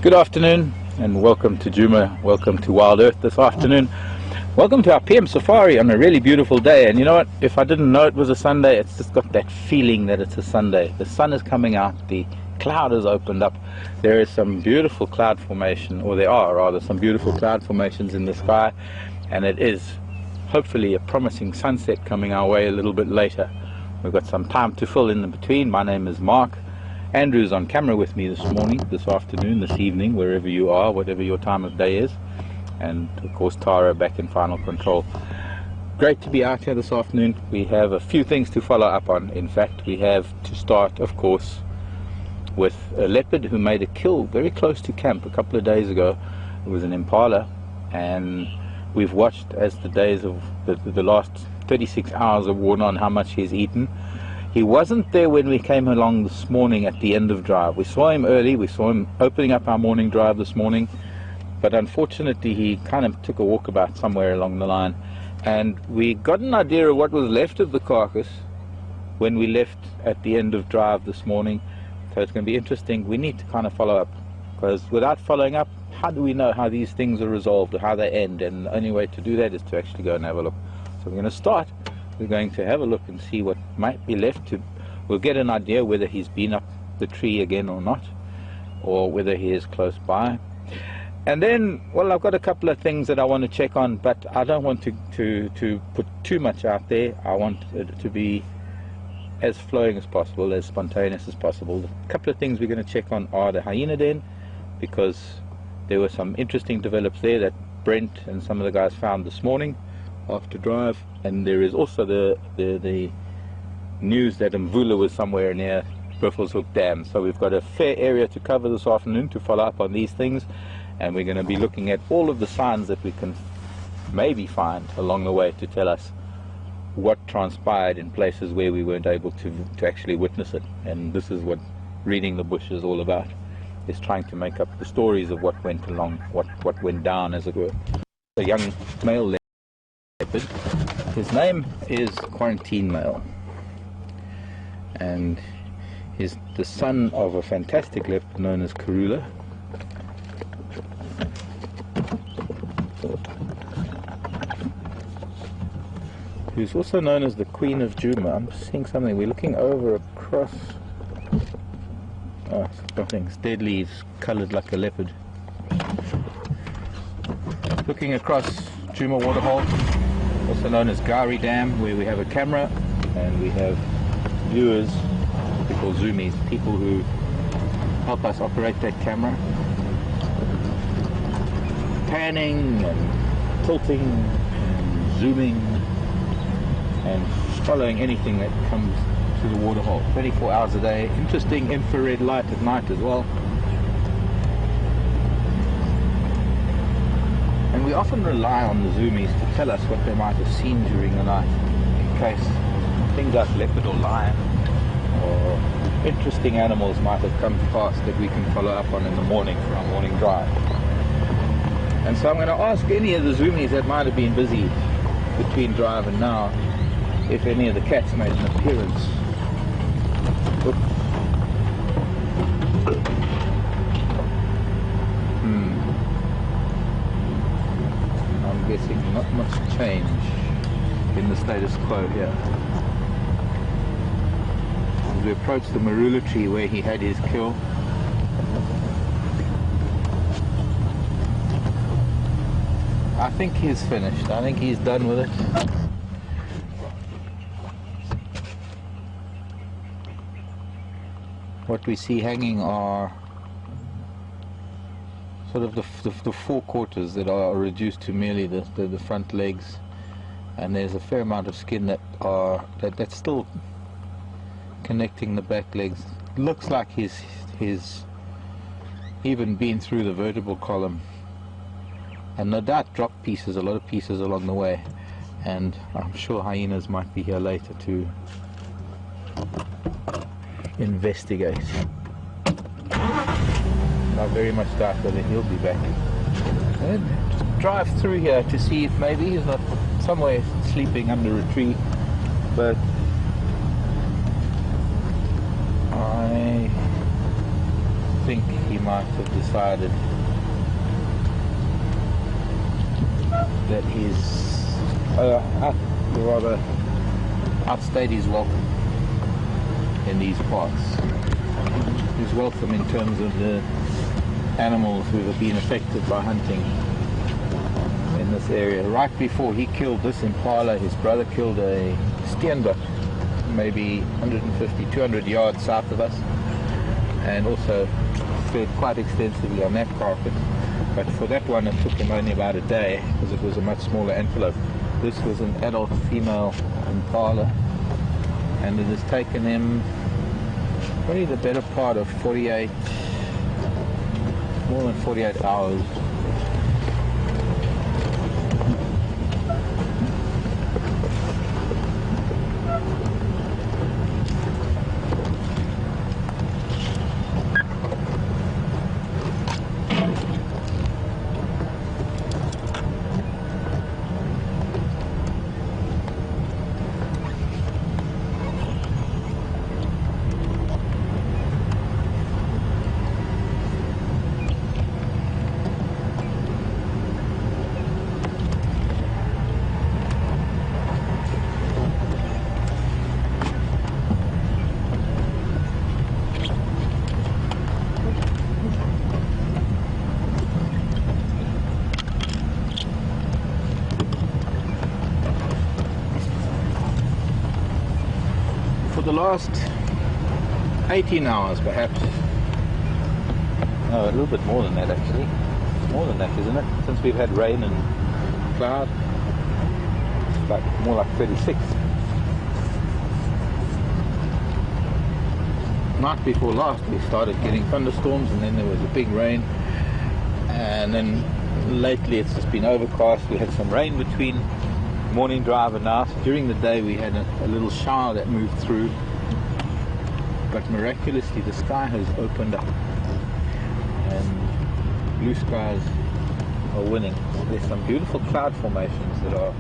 Good afternoon and welcome to Juma, welcome to WildEarth this afternoon. Welcome to our PM safari on a really beautiful day. And you know what, if I didn't know it was a Sunday, it's just got that feeling that it's a Sunday. The sun is coming out, the cloud has opened up, there is some beautiful cloud formation, or there are rather some beautiful cloud formations in the sky, and it is hopefully a promising sunset coming our way a little bit later. We've got some time to fill in between. My name is Mark. Andrew's on camera with me this morning, this afternoon, this evening, wherever you are, whatever your time of day is. And of course Tara back in final control. Great to be out here this afternoon. We have a few things to follow up on. In fact, we have to start, of course, with a leopard who made a kill very close to camp a couple of days ago. It was an Impala, and we've watched as the days of the last 36 hours have worn on how much he's eaten. He wasn't there when we came along this morning at the end of drive. We saw him early, we saw him opening up our morning drive this morning, but unfortunately he kind of took a walkabout somewhere along the line, and we got an idea of what was left of the carcass when we left at the end of drive this morning. So it's going to be interesting. We need to kind of follow up, because without following up, how do we know how these things are resolved or how they end? And the only way to do that is to actually go and have a look. So we're going to start. We're going to have a look and see what might be left. We'll get an idea whether he's been up the tree again or not, or whether he is close by. And then, well, I've got a couple of things that I want to check on, but I don't want to put too much out there. I want it to be as flowing as possible, as spontaneous as possible. A couple of things we're going to check on are the hyena den, because there were some interesting develops there that Brent and some of the guys found this morning after drive. And there is also the news that Mvula was somewhere near Buffelshoek Dam. So we've got a fair area to cover this afternoon to follow up on these things, and we're going to be looking at all of the signs that we can maybe find along the way to tell us what transpired in places where we weren't able to actually witness it. And this is what reading the bush is all about, is trying to make up the stories of what went along, what went down, as it were. A young male leopard. His name is Quarantine Male, and he's the son of a fantastic leopard known as Karula. Who's also known as the Queen of Juma. I'm seeing something. We're looking over across. Oh, something. It's dead leaves, coloured like a leopard. Looking across Juma Waterhole, also known as Gari Dam, where we have a camera and we have viewers, we call zoomies, people who help us operate that camera, panning and tilting and zooming and following anything that comes to the waterhole 24 hours a day. Interesting infrared light at night as well. And we often rely on the zoomies to tell us what they might have seen during the night, in case things like leopard or lion or interesting animals might have come past that we can follow up on in the morning for our morning drive. And so I'm going to ask any of the zoomies that might have been busy between drive and now if any of the cats made an appearance. I'm guessing not much change in the status quo here. As we approach the marula tree where he had his kill, I think he's finished. I think he's done with it. What we see hanging are sort of the four quarters that are reduced to merely the front legs, and there's a fair amount of skin that's still connecting the back legs. Looks like he's even been through the vertebral column, and no doubt dropped pieces, a lot of pieces along the way. And I'm sure hyenas might be here later to investigate. I very much doubt whether he'll be back. And just drive through here to see if maybe he's not somewhere sleeping under a tree, but I think he might have decided that he's rather outstayed his welcome in these parts. His welcome in terms of the animals who have been affected by hunting in this area. Right before he killed this impala, his brother killed a steenbok, maybe 150, 200 yards south of us, and also fed quite extensively on that carcass. But for that one, it took him only about a day because it was a much smaller antelope. This was an adult female impala, and it has taken him probably the better part of 48, more than 48 hours. The last 18 hours perhaps, no, a little bit more than that actually, more than that, isn't it, since we've had rain and cloud. It's like more like 36. Night before last we started getting thunderstorms, and then there was a big rain, and then lately it's just been overcast. We had some rain between morning drive and now. So during the day we had a little shower that moved through, but miraculously the sky has opened up and blue skies are winning. There's some beautiful cloud formations that are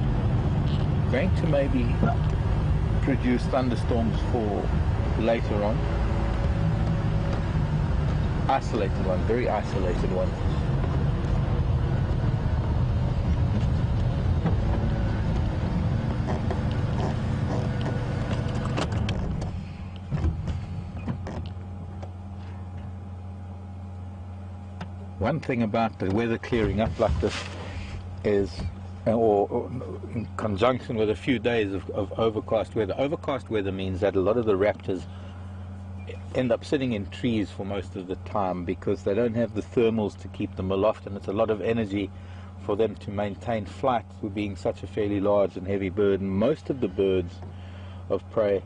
going to maybe produce thunderstorms for later on. Isolated ones, very isolated ones. One thing about the weather clearing up like this is, or in conjunction with a few days of overcast weather. Overcast weather means that a lot of the raptors end up sitting in trees for most of the time because they don't have the thermals to keep them aloft, and it's a lot of energy for them to maintain flight for being such a fairly large and heavy bird. And most of the birds of prey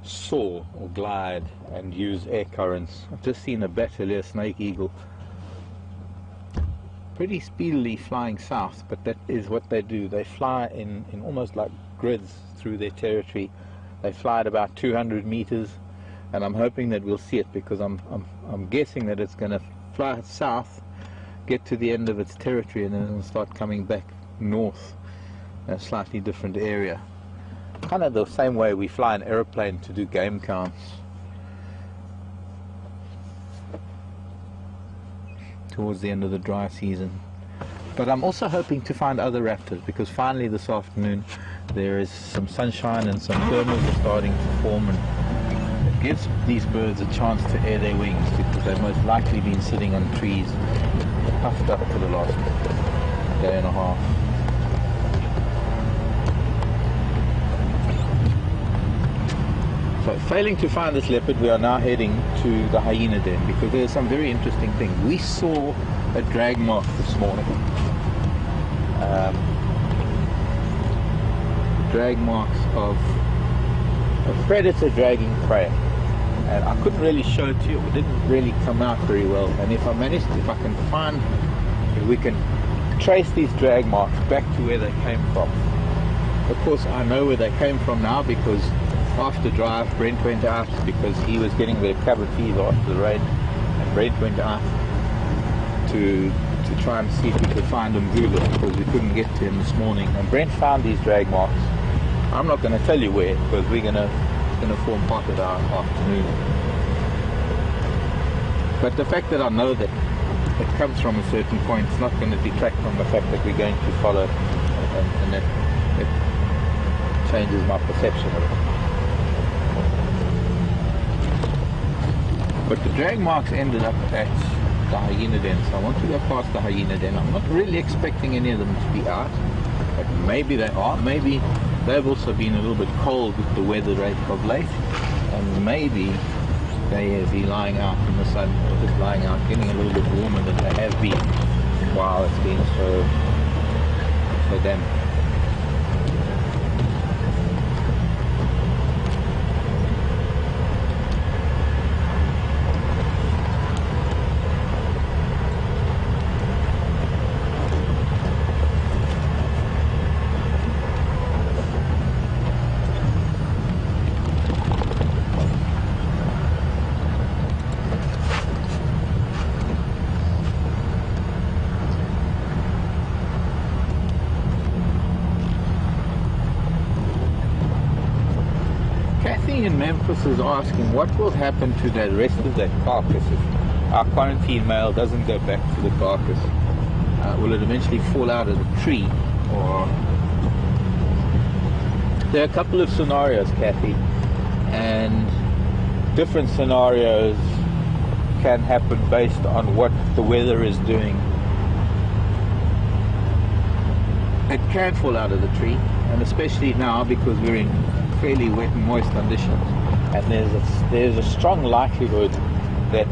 soar or glide and use air currents. I've just seen a bateleur snake eagle pretty speedily flying south, but that is what they do. They fly in almost like grids through their territory. They fly at about 200 meters, and I'm hoping that we'll see it, because I'm guessing that it's going to fly south, get to the end of its territory, and then it'll start coming back north in a slightly different area. Kind of the same way we fly an aeroplane to do game counts towards the end of the dry season. But I'm also hoping to find other raptors, because finally this afternoon there is some sunshine and some thermals are starting to form, and it gives these birds a chance to air their wings, because they've most likely been sitting on trees puffed up for the last day and a half. So failing to find this leopard, we are now heading to the hyena den, because there's some very interesting things. We saw a drag mark this morning. Drag marks of a predator dragging prey. And I couldn't really show it to you. It didn't really come out very well. And if we can trace these drag marks back to where they came from. Of course, I know where they came from now, because after drive, Brent went out because he was getting the cabin fever after the rain, and Brent went out to try and see if we could find Mbula, because we couldn't get to him this morning. And Brent found these drag marks. I'm not going to tell you where, because it's going to form part of our afternoon. But the fact that I know that it comes from a certain point, it's not going to detract from the fact that we're going to follow, and that it changes my perception of it. But the drag marks ended up at the hyena den, so I want to go past the hyena den. I'm not really expecting any of them to be out, but maybe they are. Maybe they've also been a little bit cold with the weather rate of late, and maybe they will be lying out in the sun, or just lying out, getting a little bit warmer than they have been while it's been so damp. In Memphis is asking what will happen to the rest of that carcass if our quarantine male doesn't go back to the carcass. Will it eventually fall out of the tree? Or there are a couple of scenarios, Kathy, and different scenarios can happen based on what the weather is doing. It can fall out of the tree, and especially now because we're in fairly wet and moist conditions, and there's a strong likelihood that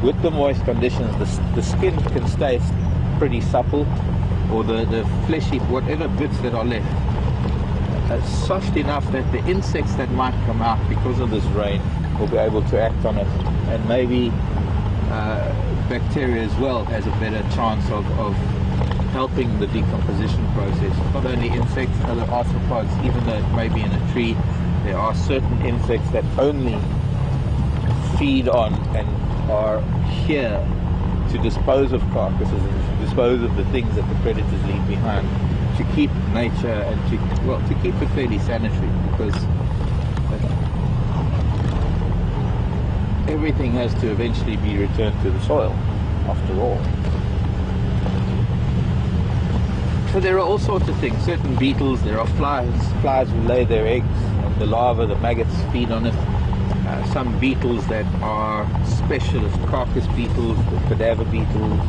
with the moist conditions the skin can stay pretty supple, or the fleshy, whatever bits that are left, soft enough that the insects that might come out because of this rain will be able to act on it, and maybe bacteria as well has a better chance of helping the decomposition process. Not only insects, other arthropods, even though it may be in a tree, there are certain insects that only feed on and are here to dispose of carcasses and to dispose of the things that the predators leave behind, to keep nature and to keep it fairly sanitary, because everything has to eventually be returned to the soil after all. So there are all sorts of things. Certain beetles, there are flies who lay their eggs, and the larvae, the maggots, feed on it. Some beetles that are specialist carcass beetles, the cadaver beetles,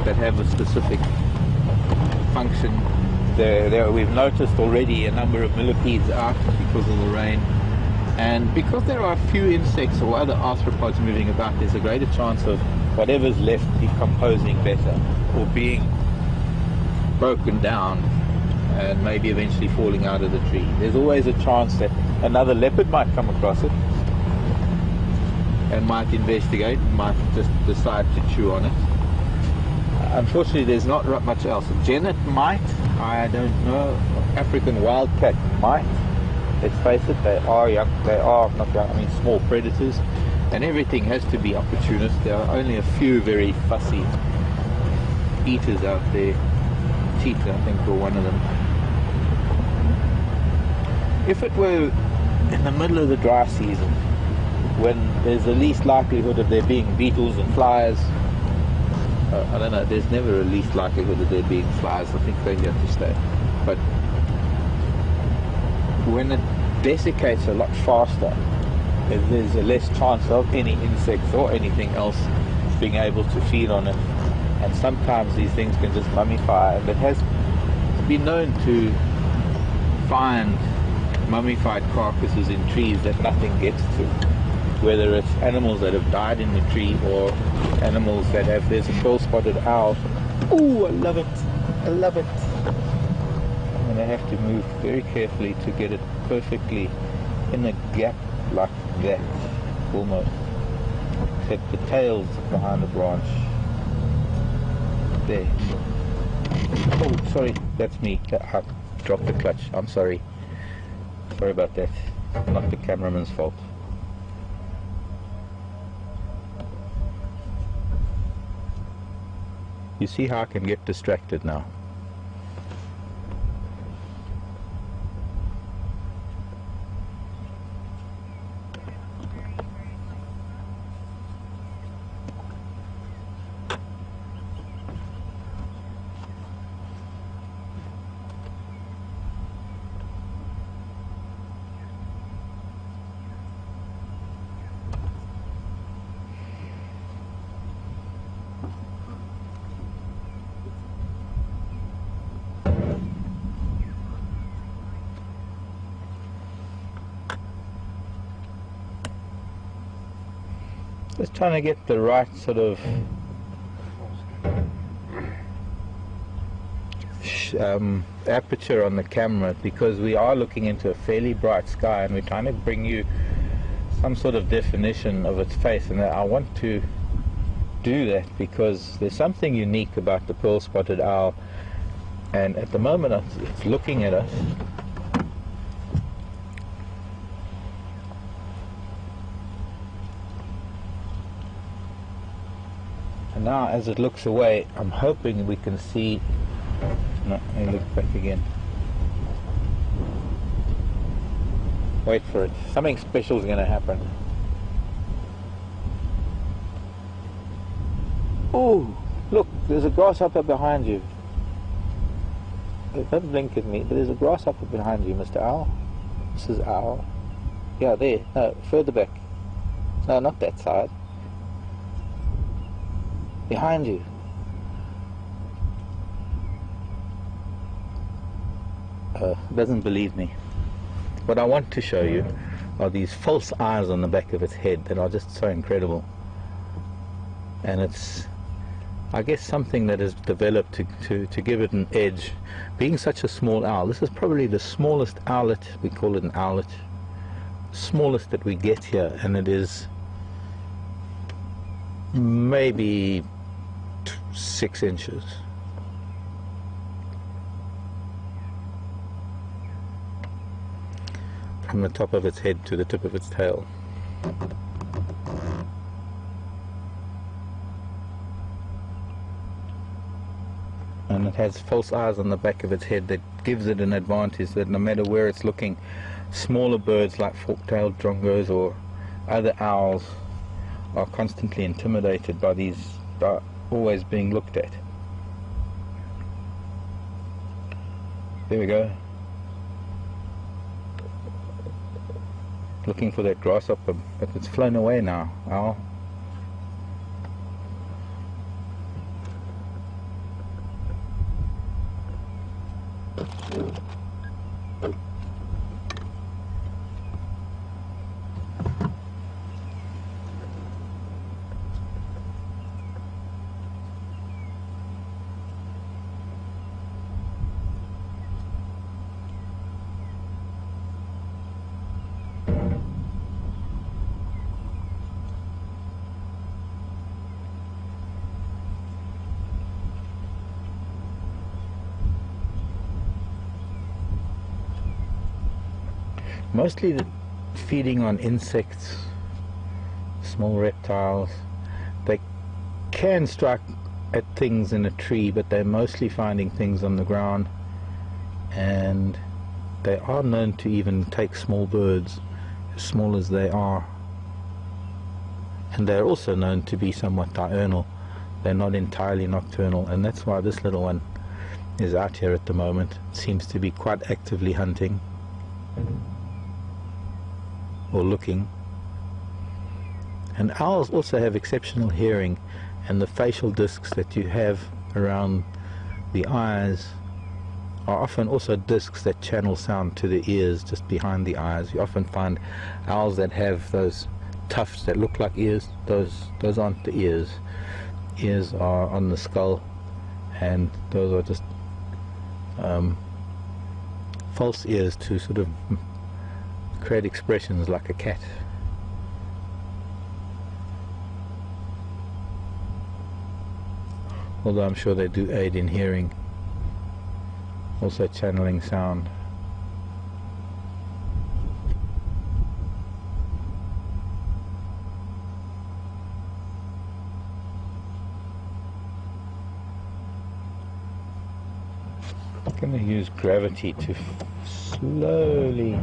that have a specific function. We've noticed already a number of millipedes out because of the rain. And because there are a few insects or other arthropods moving about, there's a greater chance of whatever's left decomposing better, or being broken down and maybe eventually falling out of the tree. There's always a chance that another leopard might come across it and might investigate, might just decide to chew on it. Unfortunately, there's not much else. Genet might, I don't know. African wildcat might. Let's face it, they are not young, I mean small predators, and everything has to be opportunist. There are only a few very fussy eaters out there. Cheetah, I think, were one of them. If it were in the middle of the dry season, when there's the least likelihood of there being beetles and flies, I don't know, there's never a least likelihood of there being flies. I think they have to stay. But when it desiccates a lot faster, there's a less chance of any insects or anything else being able to feed on it. And sometimes these things can just mummify, and it has been known to find mummified carcasses in trees that nothing gets to, whether it's animals that have died in the tree or animals that have, there's a pearl-spotted owl. Ooh, I love it, I love it. I'm going to have to move very carefully to get it perfectly in a gap like that, almost, except the tail's behind the branch. There. Oh, sorry, that's me. I dropped the clutch. I'm sorry. Sorry about that. Not the cameraman's fault. You see how I can get distracted now. Just trying to get the right sort of aperture on the camera, because we are looking into a fairly bright sky and we're trying to bring you some sort of definition of its face, and I want to do that because there's something unique about the pearl spotted owl, and at the moment it's looking at us. And now as it looks away, I'm hoping we can see. No, he looks back again. Wait for it. Something special is going to happen. Oh, look, there's a grasshopper behind you. Don't blink at me, but there's a grasshopper behind you, Mr. Owl. Mrs. Owl. Yeah, there. No, further back. No, not that side. Behind you. Doesn't believe me. What I want to show you are these false eyes on the back of its head that are just so incredible. And it's, I guess, something that has developed to give it an edge. Being such a small owl, this is probably the smallest owlet, we call it an owlet, smallest that we get here, and it is maybe 6 inches. From the top of its head to the tip of its tail. And it has false eyes on the back of its head that gives it an advantage, that no matter where it's looking, smaller birds like fork-tailed drongos or other owls are constantly intimidated by these, always being looked at. There we go. Looking for that grasshopper, but it's flown away now. Owl. Mostly feeding on insects, small reptiles. They can strike at things in a tree, but they're mostly finding things on the ground, and they are known to even take small birds, as small as they are. And they're also known to be somewhat diurnal. They're not entirely nocturnal, and that's why this little one is out here at the moment. Seems to be quite actively hunting or looking. And owls also have exceptional hearing, and the facial discs that you have around the eyes are often also discs that channel sound to the ears just behind the eyes. You often find owls that have those tufts that look like ears. Those aren't the ears. Ears are on the skull, and those are just false ears to sort of create expressions like a cat. Although I'm sure they do aid in hearing, also channeling sound. I'm going to use gravity to slowly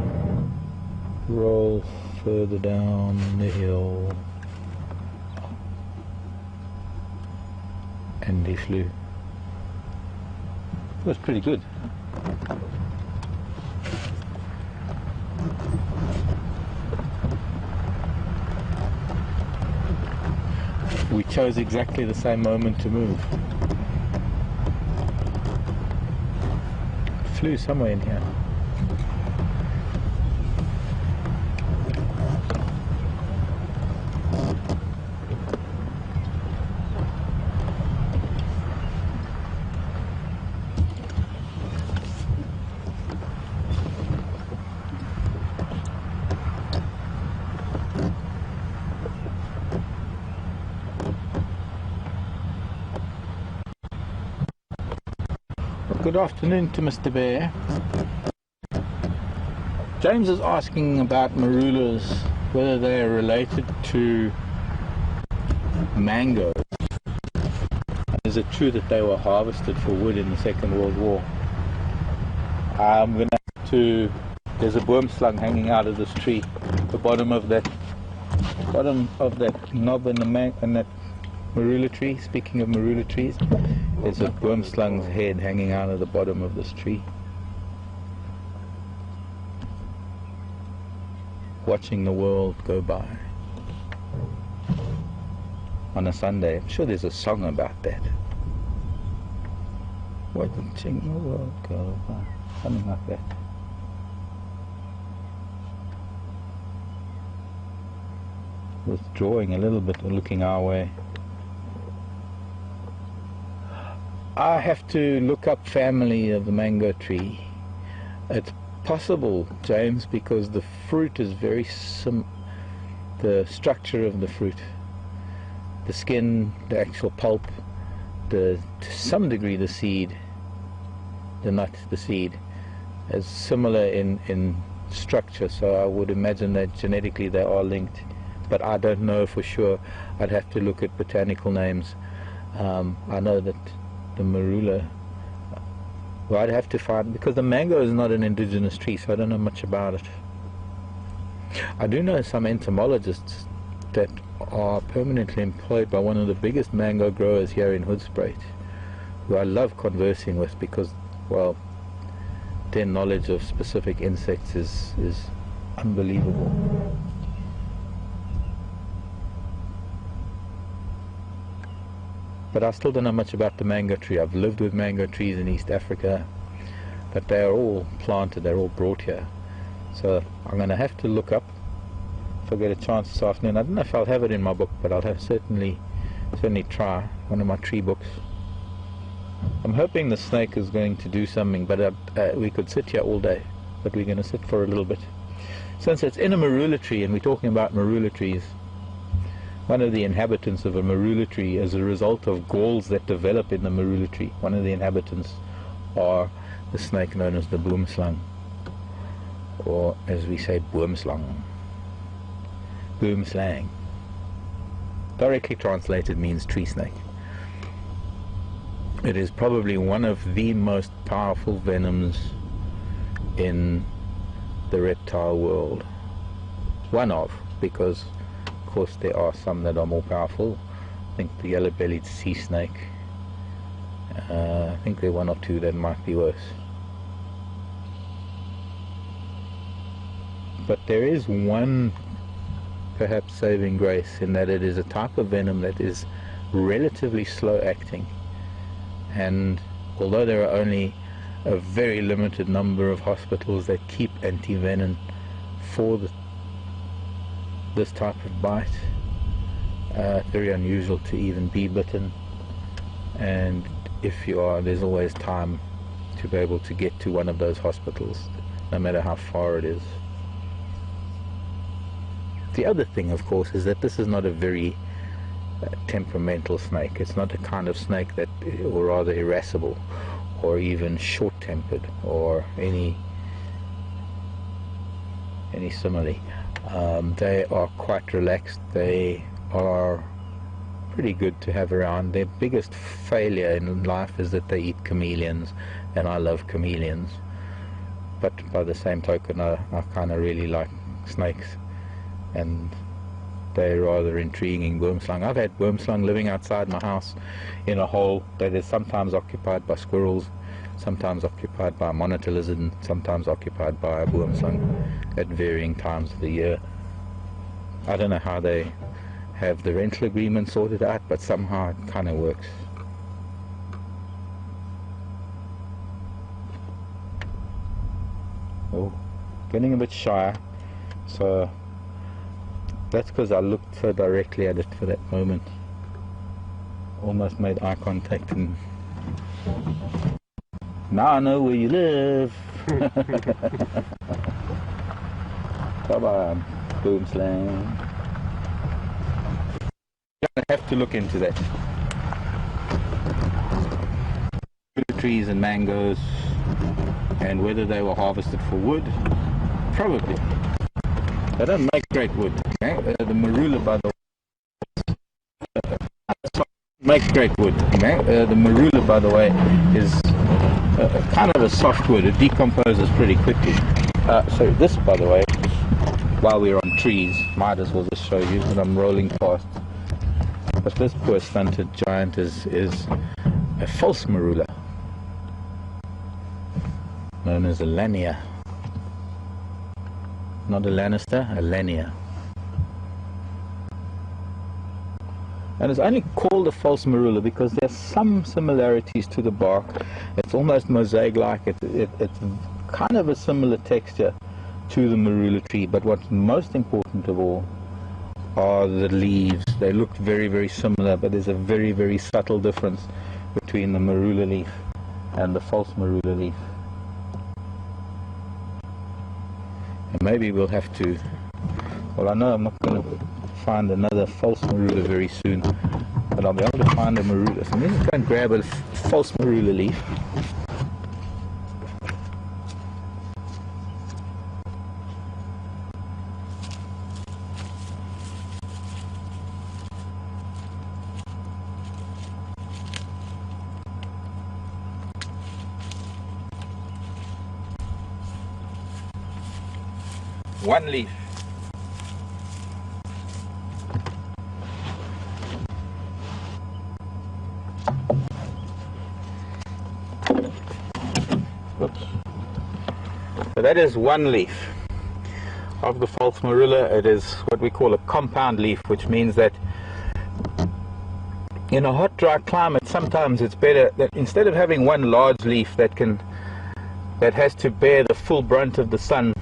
roll further down the hill, and he flew. It was pretty good. We chose exactly the same moment to move. Flew somewhere in here. Good afternoon to Mr. Bear. James is asking about marulas, whether they are related to mangoes. Is it true that they were harvested for wood in the Second World War? I'm going to have to... There's a boomslang hanging out of this tree. The bottom of that knob in that marula tree. Speaking of marula trees, there's a boomslang's head hanging out of the bottom of this tree. Watching the world go by on a Sunday. I'm sure there's a song about that. Watching the world go by. Something like that. Withdrawing a little bit and looking our way. I have to look up family of the mango tree. It's possible, James, because the fruit is very the structure of the fruit, the skin, the actual pulp, to some degree the seed, the nut, the seed, is similar in structure, so I would imagine that genetically they are linked, but I don't know for sure. I'd have to look at botanical names. I know that the marula, well, I'd have to find, because the mango is not an indigenous tree, so I don't know much about it. I do know some entomologists that are permanently employed by one of the biggest mango growers here in Hoedspruit, who I love conversing with because, well, their knowledge of specific insects is unbelievable. But I still don't know much about the mango tree. I've lived with mango trees in East Africa, but they are all planted, they're all brought here. So I'm going to have to look up, if I get a chance this afternoon. I don't know if I'll have it in my book, but I'll have certainly try one of my tree books. I'm hoping the snake is going to do something, but we could sit here all day, but we're going to sit for a little bit. Since it's in a marula tree, and we're talking about marula trees, one of the inhabitants of a marula tree, as a result of galls that develop in the marula tree, one of the inhabitants are the snake known as the boomslang, or as we say, boomslang. Boomslang. Directly translated means tree snake. It is probably one of the most powerful venoms in the reptile world. One of, because of course there are some that are more powerful. I think the yellow-bellied sea snake, I think there are one or two that might be worse. But there is one perhaps saving grace, in that it is a type of venom that is relatively slow acting, and although there are only a very limited number of hospitals that keep anti-venom for this type of bite, very unusual to even be bitten, and if you are, there's always time to be able to get to one of those hospitals, no matter how far it is. The other thing, of course, is that this is not a very temperamental snake. It's not a kind of snake that, or rather irascible, or even short-tempered, or any simile. They are quite relaxed. They are pretty good to have around. Their biggest failure in life is that they eat chameleons, and I love chameleons. But by the same token, I kind of really like snakes, and they're rather intriguing. Boomslang. I've had boomslang living outside my house in a hole that is sometimes occupied by squirrels, sometimes occupied by a monitor lizard, and sometimes occupied by a boomslang at varying times of the year. I don't know how they have the rental agreement sorted out, but somehow it kind of works. Oh, getting a bit shy, so that's because I looked so directly at it for that moment. Almost made eye contact, and now I know where you live. Bye-bye, boomslang. I have to look into that. trees and mangoes, and whether they were harvested for wood, probably. They don't make great wood. Okay? The marula, by the way, make great wood. Okay? The marula, by the way, is kind of a soft wood. It decomposes pretty quickly. So this, by the way, while we're on trees, might as well just show you that I'm rolling past. But this poor stunted giant is a false marula, known as a lania. Not a Lannister, a lania. And it's only called a false marula because there's some similarities to the bark. It's almost mosaic-like. It's kind of a similar texture to the marula tree, but what's most important of all are the leaves. They look very, very similar, but there's a very, very subtle difference between the marula leaf and the false marula leaf. And maybe we'll have to, well, I know I'm not going to find another false marula very soon, but I'll be able to find a marula. So let's go and grab a false marula leaf. One leaf. Oops. So that is one leaf of the false marula. It is what we call a compound leaf, which means that in a hot, dry climate, sometimes it's better that instead of having one large leaf that has to bear the full brunt of the sun,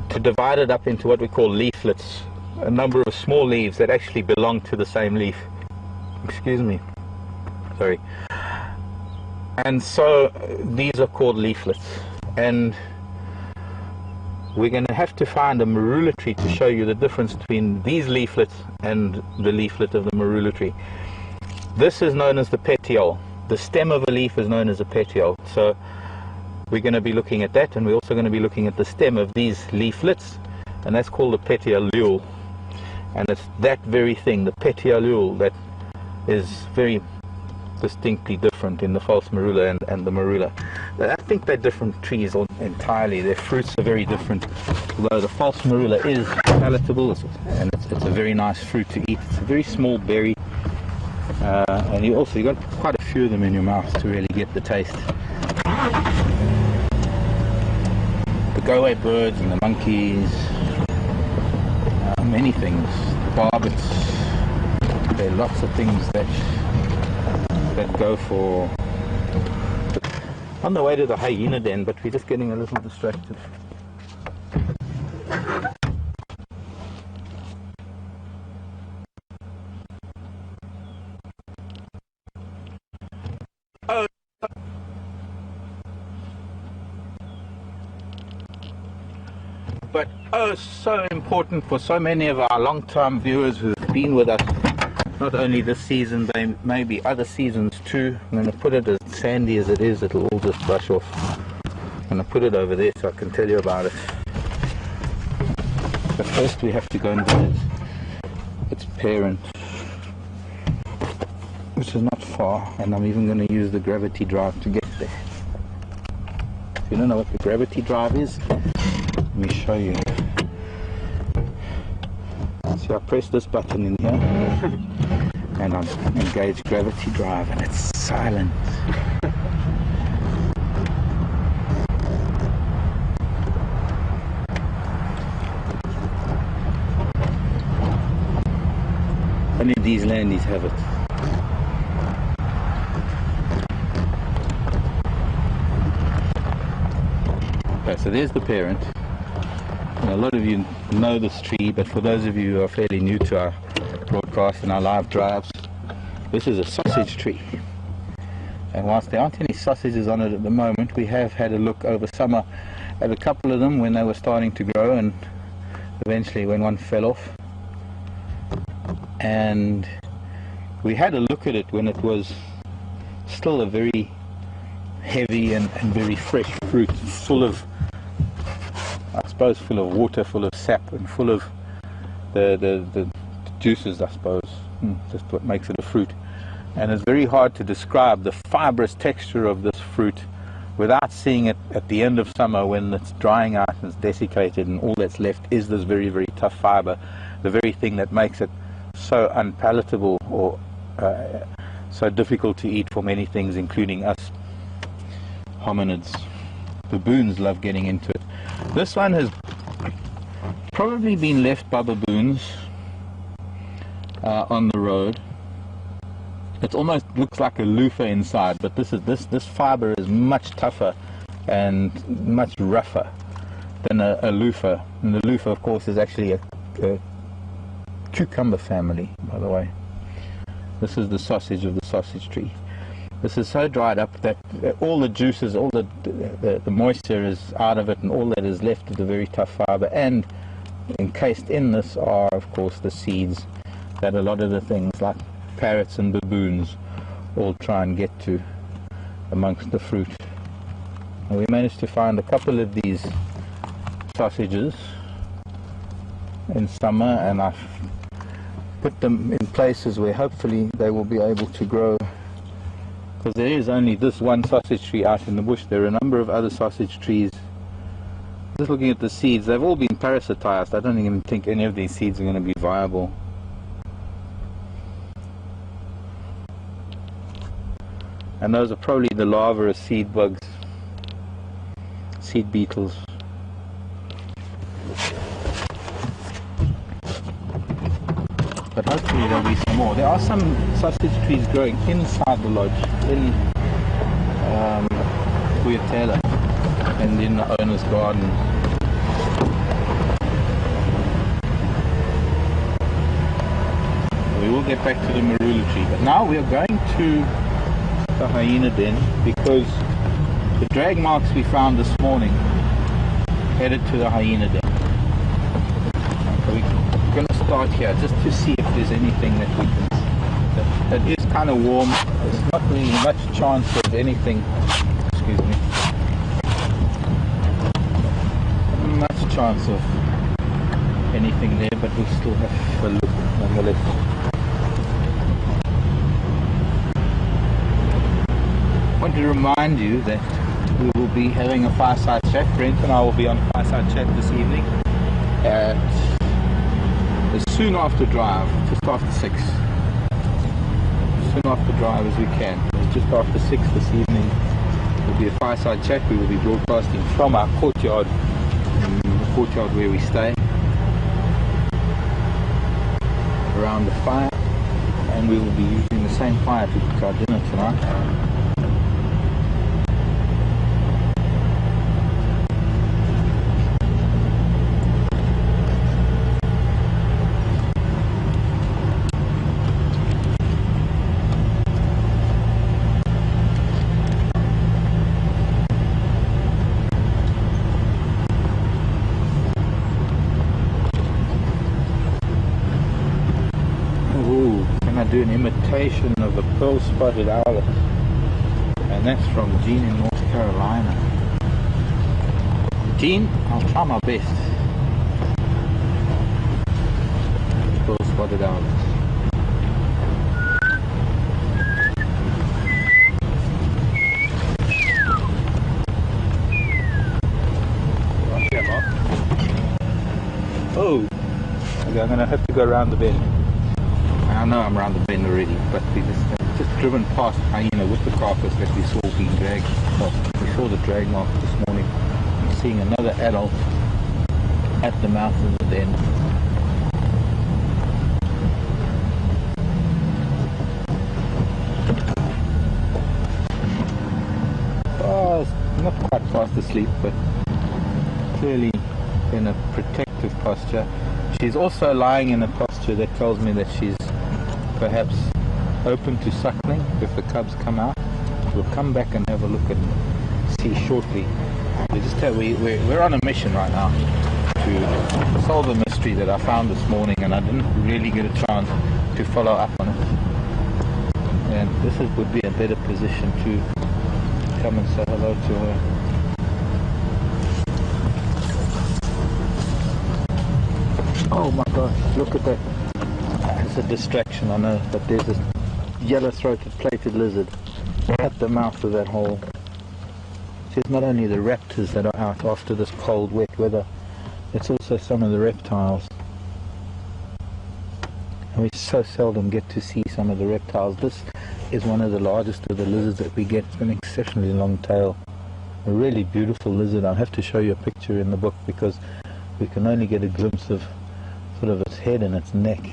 to divide it up into what we call leaflets, a number of small leaves that actually belong to the same leaf. Excuse me. Sorry. And so these are called leaflets. And we're going to have to find a marula tree to show you the difference between these leaflets and the leaflet of the marula tree. This is known as the petiole. The stem of a leaf is known as a petiole. So we're going to be looking at that, and we're also going to be looking at the stem of these leaflets, and that's called the petiolule. And it's that very thing, the petiolule, that is very distinctly different in the false marula and the marula. I think they're different trees entirely. Their fruits are very different. Although the false marula is palatable, and it's a very nice fruit to eat. It's a very small berry, and you got quite a few of them in your mouth to really get the taste. The go-away birds and the monkeys, many things, the barbets. There are lots of things that go for. On the way to the hyena den, but we're just getting a little distracted. But so important for so many of our long-term viewers who've been with us, not only this season, they may be other seasons too. I'm going to put it as sandy as it is, it'll all just brush off. I'm going to put it over there so I can tell you about it. But first we have to go and visit its parent, which is not far, and I'm even going to use the gravity drive to get there. If you don't know what the gravity drive is, let me show you. See, I press this button in here and I engage gravity drive, and it's silent. Only these landies have it. Okay, so there's the parent. And a lot of you know this tree, but for those of you who are fairly new to our broadcast and our live drives, this is a sausage tree. And whilst there aren't any sausages on it at the moment, we have had a look over summer at a couple of them when they were starting to grow, and eventually when one fell off. And we had a look at it when it was still a very heavy and very fresh fruit, full of, I suppose, full of water, full of sap, and full of the juices, I suppose. Just what makes it a fruit. And it's very hard to describe the fibrous texture of this fruit without seeing it at the end of summer when it's drying out and it's desiccated, and all that's left is this very, very tough fiber, the very thing that makes it so unpalatable or so difficult to eat for many things, including us hominids. Baboons love getting into it. This one has probably been left by baboons on the road. It almost looks like a loofah inside, but this fiber is much tougher and much rougher than a loofah. And the loofah, of course, is actually a cucumber family, by the way. This is the sausage of the sausage tree. This is so dried up that all the juices, all the moisture is out of it, and all that is left is the very tough fiber. And encased in this are, of course, the seeds that a lot of the things like parrots and baboons all try and get to amongst the fruit. And we managed to find a couple of these sausages in summer, and I've put them in places where hopefully they will be able to grow, because there is only this one sausage tree out in the bush. There are a number of other sausage trees. Just looking at the seeds, they've all been parasitized. I don't even think any of these seeds are going to be viable. And those are probably the larvae of seed bugs, seed beetles. But hopefully there'll be some more. There are some sausage trees growing inside the lodge, in Hyena and in the owner's garden. We will get back to the marula tree, but now we are going to the hyena den, because the drag marks we found this morning headed to the hyena den. So we're going to start here just to see if there's anything that we can. That is kind of warm. There's not really much chance of anything. Excuse me. Much chance of anything there, but we still have a look nonetheless. I want to remind you that we will be having a fireside chat. Brent and I will be on a fireside chat this evening at soon after drive, just after 6. Soon after drive as we can. Just after 6 this evening will be a fireside chat. We will be broadcasting from our courtyard, the courtyard where we stay, around the fire, and we will be using the same fire to cook our dinner tonight. Do an imitation of a pearl-spotted owlet, and that's from Gene in North Carolina. Gene, I'll try my best. Pearl-spotted owlet. Oh, okay, I'm gonna have to go around the bend. I know I'm around the bend already, but we just driven past hyena with the carcass that we saw being dragged. Well, we saw the drag mark this morning. I'm seeing another adult at the mouth of the den. Oh, not quite fast asleep, but clearly in a protective posture. She's also lying in a posture that tells me that she's perhaps open to suckling if the cubs come out. We'll come back and have a look and see shortly. We're on a mission right now to solve a mystery that I found this morning, and I didn't really get a chance to follow up on it. And this would be a better position to come and say hello to her. Oh my gosh, look at that. It's a distraction, I know, but there's this yellow-throated plated lizard at the mouth of that hole. It's not only the raptors that are out after this cold, wet weather, it's also some of the reptiles. And we so seldom get to see some of the reptiles. This is one of the largest of the lizards that we get. It's got an exceptionally long tail. A really beautiful lizard. I'll have to show you a picture in the book because we can only get a glimpse of sort of its head and its neck.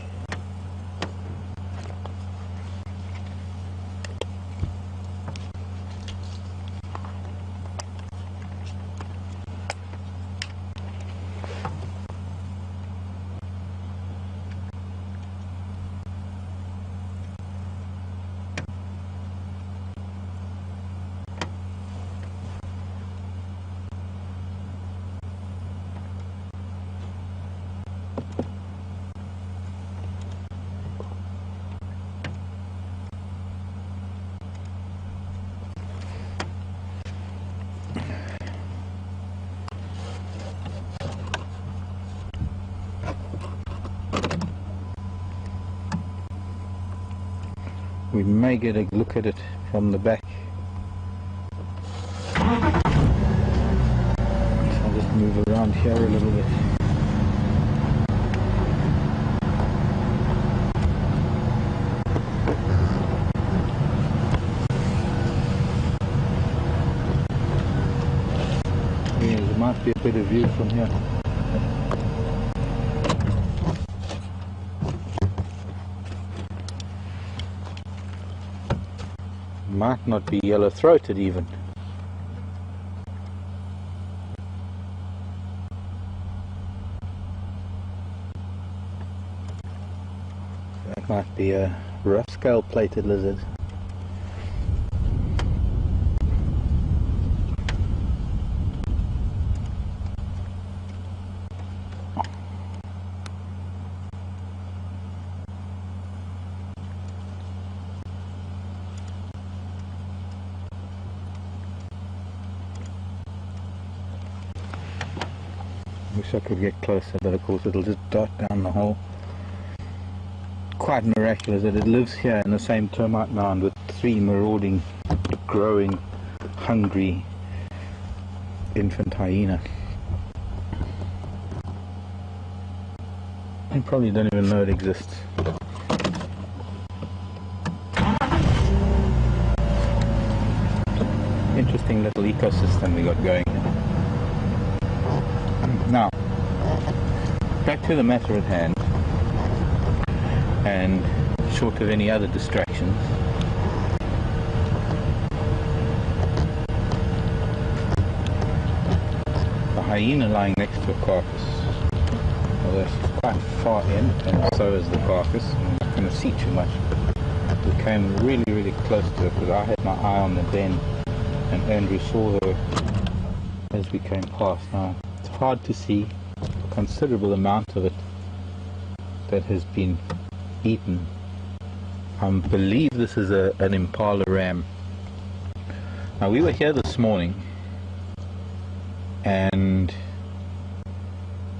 We may get a look at it from the back. So I'll just move around here a little bit. Yeah, there might be a better view from here. Might not be yellow-throated even. That might be a rough-scale plated lizard. Wish I could get closer, but of course it'll just dart down the hole. Quite miraculous that it lives here in the same termite mound with 3 marauding, growing, hungry infant hyena. They probably don't even know it exists. Interesting little ecosystem we got going here. Now, back to the matter at hand, and short of any other distractions, the hyena lying next to a carcass. Well, that's quite far in, and so is the carcass. I'm not going to see too much, but we came really, really close to it because I had my eye on the den, and Andrew saw her as we came past. Now, it's hard to see a considerable amount of it that has been eaten. I believe this is an Impala ram. Now, we were here this morning and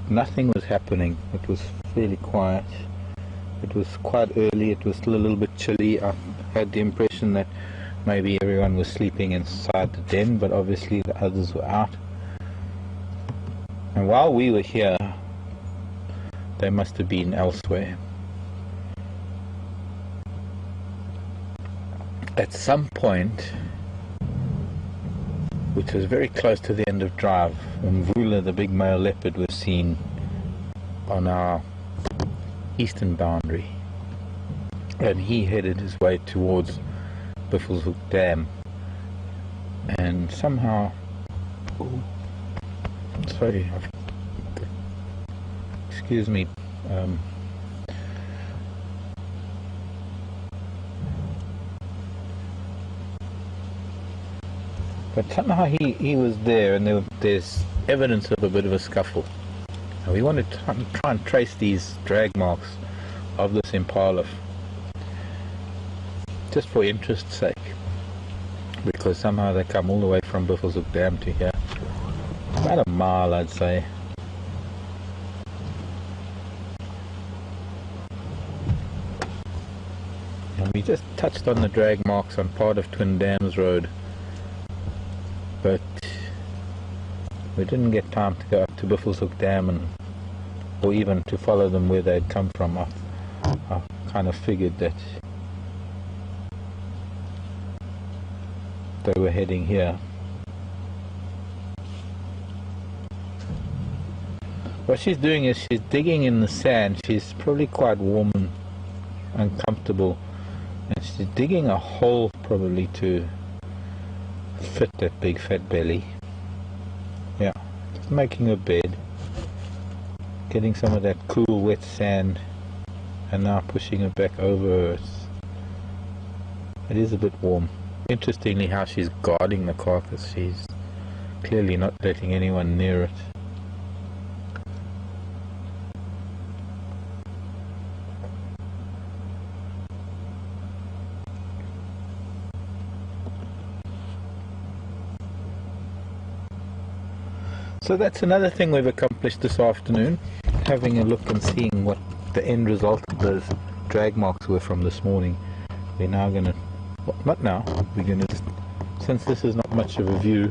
nothing was happening. It was fairly quiet. It was quite early. It was still a little bit chilly. I had the impression that maybe everyone was sleeping inside the den, but obviously the others were out. And while we were here, they must have been elsewhere. At some point, which was very close to the end of drive, Mvula, the big male leopard, was seen on our eastern boundary, and he headed his way towards Buffelshoek Dam, and somehow, sorry, excuse me, but somehow he was there, and there's evidence of a bit of a scuffle. And we want to try and trace these drag marks of this Impala, just for interest's sake. because somehow they come all the way from Buffelshoek Dam to here. About a mile, I'd say. And we just touched on the drag marks on part of Twin Dams Road, but we didn't get time to go up to Buffelshoek Dam or even to follow them where they'd come from. I kind of figured that they were heading here. What she's doing is she's digging in the sand. She's probably quite warm and uncomfortable, and she's digging a hole probably to fit that big fat belly. Yeah, just making a bed, getting some of that cool wet sand, and now pushing it back over her. It is a bit warm. Interestingly how she's guarding the carcass. She's clearly not letting anyone near it. So that's another thing we've accomplished this afternoon, having a look and seeing what the end result of those drag marks were from this morning. We're now going to, well, not now, we're going to just, since this is not much of a view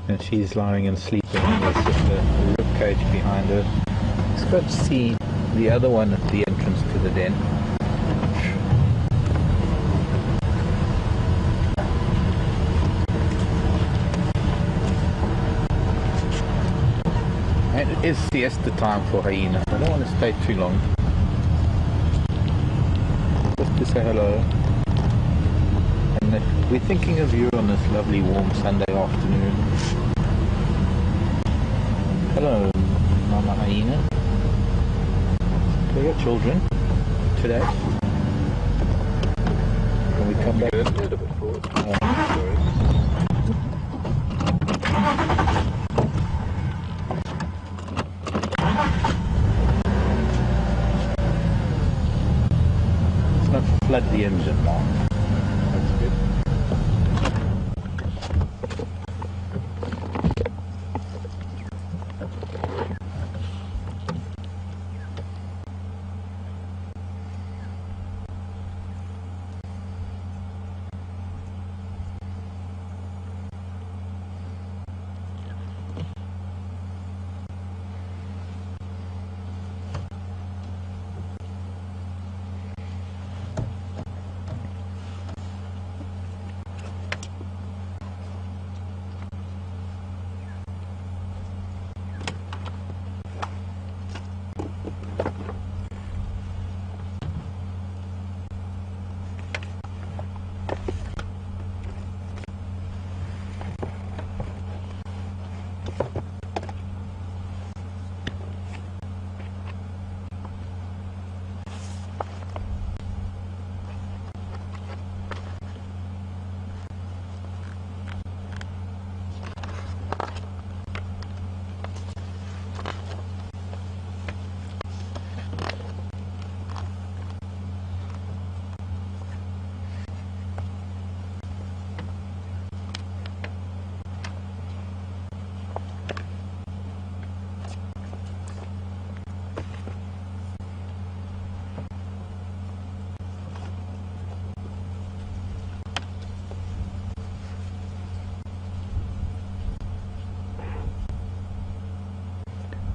and she's lying and sleeping, there's just a rib cage behind her. Let's go and see the other one at the entrance to the den. And it is siesta time for Hyena. I don't want to stay too long. Just to say hello. And that we're thinking of you on this lovely warm Sunday afternoon. Hello, Mama Hyena. We got children today. Can we come back? A little bit forward. Flood the engine, Mark. That's good.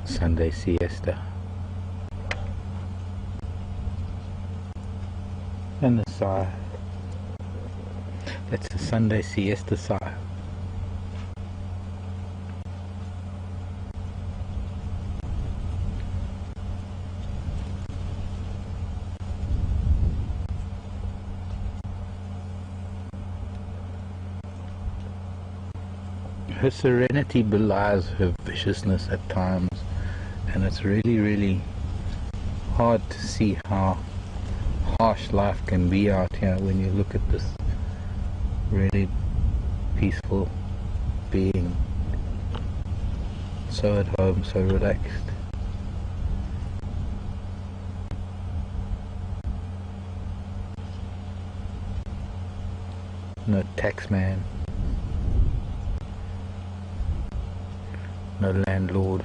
Sunday siesta. And the sigh. That's a Sunday siesta sigh. Her serenity belies her viciousness at times, and it's really, really hard to see how harsh life can be out here when you look at this really peaceful being, so at home, so relaxed. No tax man, no landlord.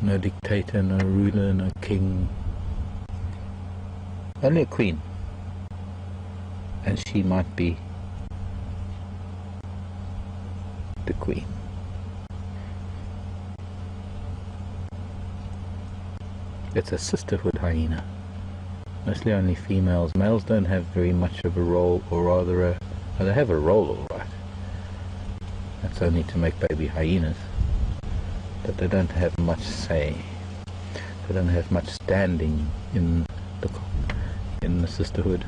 No dictator, no ruler, no king. Only a queen. And she might be the queen. It's a sisterhood hyena. Mostly only females. Males don't have very much of a role, or rather they have a role, alright. That's only to make baby hyenas. But they don't have much say. They don't have much standing in the sisterhood.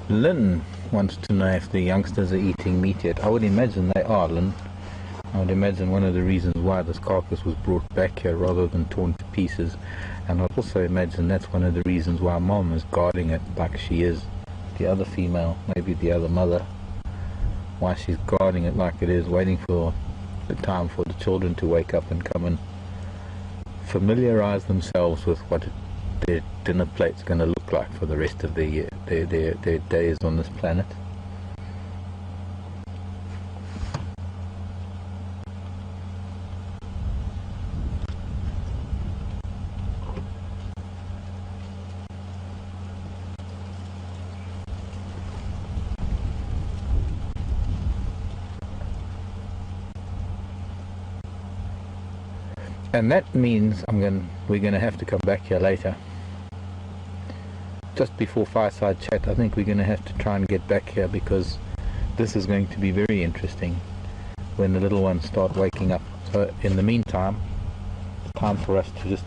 Lynn wants to know if the youngsters are eating meat yet. I would imagine they are, Lynn. I would imagine one of the reasons why this carcass was brought back here rather than torn to pieces, and I'd also imagine that's one of the reasons why Mom is guarding it like she is the other female, maybe the other mother, why she's guarding it like it is, waiting for the time for the children to wake up and come and familiarize themselves with what their dinner plate's going to look like for the rest of their year, their days on this planet. And that means we're going to have to come back here later. Just before Fireside Chat, I think we're going to have to try and get back here, because this is going to be very interesting when the little ones start waking up. So in the meantime, it's time for us to just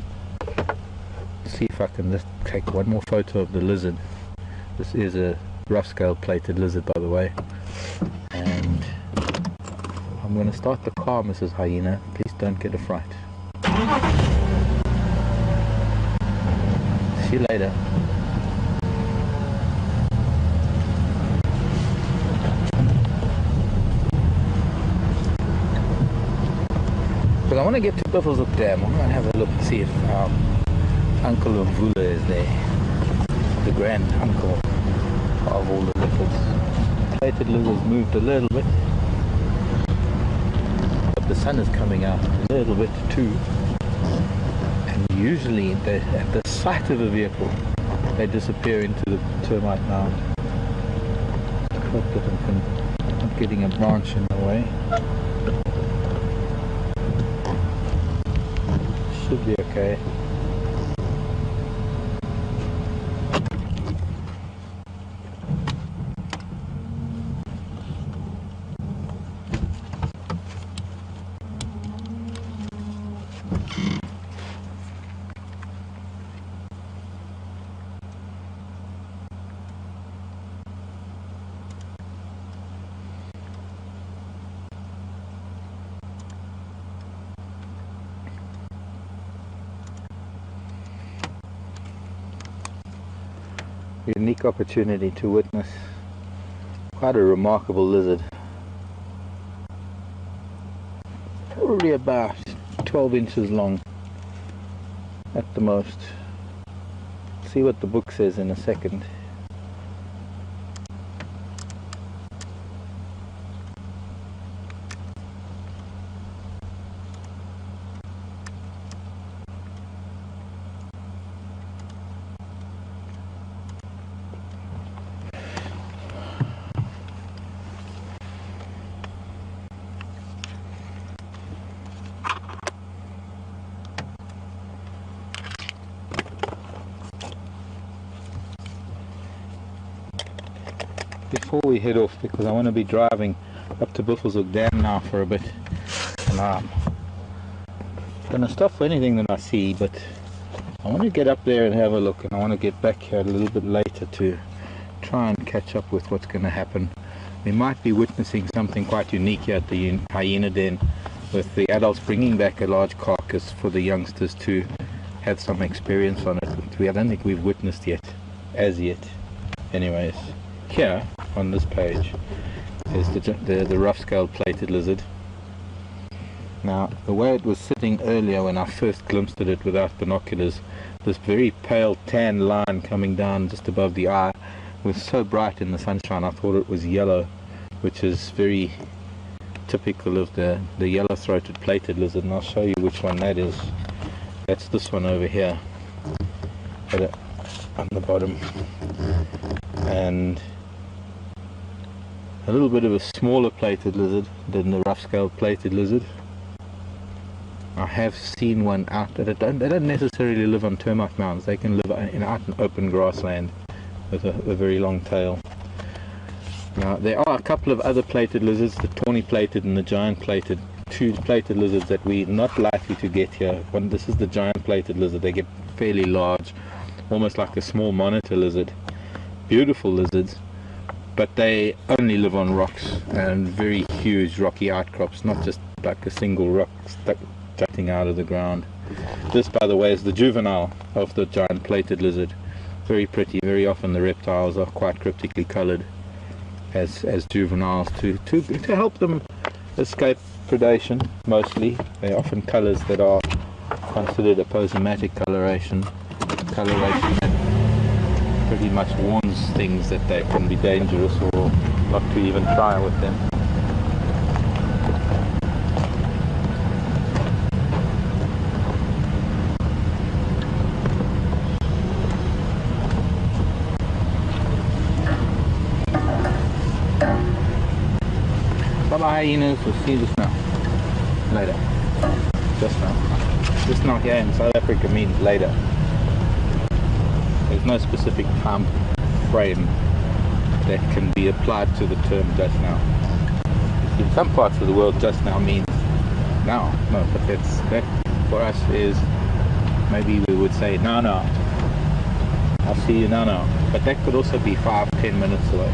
see if I can just take one more photo of the lizard. This is a rough scale plated lizard, by the way. And I'm going to start the car, Mrs. Hyena. Please don't get a fright. See you later. But I want to get to Buffelshoek Dam. I'm going to have a look and see if Uncle Mvula is there. The grand uncle of all the leopards. Plated lizards moved a little bit. But the sun is coming out a little bit too. And usually at the sight of a vehicle, they disappear into the termite mound. Hope that I'm not getting a branch in the way. Should be okay. Unique opportunity to witness quite a remarkable lizard, probably about 12 inches long at the most. See what the book says in a second. Before we head off, because I want to be driving up to Buffelshoek Dam now for a bit, and I'm going to stop for anything that I see, but I want to get up there and have a look, and I want to get back here a little bit later to try and catch up with what's going to happen. We might be witnessing something quite unique here at the hyena den, with the adults bringing back a large carcass for the youngsters to have some experience on it, which I don't think we've witnessed yet, as yet. Anyways, here on this page is the rough-scaled plated lizard. Now, the way it was sitting earlier when I first glimpsed at it without binoculars, this very pale tan line coming down just above the eye was so bright in the sunshine I thought it was yellow, which is very typical of the yellow-throated plated lizard, and I'll show you which one that is. That's this one over here, on the bottom, and a little bit of a smaller plated lizard than the rough-scaled plated lizard. I have seen one out that they don't necessarily live on termite mounds. They can live out in open grassland with a very long tail. Now there are a couple of other plated lizards, the tawny plated and the giant plated, two plated lizards that we're not likely to get here. This is the giant plated lizard. They get fairly large, almost like a small monitor lizard. Beautiful lizards, but they only live on rocks and very huge rocky outcrops, not just like a single rock jutting out of the ground. This, by the way, is the juvenile of the giant plated lizard. Very pretty. Very often the reptiles are quite cryptically colored as juveniles to help them escape predation. Mostly they're often colors that are considered aposematic coloration that pretty much warns things that they can be dangerous or not to even try with them. Bye-bye hyenas, we'll see you just now. Later. Just now. Just now here in South Africa means later. There's no specific time frame that can be applied to the term just now. In some parts of the world just now means now. No, but that for us is, maybe we would say no. I'll see you now. But that could also be 5-10 minutes away.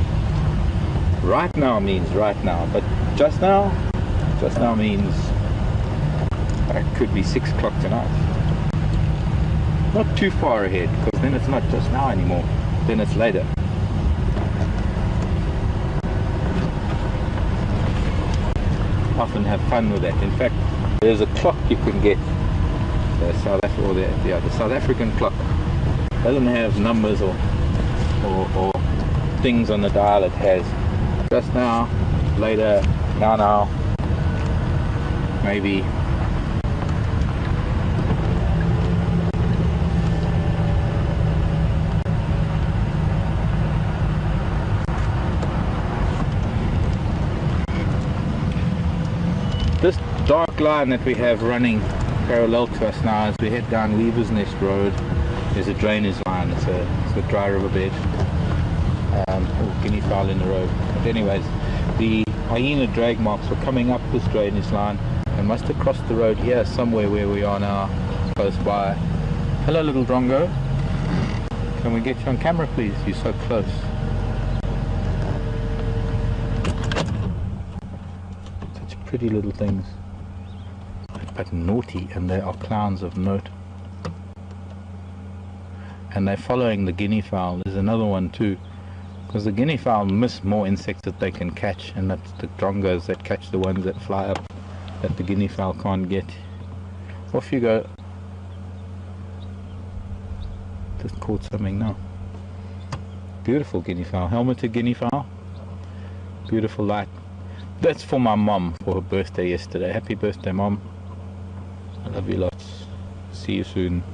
Right now means right now, but just now means it could be 6 o'clock tonight. Not too far ahead, because then it's not just now anymore, then it's later. Often have fun with that. In fact, there's a clock you can get, the South African clock. Doesn't have numbers or things on the dial. It has just now, later, now, maybe. This dark line that we have running parallel to us now as we head down Weaver's Nest Road is a drainage line. It's a dry riverbed. Guinea fowl in the road. But anyways, the hyena drag marks were coming up this drainage line and must have crossed the road here somewhere where we are now, close by. Hello, little drongo. Can we get you on camera, please? You're so close. Such pretty little things, but naughty, and they are clowns of note. And they're following the guinea fowl. There's another one too, because the guinea fowl miss more insects that they can catch, and that's the drongos that catch the ones that fly up that the guinea fowl can't get. Off you go. Just caught something now. Beautiful guinea fowl, helmeted guinea fowl. Beautiful light. That's for my mom for her birthday yesterday. Happy birthday, Mom. I love you lots. See you soon.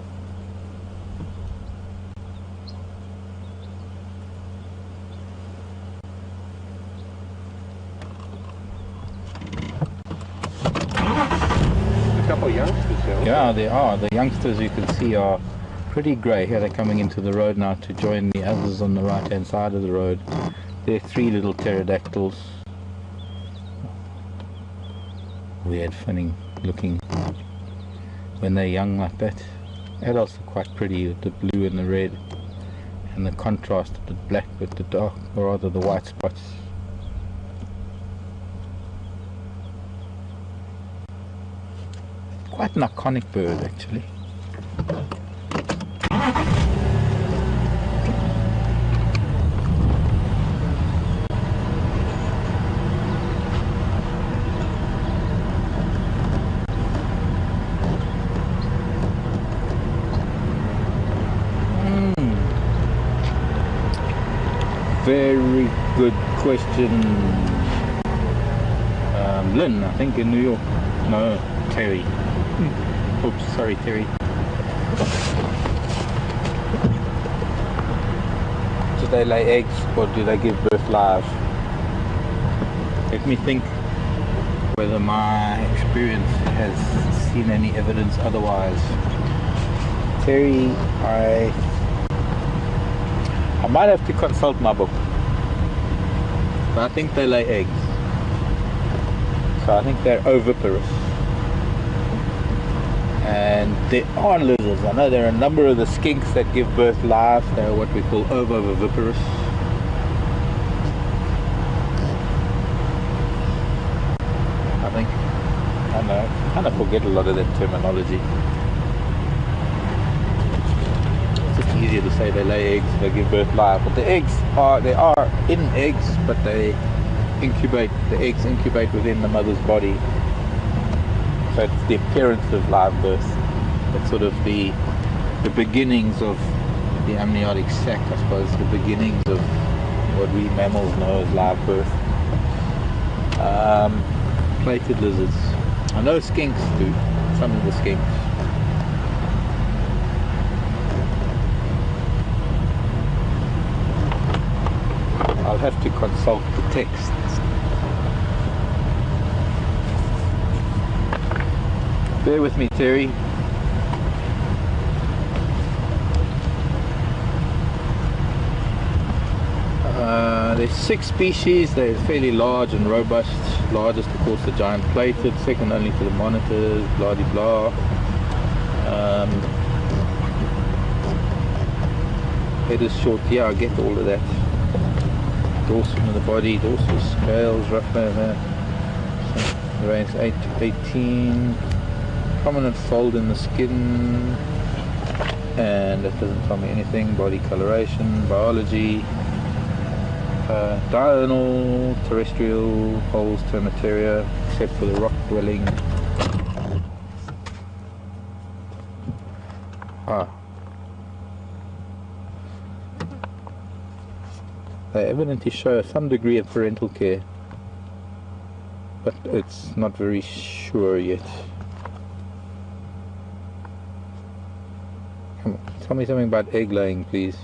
Yeah, they are. The youngsters, you can see, are pretty grey. Here they're coming into the road now to join the others on the right hand side of the road. There are 3 little pterodactyls. Weird, funny looking when they're young like that. Adults are quite pretty with the blue and the red, and the contrast of the black with the dark, or rather the white spots. Quite an iconic bird, actually. question Lynn, I think in New York. No, Terry. Oops, sorry Terry. Do they lay eggs or do they give birth live? Let me think whether my experience has seen any evidence otherwise. Terry, I might have to consult my book, but I think they lay eggs, so I think they're oviparous. And there are lizards. I know there are a number of the skinks that give birth live. They're what we call ovoviviparous. I think, I don't know, I kind of forget a lot of that terminology. It's just easier to say they lay eggs, they give birth live. But the eggs are, they are in eggs, but they incubate, the eggs incubate within the mother's body. So it's the appearance of live birth. It's sort of the beginnings of the amniotic sac, I suppose, the beginnings of what we mammals know as live birth. Plated lizards. I know skinks do, some of the skinks. I'll have to consult the text. Bear with me, Terry. There's 6 species. They're fairly large and robust. Largest, of course, the giant plated. Second only to the monitors. Blah de blah. Head is short. Yeah, I get all of that. Dorsum of the body, dorsal scales, roughly there. Range 8 to 18. Prominent fold in the skin, and that doesn't tell me anything. Body coloration, biology, diurnal, terrestrial, holes, termitaria, except for the rock dwelling. They evidently show some degree of parental care, but it's not very sure yet. Come on, tell me something about egg laying, please.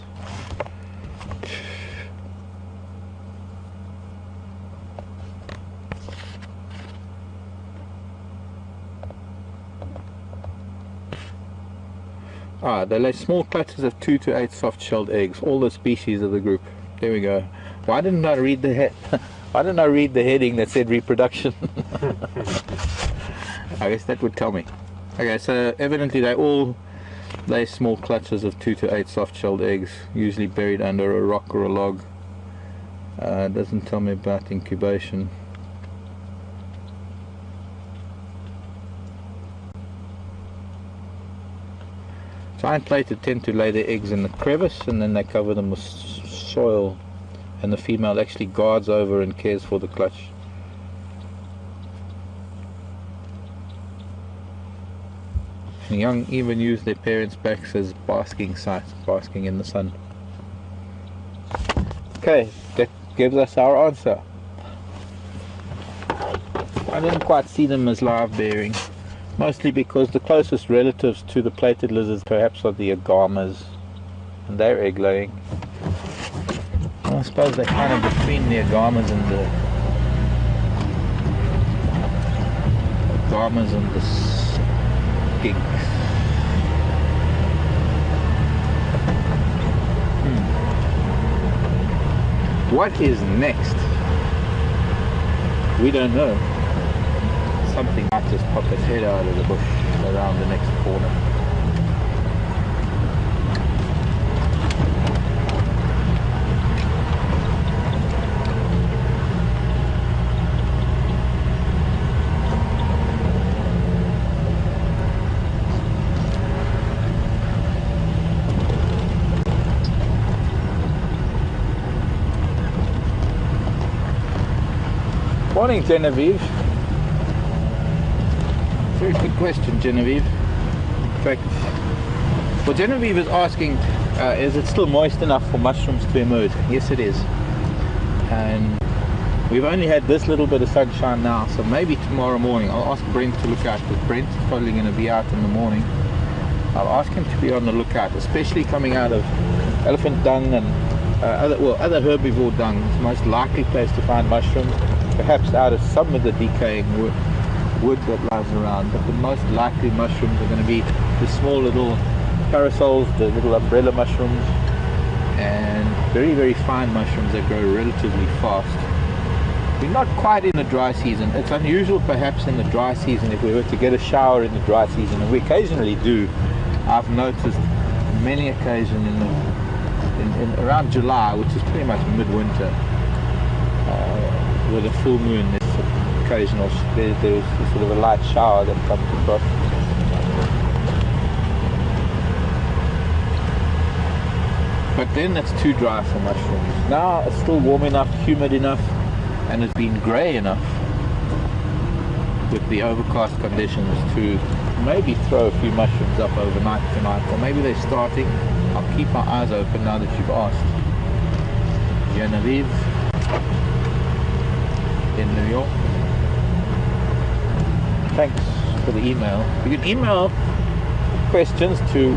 They lay small clutches of 2 to 8 soft-shelled eggs. All the species of the group. There we go. Why didn't I read the Why didn't I read the heading that said reproduction? I guess that would tell me. Okay, so evidently they all lay small clutches of 2 to 8 soft-shelled eggs, usually buried under a rock or a log. It doesn't tell me about incubation. Giant plated tend to lay their eggs in the crevice, and then they cover them with soil, and the female actually guards over and cares for the clutch. The young even use their parents' backs as basking sites, basking in the sun. Okay, that gives us our answer. I didn't quite see them as live bearing, mostly because the closest relatives to the plated lizards perhaps are the agamas, and they're egg laying. Well, I suppose they're kind of between the agamas and the skinks. What is next? We don't know. Something might just pop its head out of the bush around the next corner. Morning, Genevieve. Very good question, Genevieve. In fact, well, Genevieve is asking, is it still moist enough for mushrooms to emerge? Yes, it is. And We've only had this little bit of sunshine now, so maybe tomorrow morning I'll ask Brent to look out, because Brent's probably going to be out in the morning. I'll ask him to be on the lookout, especially coming out of elephant dung and other herbivore dung. It's the most likely place to find mushrooms, perhaps out of some of the decaying wood that lies around, but the most likely mushrooms are going to be the small little parasols, the little umbrella mushrooms, and very, very fine mushrooms that grow relatively fast. We're not quite in the dry season. It's unusual perhaps in the dry season if we were to get a shower in the dry season, and we occasionally do. I've noticed many occasions in around July, which is pretty much midwinter, with a full moon, there's occasional, there's sort of a light shower that comes across. But then it's too dry for mushrooms. Now it's still warm enough, humid enough, and it's been grey enough with the overcast conditions to maybe throw a few mushrooms up overnight tonight, or maybe they're starting. I'll keep my eyes open now that you've asked. Genevieve in New York. Thanks for the email. You can email questions to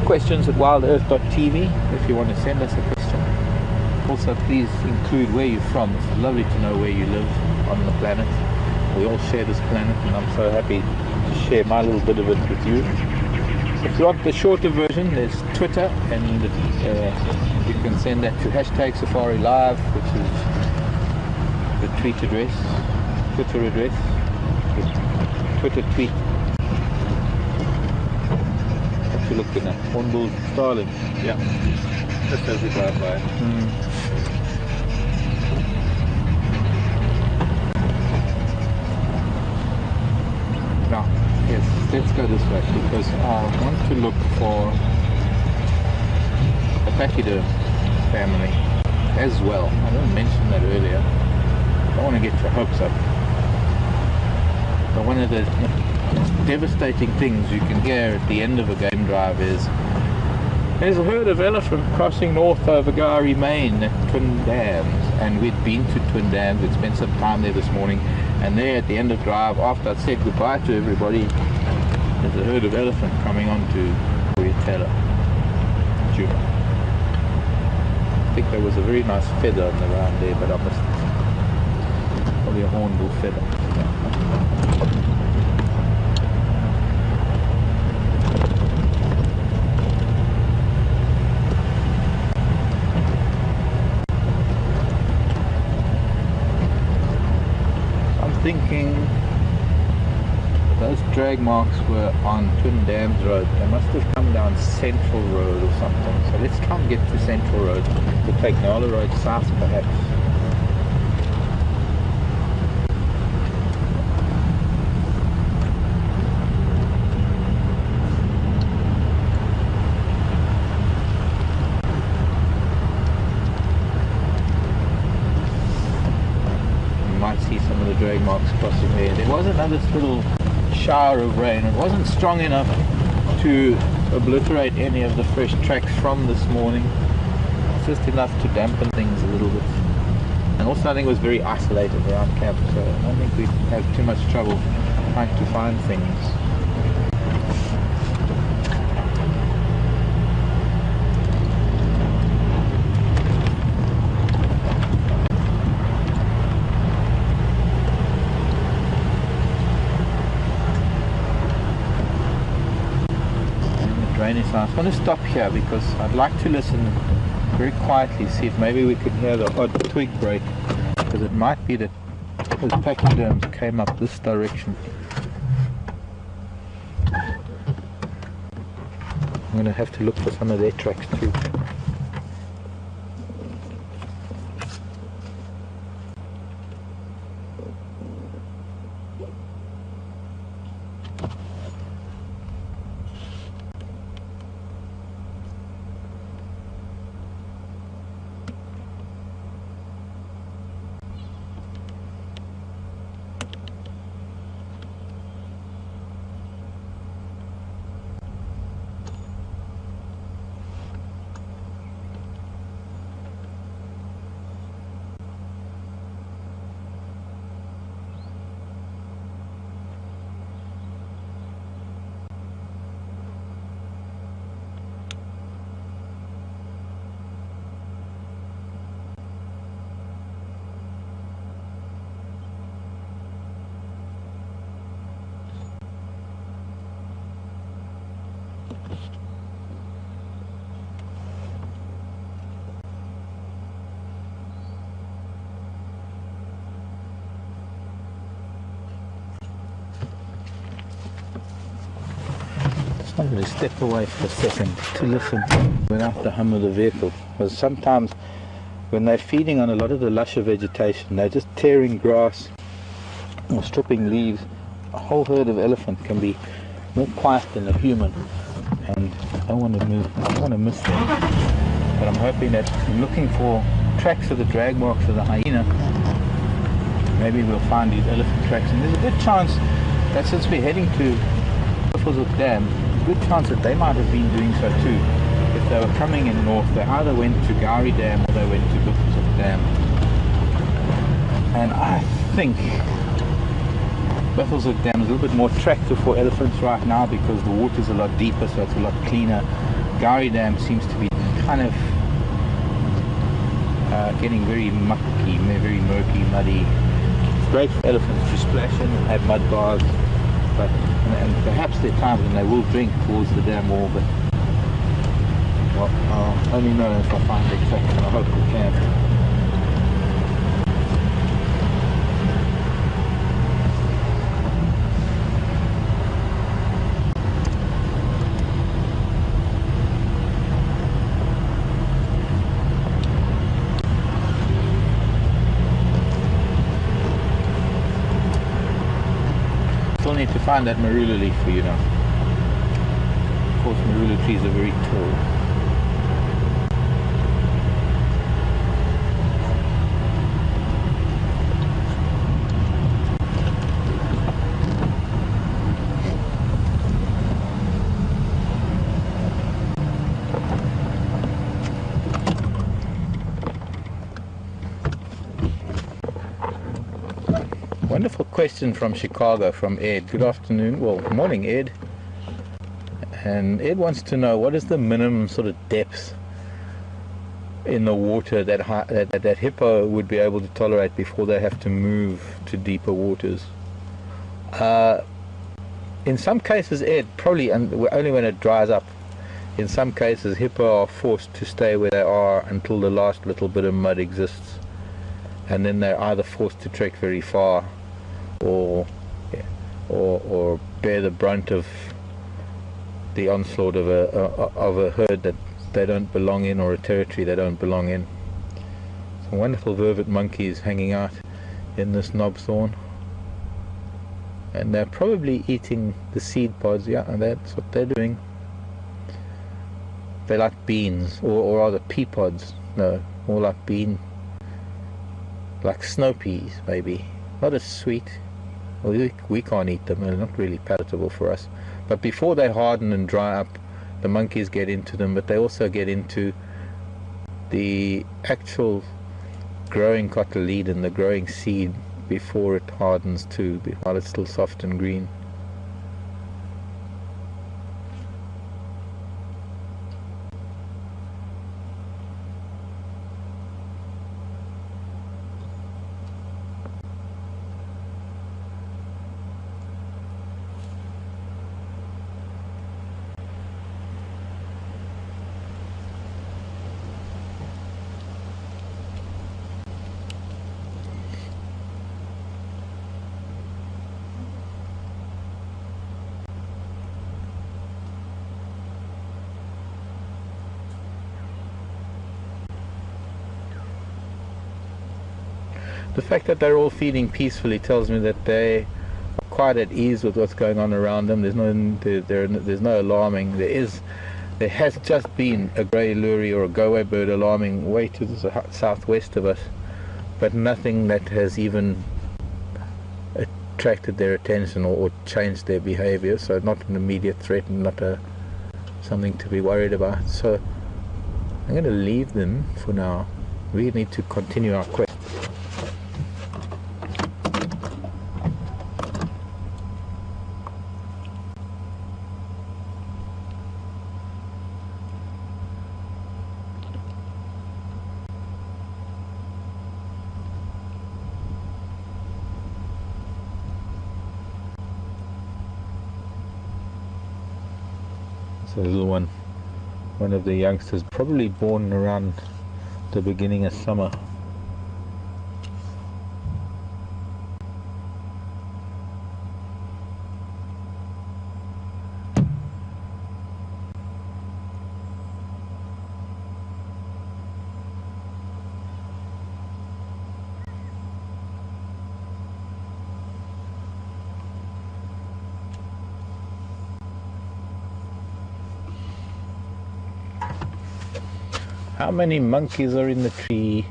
questions@wildearth.tv if you want to send us a question. Also, please include where you're from. It's lovely to know where you live on the planet. We all share this planet, and I'm so happy to share my little bit of it with you. If you want the shorter version, there's Twitter, and you can send that to #SafariLive, which is the Twitter address, the Twitter tweet. What you looking at? Hornbill starling. Yeah. Just as we drive by. Now, yes, let's go this way, because I want to look for a pachyderm family as well. I didn't mention that earlier. I don't want to get your hopes up. But one of the most devastating things you can hear at the end of a game drive is there's a herd of elephant crossing north over Gowrie, Maine at Twin Dams, and we'd been to Twin Dams. We'd spent some time there this morning, and there at the end of drive, after I'd said goodbye to everybody, there's a herd of elephant coming on to Boyatella, Juma. I think there was a very nice feather on the round there, but I missed it. Probably a hornbill feather. Thinking those drag marks were on Twin Dams Road. They must have come down Central Road or something. So let's try and get to Central Road. We'll take Nala Road south perhaps. See some of the drag marks crossing there. There was another little shower of rain. It wasn't strong enough to obliterate any of the fresh tracks from this morning. It's just enough to dampen things a little bit. And also I think it was very isolated around camp, so I don't think we have too much trouble trying to find things. So I'm going to stop here because I'd like to listen very quietly, see if maybe we could hear the odd twig break, because it might be that those pachyderms came up this direction. I'm going to have to look for some of their tracks too. I'm going to step away for a second to listen without the hum of the vehicle, because sometimes when they're feeding on a lot of the lusher vegetation, they're just tearing grass or stripping leaves. A whole herd of elephant can be more quiet than a human, and I don't want to move. I don't want to miss them. But I'm hoping that I'm looking for tracks of the drag marks of the hyena. Maybe we'll find these elephant tracks, and there's a good chance that since we're heading to Buffelshoek Dam, a good chance that they might have been doing so too. If they were coming in north, they either went to Gowrie Dam or they went to Buffelshoek Dam. And I think Buffelshoek Dam is a little bit more attractive for elephants right now because the water's a lot deeper, so it's a lot cleaner. Gowrie Dam seems to be kind of getting very mucky, very murky, muddy. It's great for elephants to splash in and have mud bars, but and perhaps there are times when they will drink towards the dam wall, but well, I'll only know if I find the exact, and I hope we can. Still need to find that marula leaf for you now. Of course, marula trees are very tall. Wonderful question from Chicago, from Ed. Good afternoon, well, morning Ed. And Ed wants to know, what is the minimum sort of depth in the water that hippo would be able to tolerate before they have to move to deeper waters? In some cases, Ed, probably only when it dries up. In some cases, hippo are forced to stay where they are until the last little bit of mud exists, and then they're either forced to trek very far or bear the brunt of the onslaught of a herd that they don't belong in, or a territory they don't belong in. Some wonderful vervet monkeys hanging out in this knobthorn, and they're probably eating the seed pods. Yeah, and that's what they're doing. They like beans, or rather pea pods. No, more like like snow peas, maybe. Not as sweet. Well, we can't eat them, they're not really palatable for us. But before they harden and dry up, the monkeys get into them, but they also get into the actual growing cotyledon, the growing seed, before it hardens too, while it's still soft and green. The fact that they're all feeding peacefully tells me that they are quite at ease with what's going on around them. There's no alarming. There has just been a grey lory or a go-away bird alarming way to the southwest of us, but nothing that has even attracted their attention or changed their behavior. So not an immediate threat, and not something to be worried about. So I'm going to leave them for now. We need to continue our quest. A little one of the youngsters, probably born around the beginning of summer. How many monkeys are in the tree?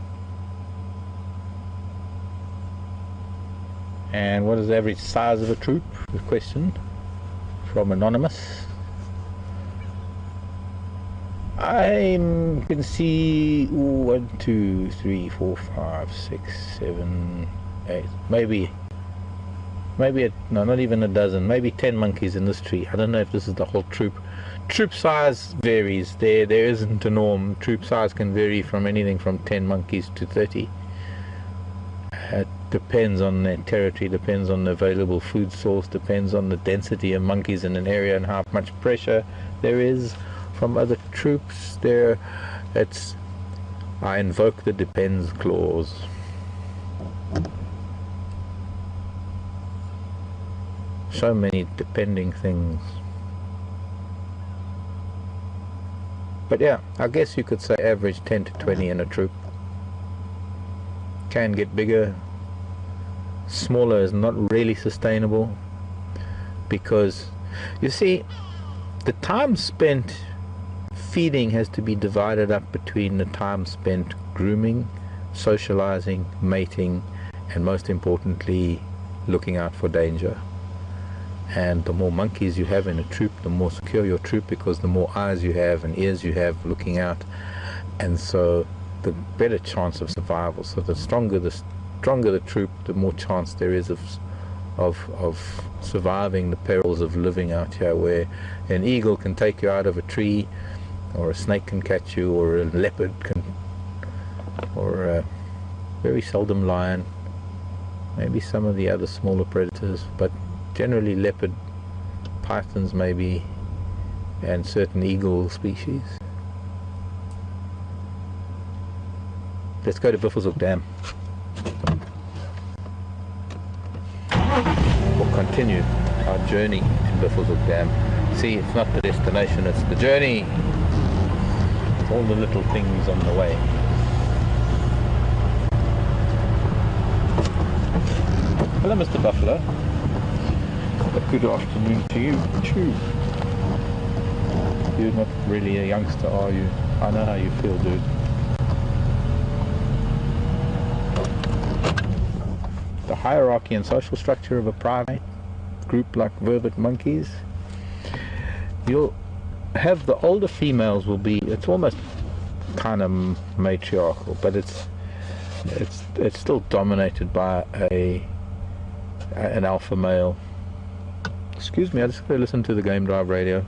And what is the average size of a troop? A question from Anonymous. I can see 1, 2, 3, 4, 5, 6, 7, 8, maybe no, not even a dozen, maybe 10 monkeys in this tree. I don't know if this is the whole troop. Troop size varies. There isn't a norm. Troop size can vary from anything from 10 monkeys to 30. It depends on their territory, depends on the available food source, depends on the density of monkeys in an area and how much pressure there is from other troops. I invoke the depends clause. So many depending things. But yeah, I guess you could say average 10 to 20 in a troop. Can get bigger. Smaller is not really sustainable, because you see, the time spent feeding has to be divided up between the time spent grooming, socializing, mating, and most importantly, looking out for danger. And the more monkeys you have in a troop, the more secure your troop, because the more eyes you have and ears you have looking out, and so the better chance of survival. So the stronger the troop, the more chance there is of surviving the perils of living out here, where an eagle can take you out of a tree, or a snake can catch you, or a leopard can, or a very seldom lion, maybe some of the other smaller predators, but generally leopard, pythons maybe, and certain eagle species. Let's go to Buffelshoek Dam. We'll continue our journey to Buffelshoek Dam. See, it's not the destination, it's the journey. All the little things on the way. Hello, Mr. Buffalo. A good afternoon to you, too. You're not really a youngster, are you? I know how you feel, dude. The hierarchy and social structure of a primate group like vervet monkeys, you'll have the older females will be, it's almost kind of matriarchal, but it's still dominated by an alpha male. Excuse me, I just gotta listen to the Game Drive radio.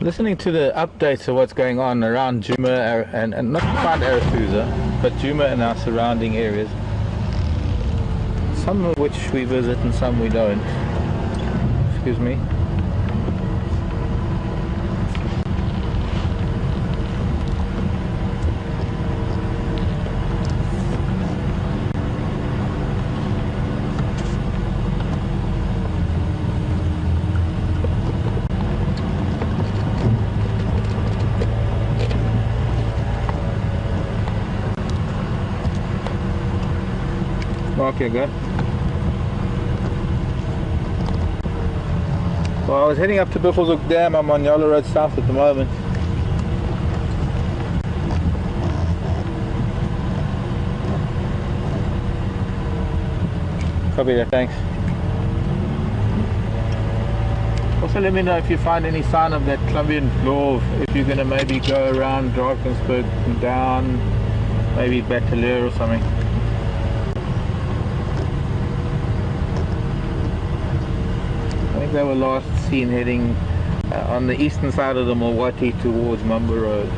Listening to the updates of what's going on around Djuma and not quite Arathusa, but Djuma and our surrounding areas, some of which we visit and some we don't. Excuse me. Okay, good. Well, I was heading up to Buffelshoek Dam. I'm on Yellow Road South at the moment. Copy that, thanks. Also let me know if you find any sign of that Colombian dwarf, if you're going to maybe go around Drakensberg and down, maybe Battelier or something. I think they were last seen heading on the eastern side of the Milwaukee towards Mumba Road.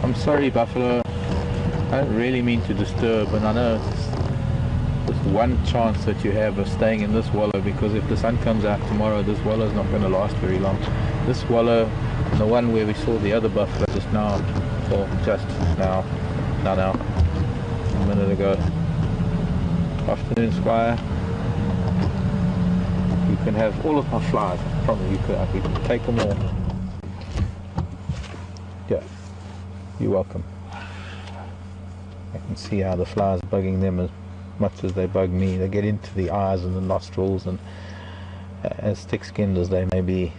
I'm sorry, Buffalo. I don't really mean to disturb, and I know it's one chance that you have of staying in this wallow, because if the sun comes out tomorrow, this wallow is not going to last very long. This wallow, and the one where we saw the other buffalo just now, or just now, a minute ago. Afternoon, Squire. You can have all of my flies. I promise you I could take them all. Yeah, you're welcome. I can see how the flies are bugging them as much as they bug me. They get into the eyes and the nostrils, and as thick-skinned as they may be,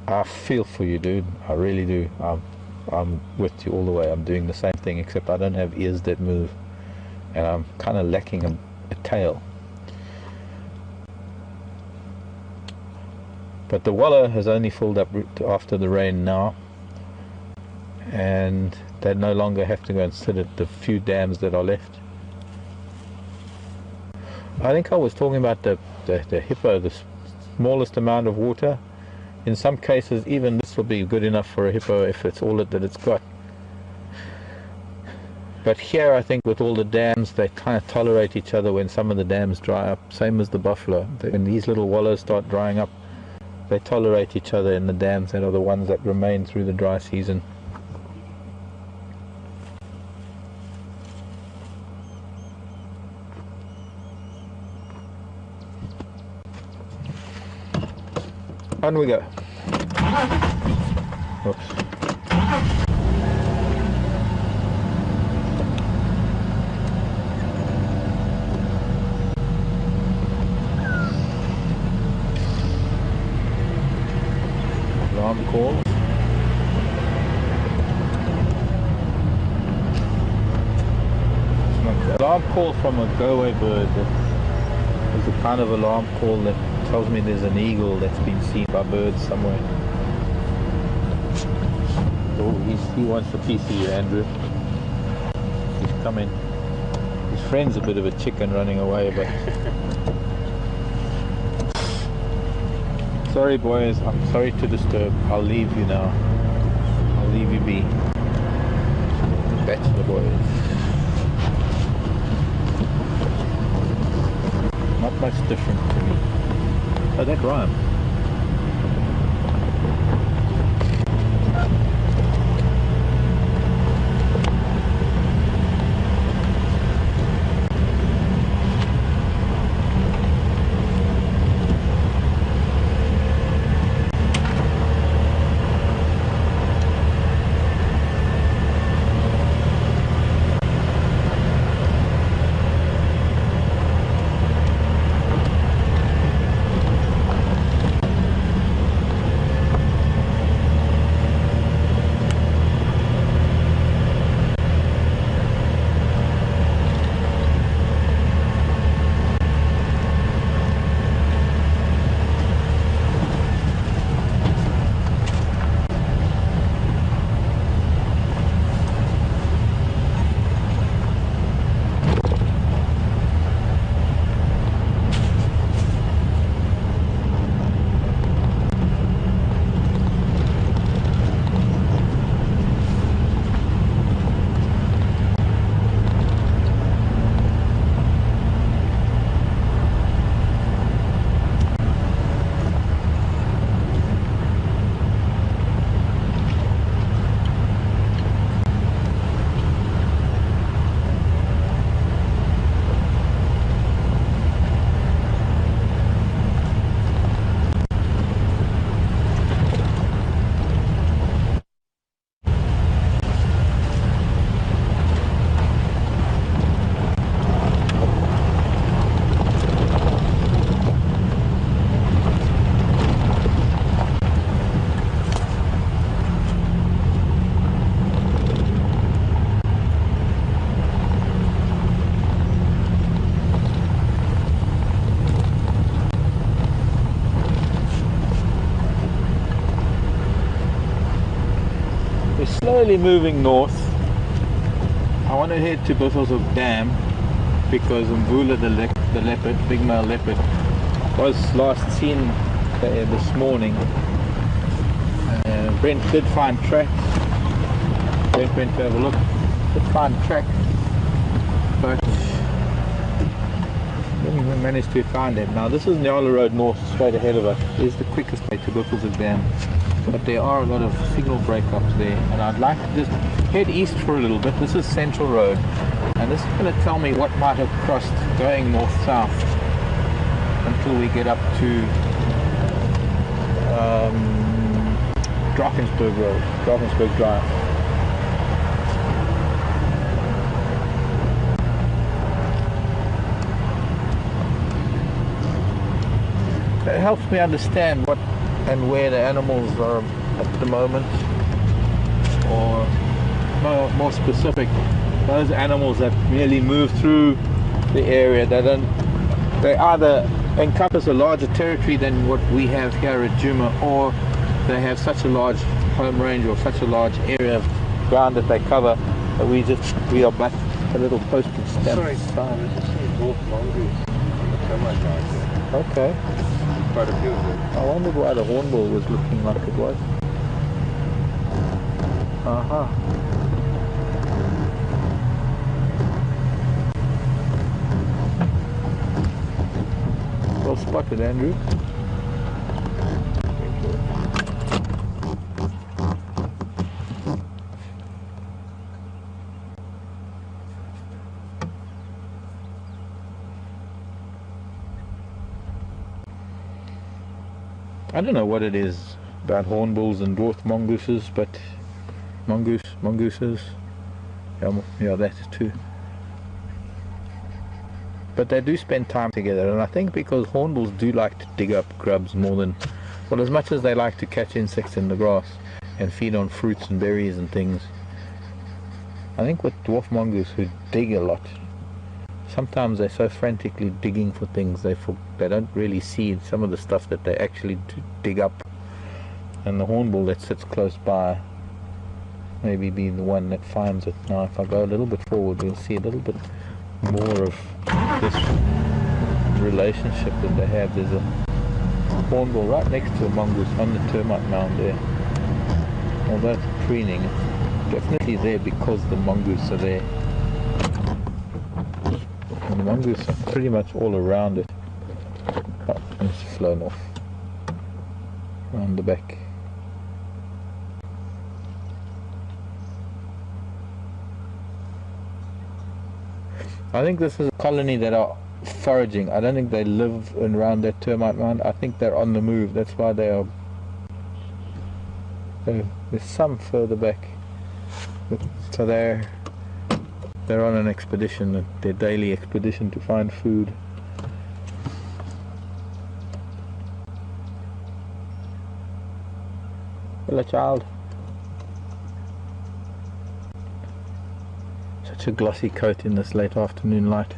I feel for you, dude. I really do. I'm with you all the way. I'm doing the same thing, except I don't have ears that move, and I'm kind of lacking a tail. But the wallow has only filled up after the rain now, and they no longer have to go and sit at the few dams that are left. I think I was talking about the hippo, the smallest amount of water. In some cases, even this will be good enough for a hippo if it's all that it's got. But here, I think with all the dams, they kind of tolerate each other when some of the dams dry up. Same as the buffalo. When these little wallows start drying up, they tolerate each other in the dams that are the ones that remain through the dry season. On we go. Oops. Alarm call. Alarm call from a go-away bird. It's a kind of alarm call that tells me there's an eagle that's been seen by birds somewhere. Oh, he wants a piece of you, Andrew. He's coming. His friend's a bit of a chicken running away, but... Sorry, boys. I'm sorry to disturb. I'll leave you now. I'll leave you be. Bachelor boys. Not much different to me. Oh, that rhyme. slowly moving north. I want to head to Buffelshoek Dam because Mbula the leopard, big male leopard, was last seen there this morning. Brent did find tracks. Brent went to have a look. Did find tracks, but didn't manage to find them. Now this is Nyala Road North, straight ahead of us. It's the quickest way to Buffelshoek Dam, but there are a lot of signal breakups there, and I'd like to just head east for a little bit. This is Central Road, and this is going to tell me what might have crossed going north-south until we get up to Drakensberg Road, Drakensberg Drive. It helps me understand what and where the animals are at the moment, or more specific, those animals that merely move through the area. They either encompass a larger territory than what we have here at Djuma, or they have such a large home range or such a large area of ground that they cover that we are but a little postage stamp. Sorry, there's some dwarf mongoose on the termite line there. Okay. Quite a few of them. I wondered why the hornbill was looking like it was. Aha. Well spotted, Andrew. I don't know what it is about hornbills and dwarf mongooses, but mongooses, yeah, that too. But they do spend time together, and I think because hornbills do like to dig up grubs more than, well, as much as they like to catch insects in the grass and feed on fruits and berries and things. I think with dwarf mongoose, who dig a lot, sometimes they're so frantically digging for things they don't really see some of the stuff that they actually dig up. And the hornbill that sits close by maybe be the one that finds it. Now if I go a little bit forward, we'll see a little bit more of this relationship that they have. There's a hornbill right next to a mongoose on the termite mound there. Although it's preening, it's definitely there because the mongoose are there. And the mongoose are pretty much all around it. Oh, it's flown off around the back. I think this is a colony that are foraging. I don't think they live around that termite mound. I think they're on the move. That's why they are. There's some further back. So they're on an expedition, their daily expedition to find food. Hello, child. Such a glossy coat in this late afternoon light.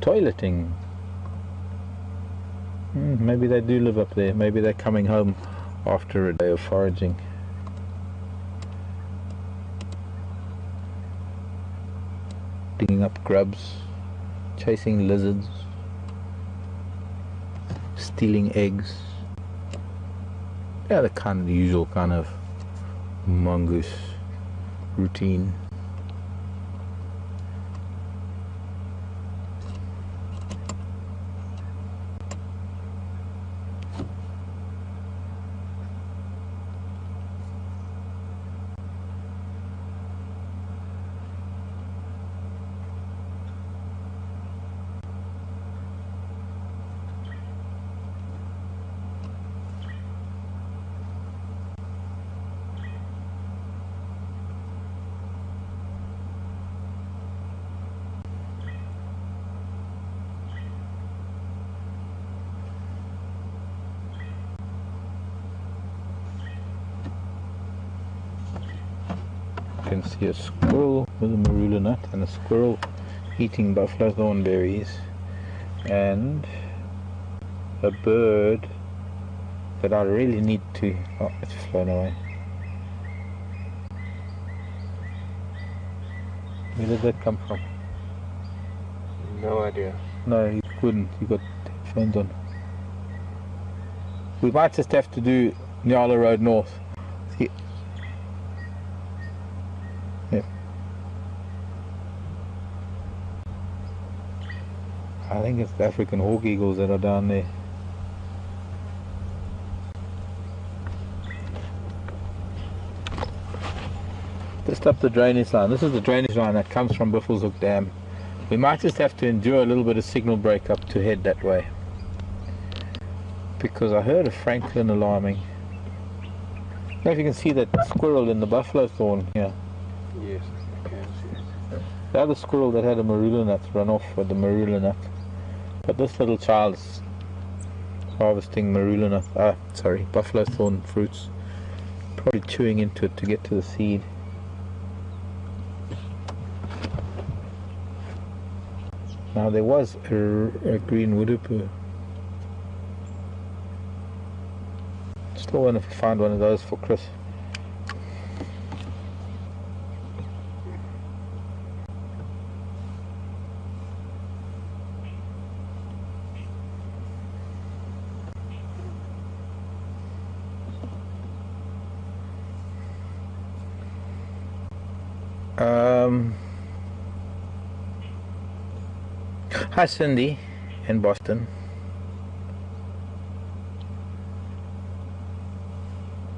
Toileting. Maybe they do live up there. Maybe they're coming home after a day of foraging. Digging up grubs, chasing lizards, stealing eggs. Yeah, the usual kind of mongoose routine. You can see a squirrel with a marula nut and a squirrel eating buffalo thorn berries. and a bird that I really need to... Oh, it's flown away. Where did that come from? No idea. No, he couldn't. He got headphones on. We might just have to do Nyala Road North. See? Yeah. I think it's the African hawk eagles that are down there. Just up the drainage line. This is the drainage line that comes from Buffelshoek Dam. We might just have to endure a little bit of signal breakup to head that way. Because I heard a Franklin alarming. I don't know if you can see that squirrel in the buffalo thorn here. Yes, I can see it. The other squirrel that had a marula nut run off with the marula nut. But this little child's harvesting marula nut, buffalo thorn fruits. Probably chewing into it to get to the seed. Now there was a green woodupoo. Still want to find one of those for Chris. Hi Cindy in Boston.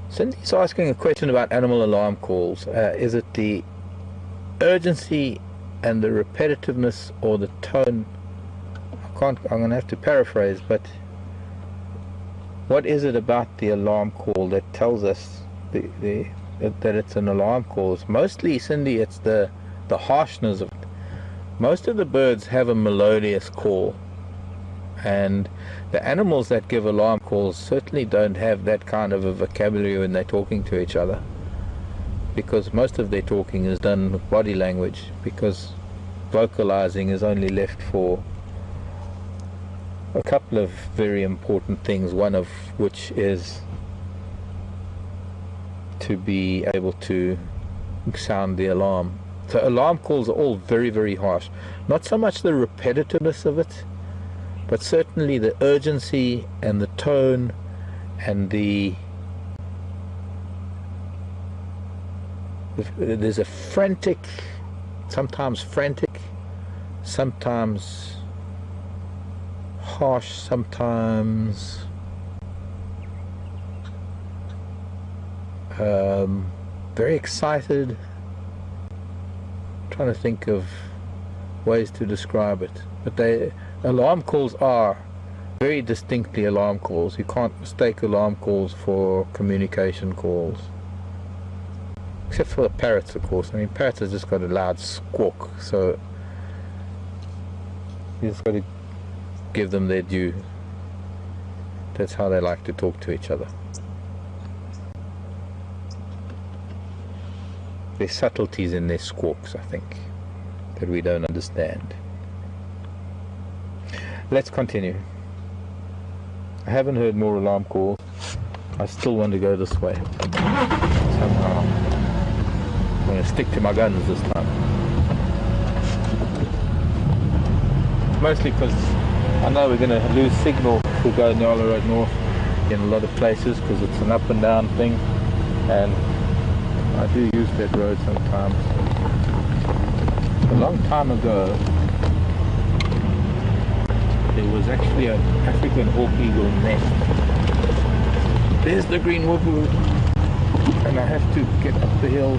Cindy's asking a question about animal alarm calls. Is it the urgency and the repetitiveness or the tone? I'm going to have to paraphrase, but what is it about the alarm call that tells us that it's an alarm call? Mostly, Cindy, it's the harshness of it. Most of the birds have a melodious call, and the animals that give alarm calls certainly don't have that kind of a vocabulary when they're talking to each other, because most of their talking is done with body language, because vocalizing is only left for a couple of very important things, one of which is to be able to sound the alarm. So alarm calls are all very, very harsh. Not so much the repetitiveness of it, but certainly the urgency and the tone and there's a frantic, sometimes harsh, sometimes very excited. Trying to think of ways to describe it, but alarm calls are very distinctly alarm calls. You can't mistake alarm calls for communication calls, except for the parrots, of course. I mean, parrots have just got a loud squawk, so you just got to give them their due. That's how they like to talk to each other. There's subtleties in their squawks, I think, that we don't understand. Let's continue. I haven't heard more alarm calls. I still want to go this way. Somehow. I'm going to stick to my guns this time. Mostly because I know we're going to lose signal if we go Nyala Road North in a lot of places, because it's an up and down thing, and I do use that road sometimes. A long time ago, there was actually an African hawk eagle nest. There's the green whoopoo, and I have to get up the hill.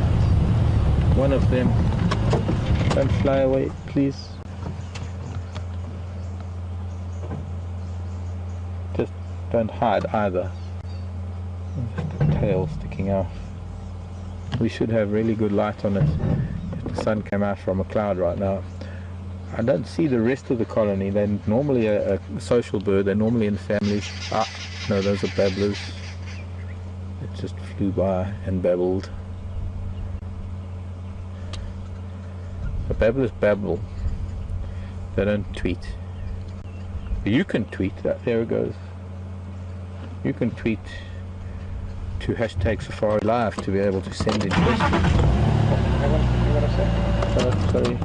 One of them. Don't fly away, please. Just don't hide either. Just the tail sticking out. We should have really good light on it if the sun came out from a cloud right now. I don't see the rest of the colony. They're normally a social bird. They're normally in families. Ah, no, those are babblers. It just flew by and babbled. The babblers babble. They don't tweet. You can tweet that. There it goes. You can tweet to hashtag Safari Live to be able to send in questions. Hang on a sec. Sorry.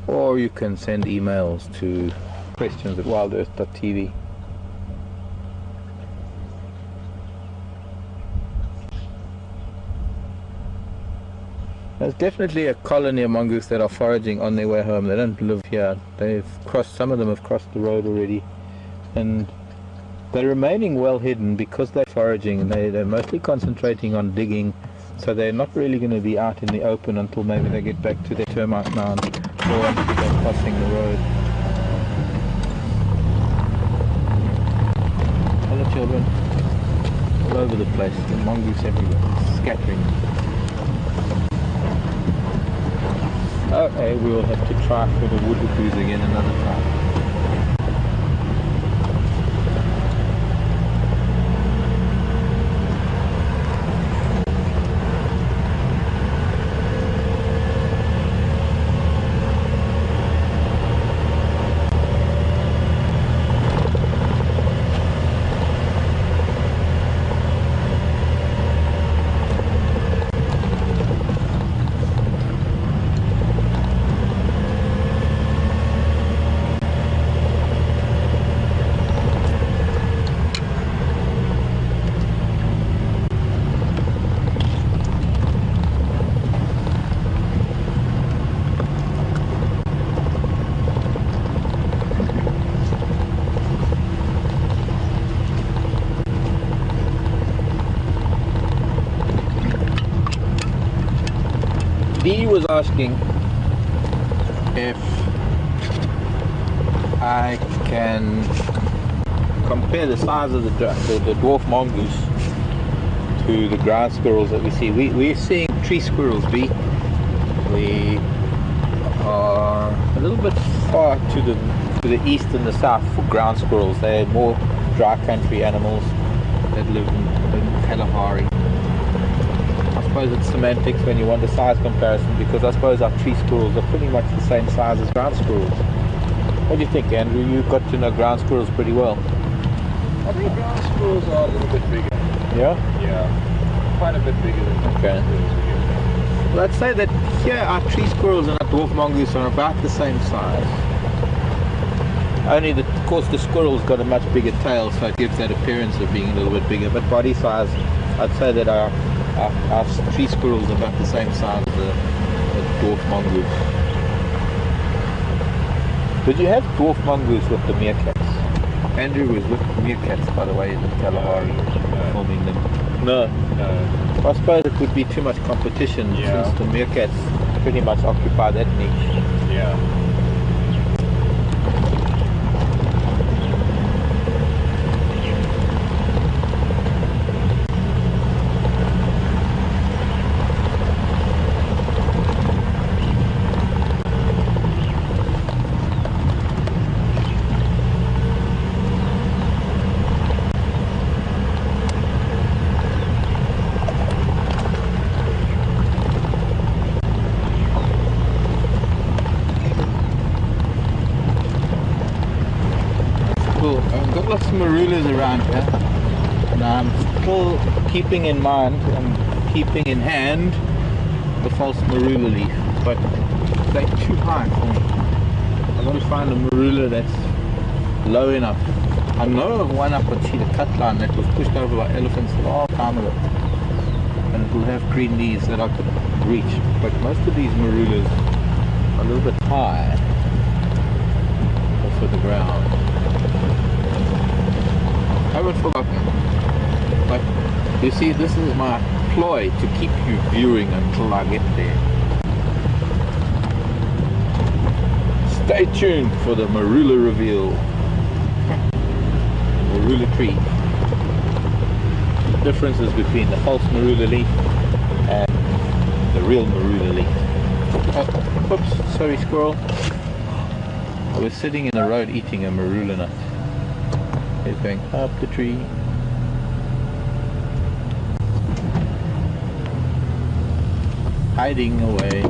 Or you can send emails to questions@wildearth.tv. There's definitely a colony of mongoose that are foraging on their way home. They don't live here. Some of them have crossed the road already, and they're remaining well hidden because they're foraging, and they're mostly concentrating on digging, so they're not really going to be out in the open until maybe they get back to their termite mound or they're crossing the road. Hello children, all over the place, the mongoose everywhere, scattering. Okay, we will have to try for the woodpeckers again another time. He was asking if I can compare the size of the dwarf mongoose to the ground squirrels that we see. We're seeing tree squirrels, B. We are a little bit far to the east and the south for ground squirrels. They're more dry country animals that live in Kalahari. I suppose it's semantics when you want a size comparison, because I suppose our tree squirrels are pretty much the same size as ground squirrels. What do you think, Andrew? You got to know ground squirrels pretty well. I think ground squirrels are a little bit bigger. Yeah? Yeah, quite a bit bigger than Okay. squirrels. Well, let's say that here our tree squirrels and our dwarf mongoose are about the same size. Only that, of course, the squirrel's got a much bigger tail, so it gives that appearance of being a little bit bigger. But body size, I'd say that our tree squirrels are about the same size as the dwarf mongoose. Did you have dwarf mongoose with the meerkats? Andrew was with meerkats, by the way, in the Kalahari, filming them. No. No. I suppose it would be too much competition, since the meerkats pretty much occupy that niche. Yeah. I've got lots of marulas around here, and I'm still keeping in mind and keeping in hand the false marula leaf, but they're too high for me. I've got to find a marula that's low enough. I know of one up on Cheetah Cutline that was pushed over by elephants a long time ago, and it will have green leaves that I could reach, but most of these marulas are a little bit high off of the ground. I haven't forgotten, but you see, this is my ploy to keep you viewing until I get there. Stay tuned for the marula reveal. Marula tree. The differences between the false marula leaf and the real marula leaf. Oh, oops, sorry squirrel. I was sitting in the road eating a marula nut. He's going up the tree. hiding away.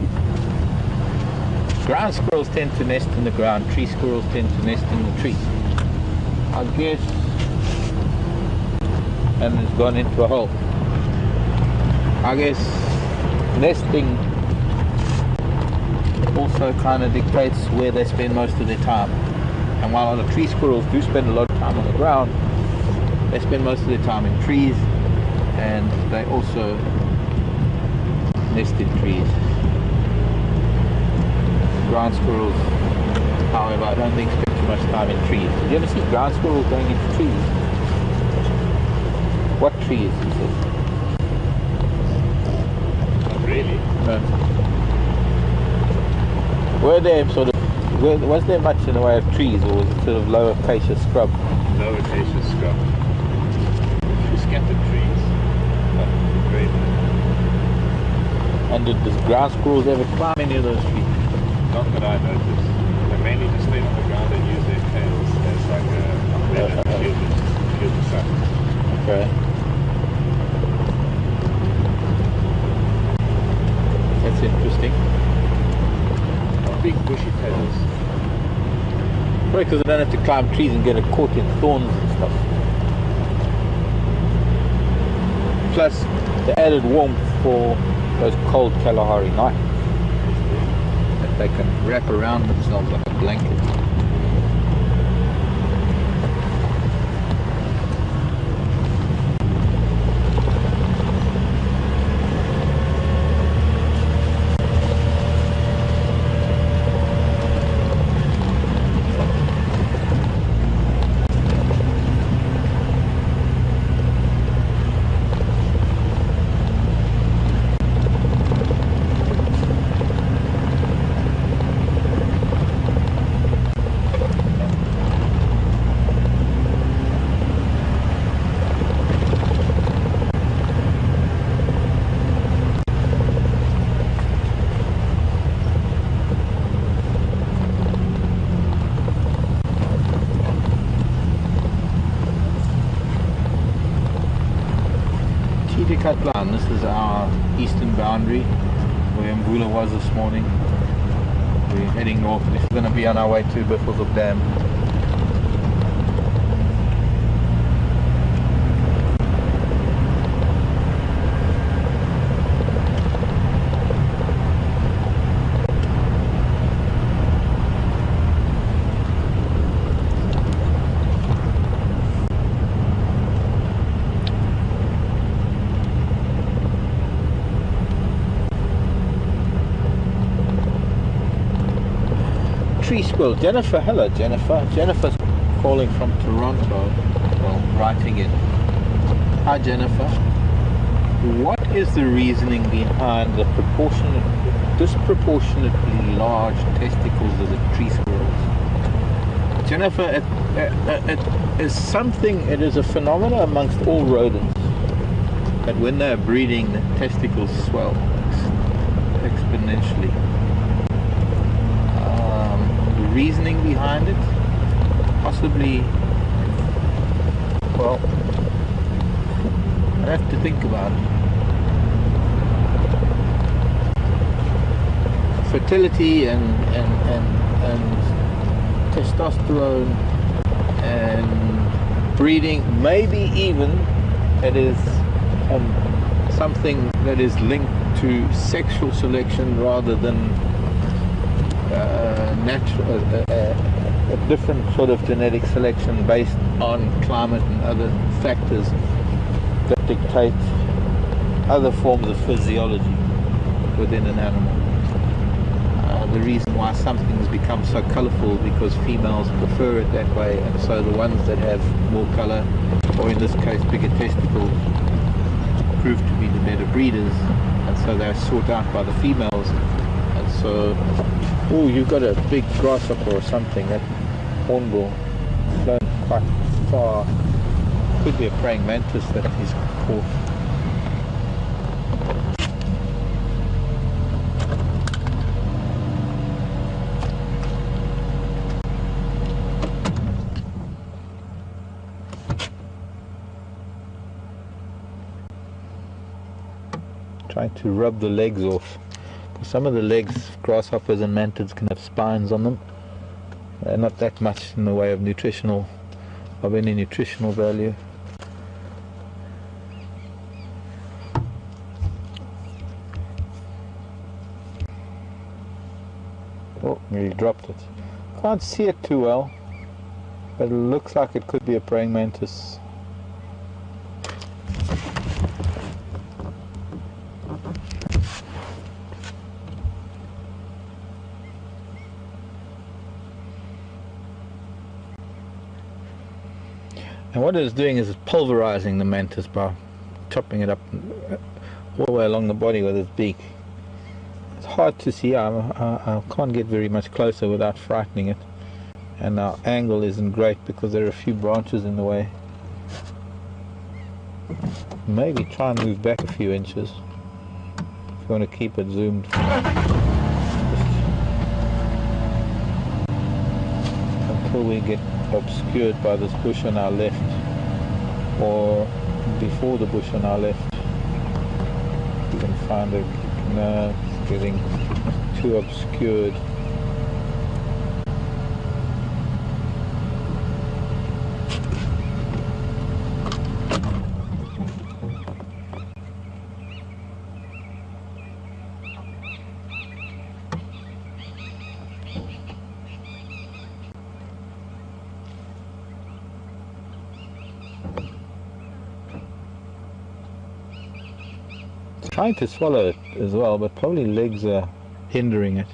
Ground squirrels tend to nest in the ground. Tree squirrels tend to nest in the trees. I guess. And it's gone into a hole. I guess nesting also kind of dictates where they spend most of their time. And while the tree squirrels do spend a lot of time on the ground, they spend most of their time in trees, and they also nest in trees. Ground squirrels, however, I don't think spend too much time in trees. Did you ever see ground squirrels going into trees? What trees? He says. Not really. No. Were there sort of, was there much in the way of trees, or was it sort of low acacia scrub? Low acacia scrub. A few scattered trees. But great. And did the ground squirrels ever climb any of those trees? Not that I noticed. They mainly just stay on the ground and use their tails as like a umbrella to shield the sun. Okay. That's interesting. Big bushy tails. Probably because they don't have to climb trees and get caught in thorns and stuff. Plus the added warmth for those cold Kalahari nights that they can wrap around themselves like a blanket. Line. This is our eastern boundary where Impala was this morning. We're heading north. This is going to be on our way to Buffelshoek Dam. Tree squirrel. Jennifer, hello Jennifer. Jennifer's calling from Toronto, well, writing in. Hi Jennifer. What is the reasoning behind the disproportionately large testicles of the tree squirrels? Jennifer, it is something, it is a phenomenon amongst all rodents that when they're breeding, the testicles swell exponentially. Reasoning behind it, possibly, well, I have to think about it. Fertility and testosterone and breeding, maybe even it is something that is linked to sexual selection rather than natural, a different sort of genetic selection based on climate and other factors that dictate other forms of physiology within an animal. The reason why some things become so colourful because females prefer it that way, and so the ones that have more colour, or in this case bigger testicles, prove to be the better breeders, and so they're sought out by the females. And so, oh, you've got a big grasshopper or something, that hornbill flown quite far. Could be a praying mantis that he's caught. Trying to rub the legs off Some of the legs, grasshoppers and mantids, can have spines on them. They're not that much in the way of any nutritional value. Oh, nearly dropped it. Can't see it too well, but it looks like it could be a praying mantis. And what it's doing is pulverizing the mantis by chopping it up all the way along the body with its beak. It's hard to see. I can't get very much closer without frightening it. And our angle isn't great because there are a few branches in the way. Maybe try and move back a few inches if you want to keep it zoomed. Until we get obscured by this bush on our left, or before the bush on our left. You can find it. No, it's getting too obscured. Trying to swallow it as well, but probably legs are hindering it.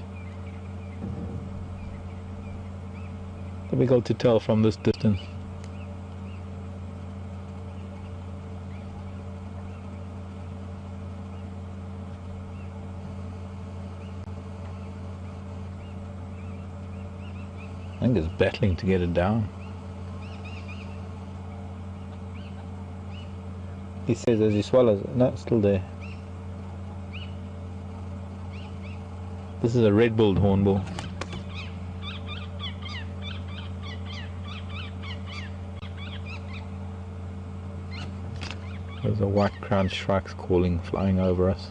Difficult to tell from this distance. I think it's battling to get it down. He says as he swallows it. No, it's still there. This is a red-billed hornbill. There's a white-crowned shrike's calling, flying over us.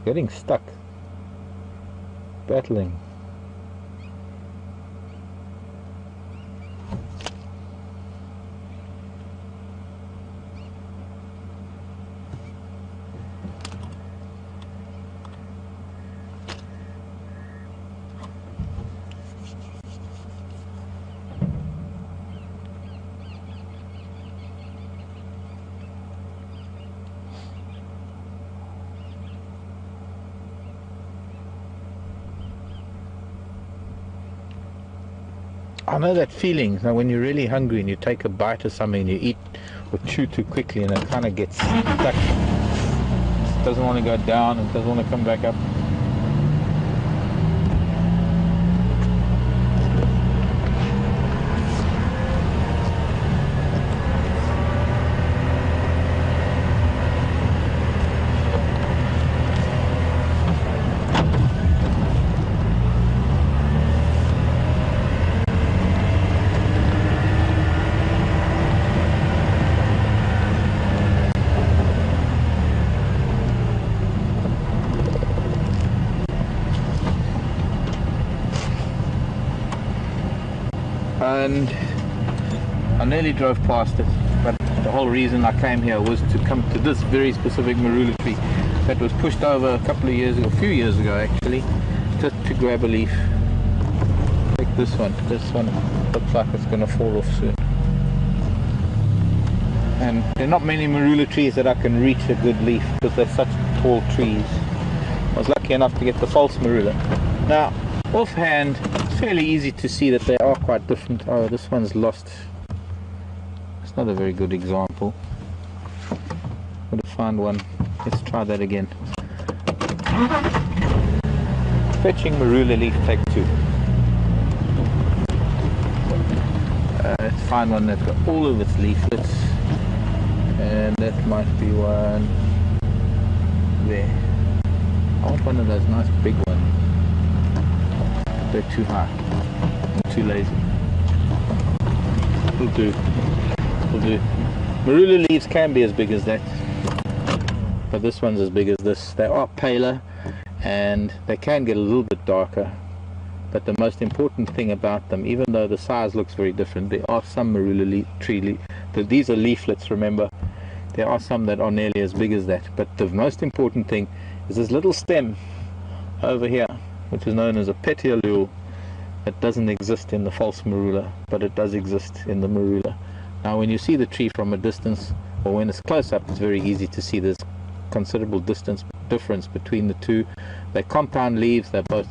Getting stuck. Battling. I know that feeling. Now, when you're really hungry and you take a bite of something and you eat or chew too quickly and it kind of gets stuck. It doesn't want to go down and doesn't want to come back up. And I nearly drove past it, but the whole reason I came here was to come to this very specific marula tree that was pushed over a couple of years ago, a few years ago actually, just to grab a leaf. Like this one looks like it's going to fall off soon. And there are not many marula trees that I can reach a good leaf because they're such tall trees. I was lucky enough to get the false marula. Now, offhand, it's fairly easy to see that they are quite different. Oh, this one's lost. It's not a very good example. I'm going to find one. Let's try that again. Fetching marula leaf, take 2. Let's find one that's got all of its leaflets. And that might be one there. I want one of those nice big ones. They're too high. I'm too lazy. Will do. Will do. Marula leaves can be as big as that, but this one's as big as this. They are paler and they can get a little bit darker, but the most important thing about them, even though the size looks very different, there are some marula these are leaflets, remember. There are some that are nearly as big as that, but the most important thing is this little stem over here, which is known as a petiolule. It doesn't exist in the false marula, but it does exist in the marula. Now when you see the tree from a distance, or when it's close up, it's very easy to see there's considerable difference between the two. They're compound leaves, they both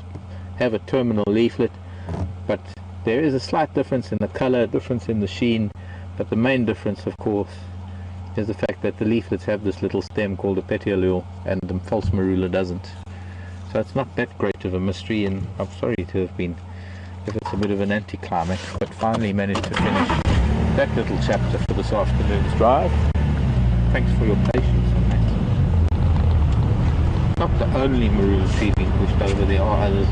have a terminal leaflet, but there is a slight difference in the color, difference in the sheen, but the main difference, of course, is the fact that the leaflets have this little stem called a petiolule and the false marula doesn't. So it's not that great of a mystery, and I'm sorry to have been, if it's a bit of an anticlimax, but finally managed to finish that little chapter for this afternoon's drive. Thanks for your patience on that. Not the only marula tree being pushed over, there are others,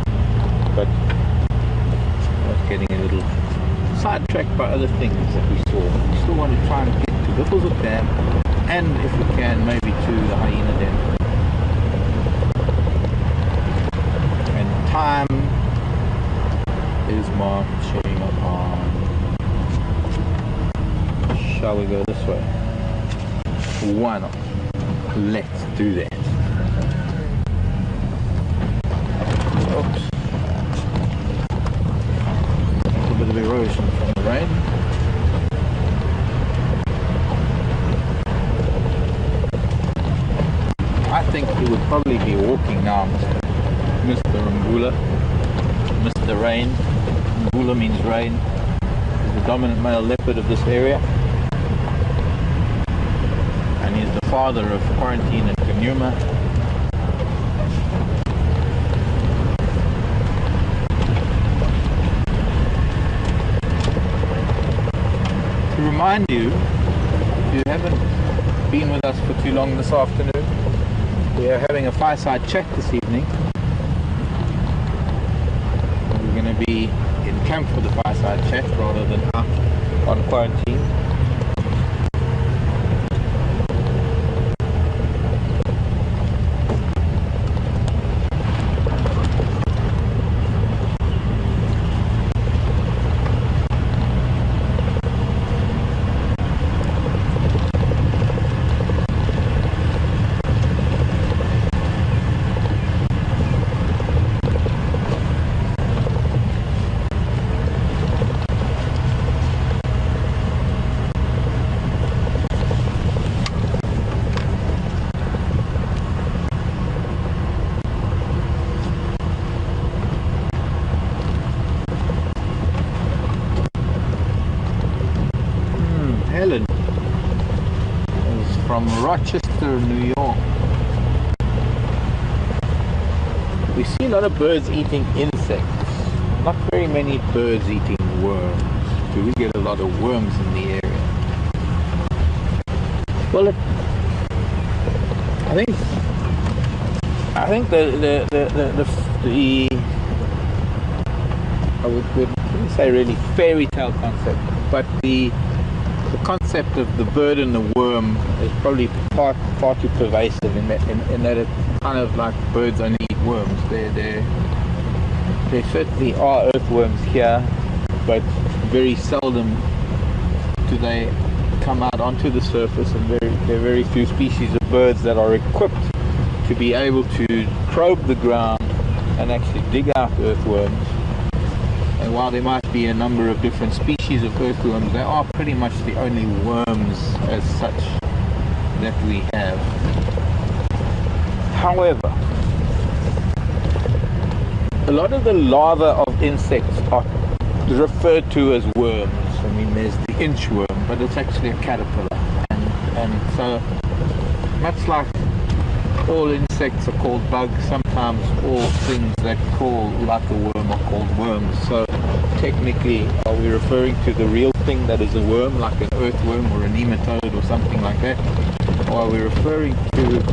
but I was getting a little sidetracked by other things that we saw. We still want to try and get to Whippleswood Dam, and if we can, maybe to the Hyena Dam. And time is marching on. Shall we go this way? Why not? Let's do that. Oops. A little bit of erosion from the rain. I think he would probably be walking now, Mr. Mbula. Mr. Rain. Mbula means rain. He's the dominant male leopard of this area. And he's the father of Quarantine and Kanuma. To remind you, if you haven't been with us for too long this afternoon, we are having a fireside chat this evening. We're going to be in camp for the fireside chat rather than out on quarantine. Helen is from Rochester, New York. We see a lot of birds eating insects, not very many birds eating worms. Do we get a lot of worms in the area? Well, I think I wouldn't say really fairy tale concept, but the concept of the bird and the worm is probably far too pervasive in that it's kind of like birds only eat worms. There certainly are earthworms here, but very seldom do they come out onto the surface, and there are very few species of birds that are equipped to be able to probe the ground and actually dig out earthworms. And while there might be a number of different species of earthworms, they are pretty much the only worms as such that we have. However, a lot of the larvae of insects are referred to as worms. I mean, there's the inchworm, but it's actually a caterpillar. And so, much like all insects are called bugs, sometimes all things that crawl like a worm are called worms. So technically, are we referring to the real thing that is a worm, like an earthworm or a nematode or something like that? Or are we referring to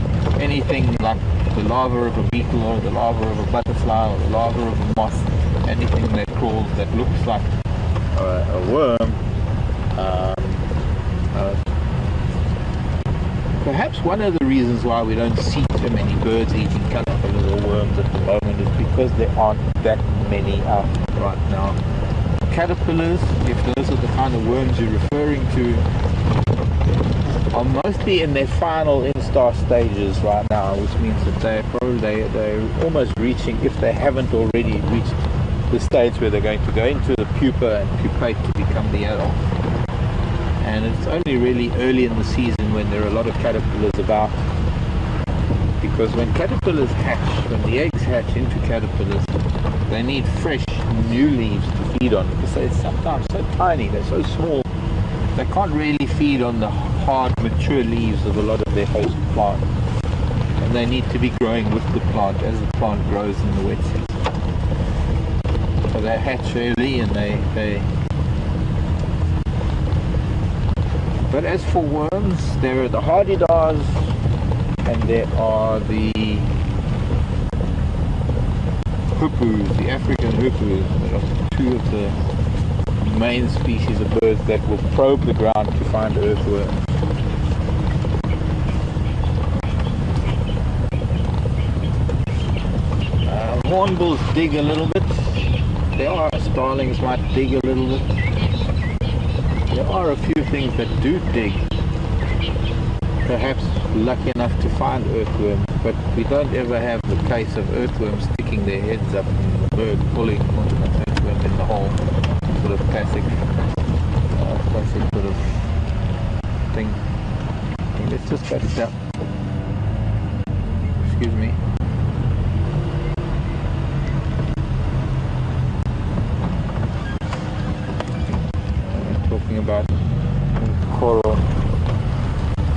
anything like the larva of a beetle or the larva of a butterfly or the larva of a moth, anything that crawls that looks like a worm, Perhaps one of the reasons why we don't see too many birds eating caterpillars or worms at the moment is because there aren't that many out right now. Caterpillars, if those are the kind of worms you're referring to, are mostly in their final instar stages right now, which means that they're almost reaching, if they haven't already reached the stage where they're going to go into the pupa and pupate to become the adult. And it's only really early in the season when there are a lot of caterpillars about, because when caterpillars hatch, when the eggs hatch into caterpillars, they need fresh new leaves to feed on, because they're sometimes so tiny, they're so small, they can't really feed on the hard mature leaves of a lot of their host plant, and they need to be growing with the plant as the plant grows in the wet season. So they hatch early, and they but as for worms, there are the hardidars and there are the hoopoes, the African hoopoes. There are two of the main species of birds that will probe the ground to find earthworms. Hornbills dig a little bit. There are starlings might dig a little bit. There are a few things that do dig, perhaps lucky enough to find earthworms, but we don't ever have the case of earthworms sticking their heads up and the bird pulling one earthworm in the hole. Sort of classic sort of thing. Okay, let's just cut it down. Excuse me. About coral,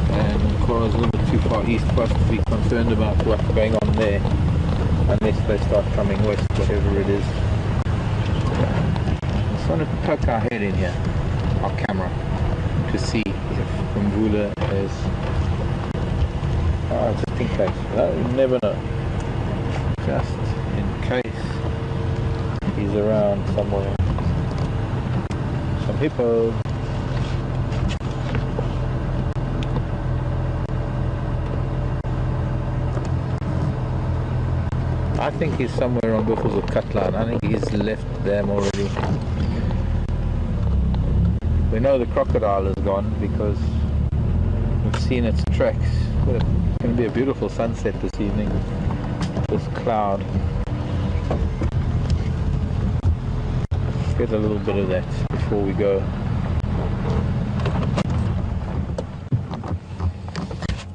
and coral's a little bit too far east for us to be concerned about what's going on there, unless they start coming west, whatever it is. I just want to poke our head in here, our camera, to see if Mvula is just in case. No, you never know, just in case he's around somewhere. Some hippo. I think he's somewhere on Buffalo's or Cutline. I think he's left them already. We know the crocodile is gone because we've seen its tracks. It's going to be a beautiful sunset this evening. This cloud. Let's get a little bit of that before we go.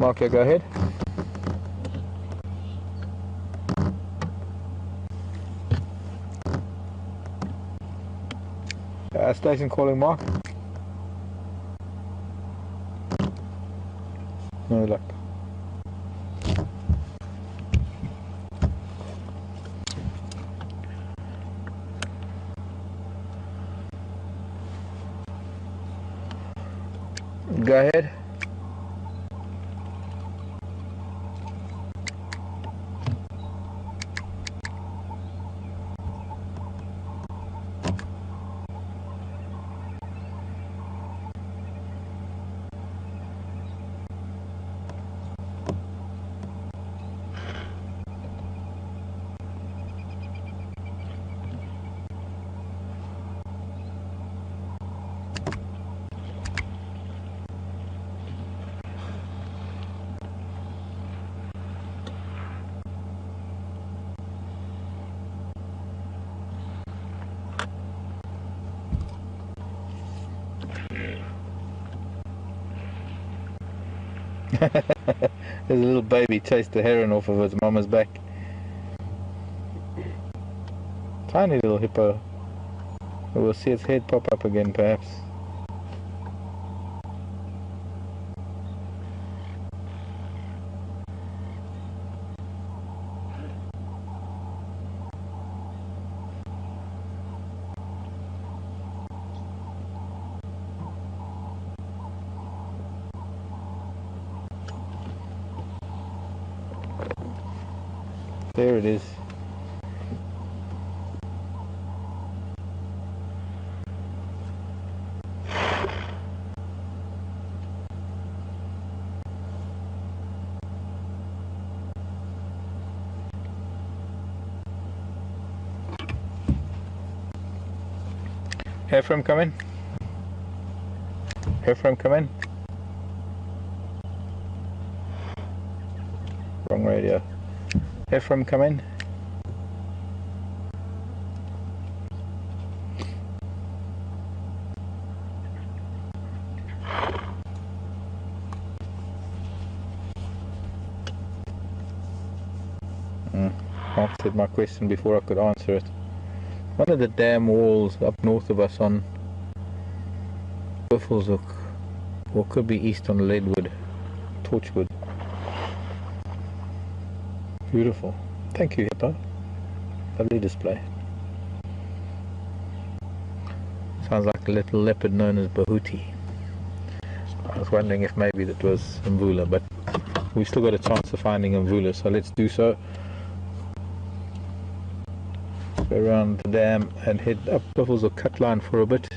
Mark, go ahead. Station calling, Mark. No luck. Go ahead. There's a little baby chased the heron off of its mama's back. Tiny little hippo. We'll see its head pop up again perhaps. There it is. Ephraim, come in. Ephraim, come in. Wrong radio. Ephraim, come in. Answered my question before I could answer it. One of the dam walls up north of us on Buffelshoek, or could be east on Leadwood, Torchwood. Beautiful. Thank you, Hippo. Lovely display. Sounds like a little leopard known as Bahuti. I was wondering if maybe that was Mvula, but we've still got a chance of finding Mvula, so let's do so. Go around the dam and head up Buffelshoek cut line for a bit.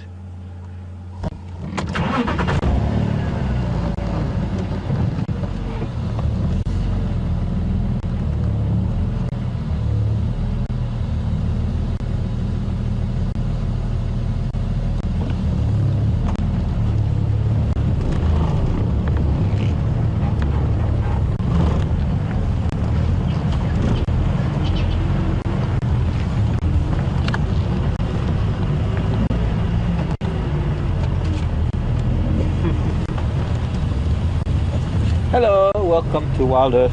Hello, welcome to WildEarth.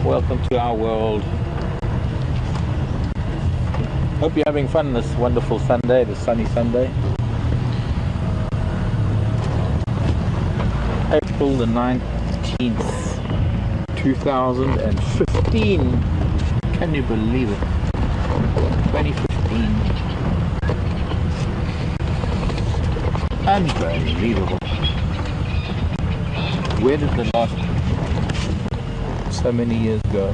Welcome to our world. Hope you're having fun this wonderful Sunday, this sunny Sunday. April the 19th, 2015. Can you believe it? 2015. Unbelievable. Where did the last so many years go?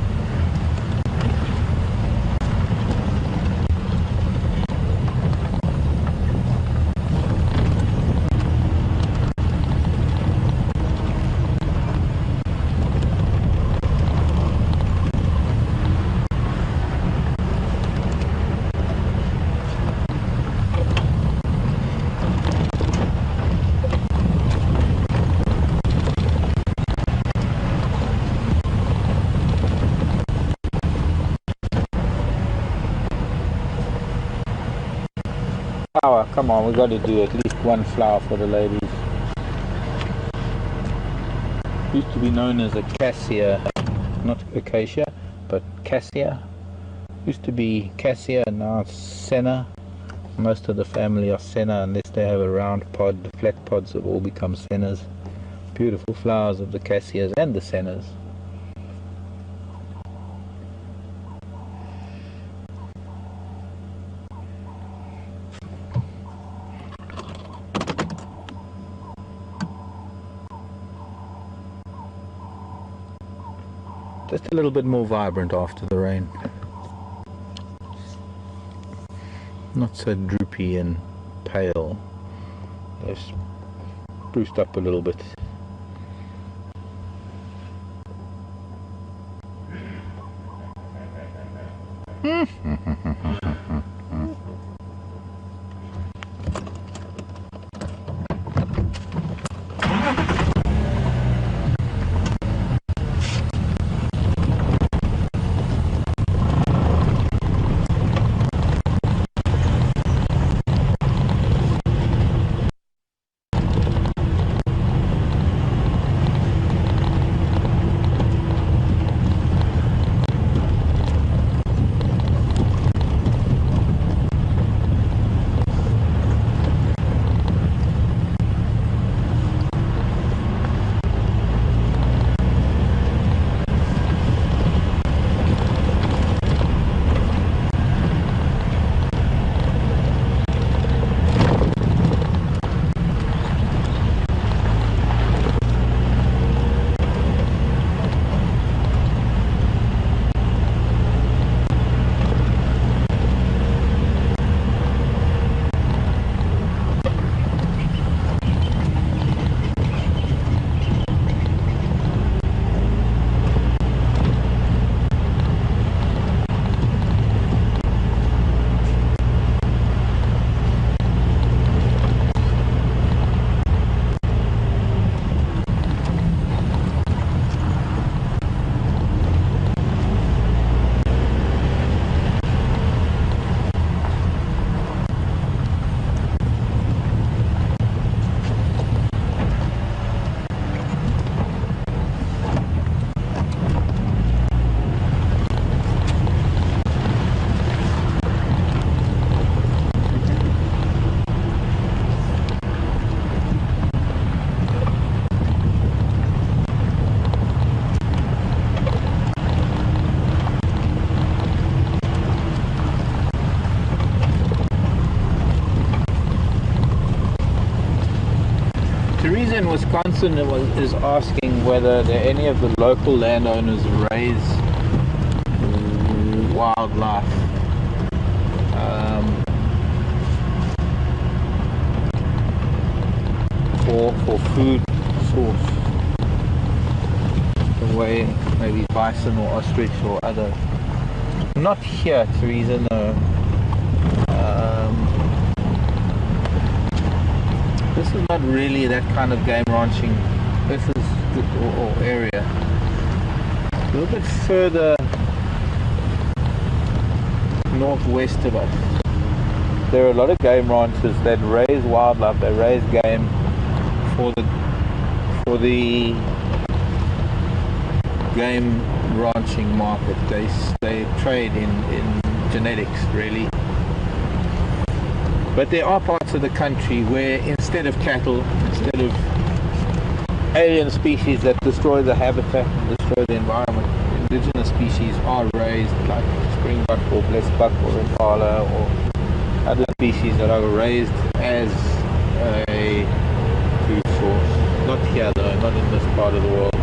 Flower, come on, we've got to do at least one flower for the ladies. Used to be known as a cassia, not acacia, but cassia. Used to be cassia, now it's senna. Most of the family are senna unless they have a round pod. The flat pods have all become sennas. Beautiful flowers of the cassias and the sennas. Just a little bit more vibrant after the rain. Not so droopy and pale. They've spruced up a little bit. Teresa in Wisconsin is asking whether any of the local landowners raise wildlife. For food source, the way maybe bison or ostrich or other. Not here, Teresa, no. This is not really that kind of game ranching. This is or area. A little bit further northwest of us. There are a lot of game ranchers that raise wildlife. They raise game for the game ranching market. They trade in genetics, really. But there are parts of the country where instead of cattle, instead of alien species that destroy the habitat and destroy the environment, indigenous species are raised, like springbuck or blessbuck or impala or other species that are raised as a food source. Not here though, not in this part of the world.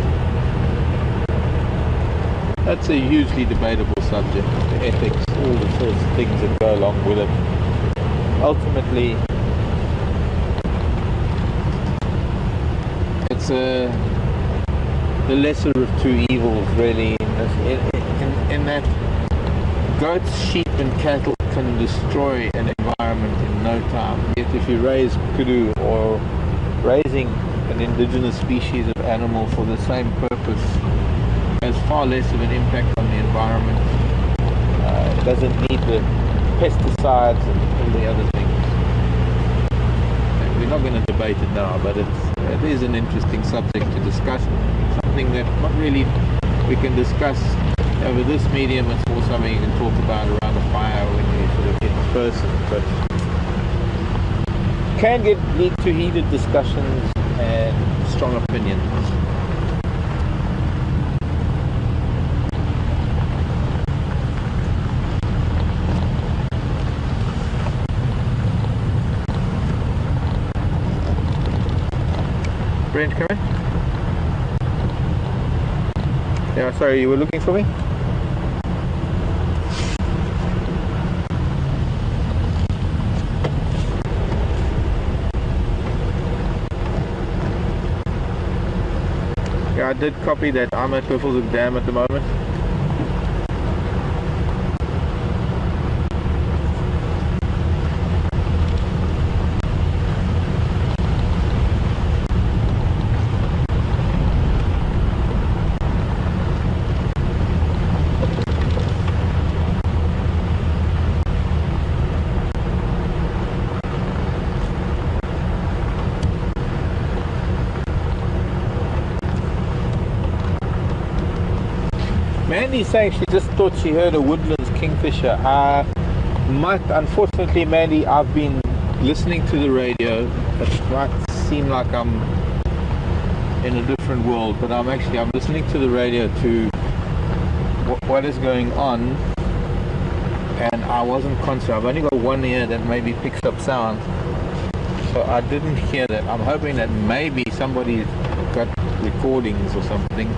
That's a hugely debatable subject, the ethics, all the sorts of things that go along with it. Ultimately, it's the lesser of two evils, really, in that goats, sheep and cattle can destroy an environment in no time. Yet if you raise kudu or raising an indigenous species of animal for the same purpose has far less of an impact on the environment. It doesn't need the pesticides and all the other things. And we're not going to debate it now, but it is an interesting subject to discuss. Something that not really we can discuss over this medium. It's more something you can talk about around a fire when you sort of in person, but can lead to heated discussions and strong opinions. Brent, come in. Yeah, sorry, you were looking for me? Yeah, I did copy that. I'm at Wiffelshoek Dam at the moment. Mandy's saying she just thought she heard a woodlands kingfisher. Unfortunately, Mandy, I've been listening to the radio. It might seem like I'm in a different world, but I'm listening to the radio to what is going on, and I wasn't conscious. I've only got one ear that maybe picks up sound, so I didn't hear that. I'm hoping that maybe somebody's got recordings or something.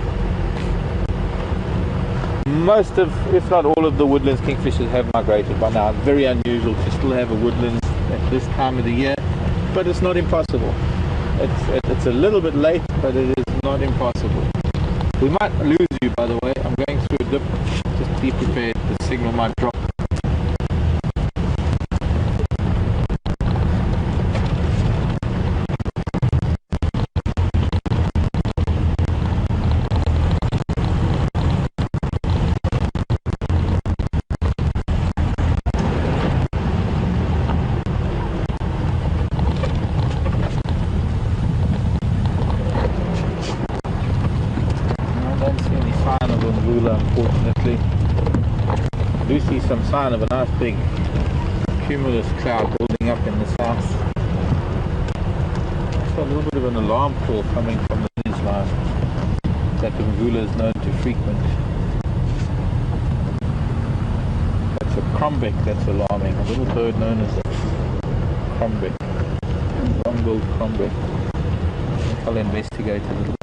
Most of, if not all of the woodlands kingfishers have migrated by now. It's very unusual to still have a woodlands at this time of the year, but it's not impossible. It's a little bit late, but it is not impossible. We might lose you, by the way. I'm going through a dip. Just be prepared. The signal might drop. Unfortunately, I do see some sign of a nice big cumulus cloud building up in the south. I saw a little bit of an alarm call coming from the news line that the Ngula is known to frequent. That's a crombeck that's alarming, a little bird known as a crombeck, long-billed crombeck. I'll investigate a little bit.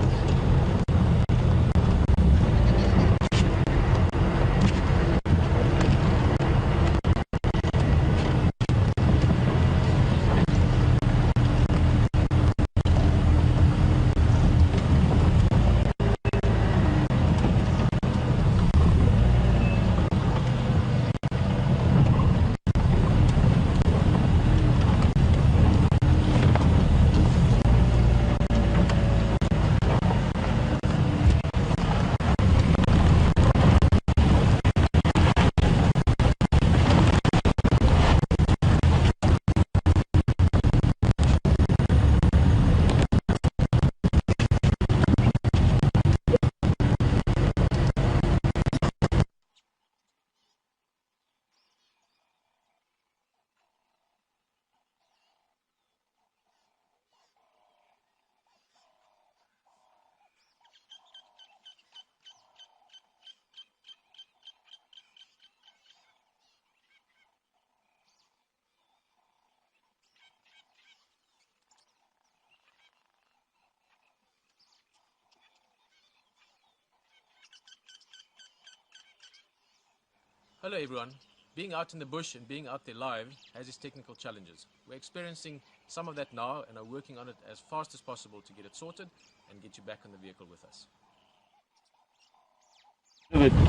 Hello everyone. Being out in the bush and being out there live has its technical challenges. We're experiencing some of that now and are working on it as fast as possible to get it sorted and get you back on the vehicle with us.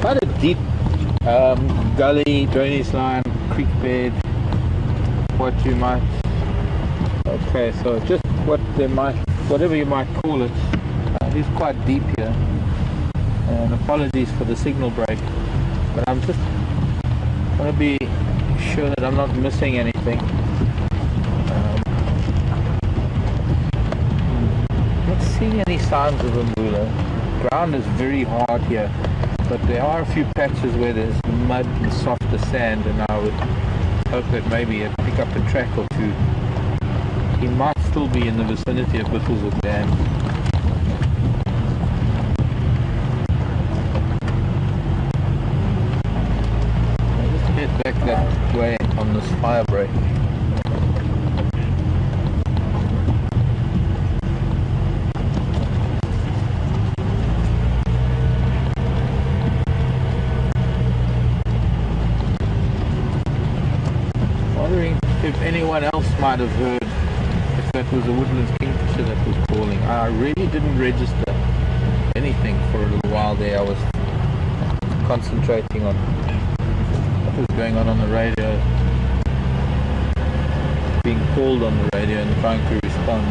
Quite a deep gully, drainage line, creek bed, what you might, okay, so just whatever you might call it, it is quite deep here, and apologies for the signal break, but I'm just want to be sure that I'm not missing anything. Not seeing any signs of a moolah. Ground is very hard here, but there are a few patches where there's mud and softer sand, and I would hope that maybe I'd pick up a track or two. He might still be in the vicinity of Buffelshoek Dam. Back that way on this fire break. Wondering if anyone else might have heard if that was a woodland kingfisher that was calling. I really didn't register anything for a little while there. I was concentrating on what was going on the radio, being called on the radio and trying to respond.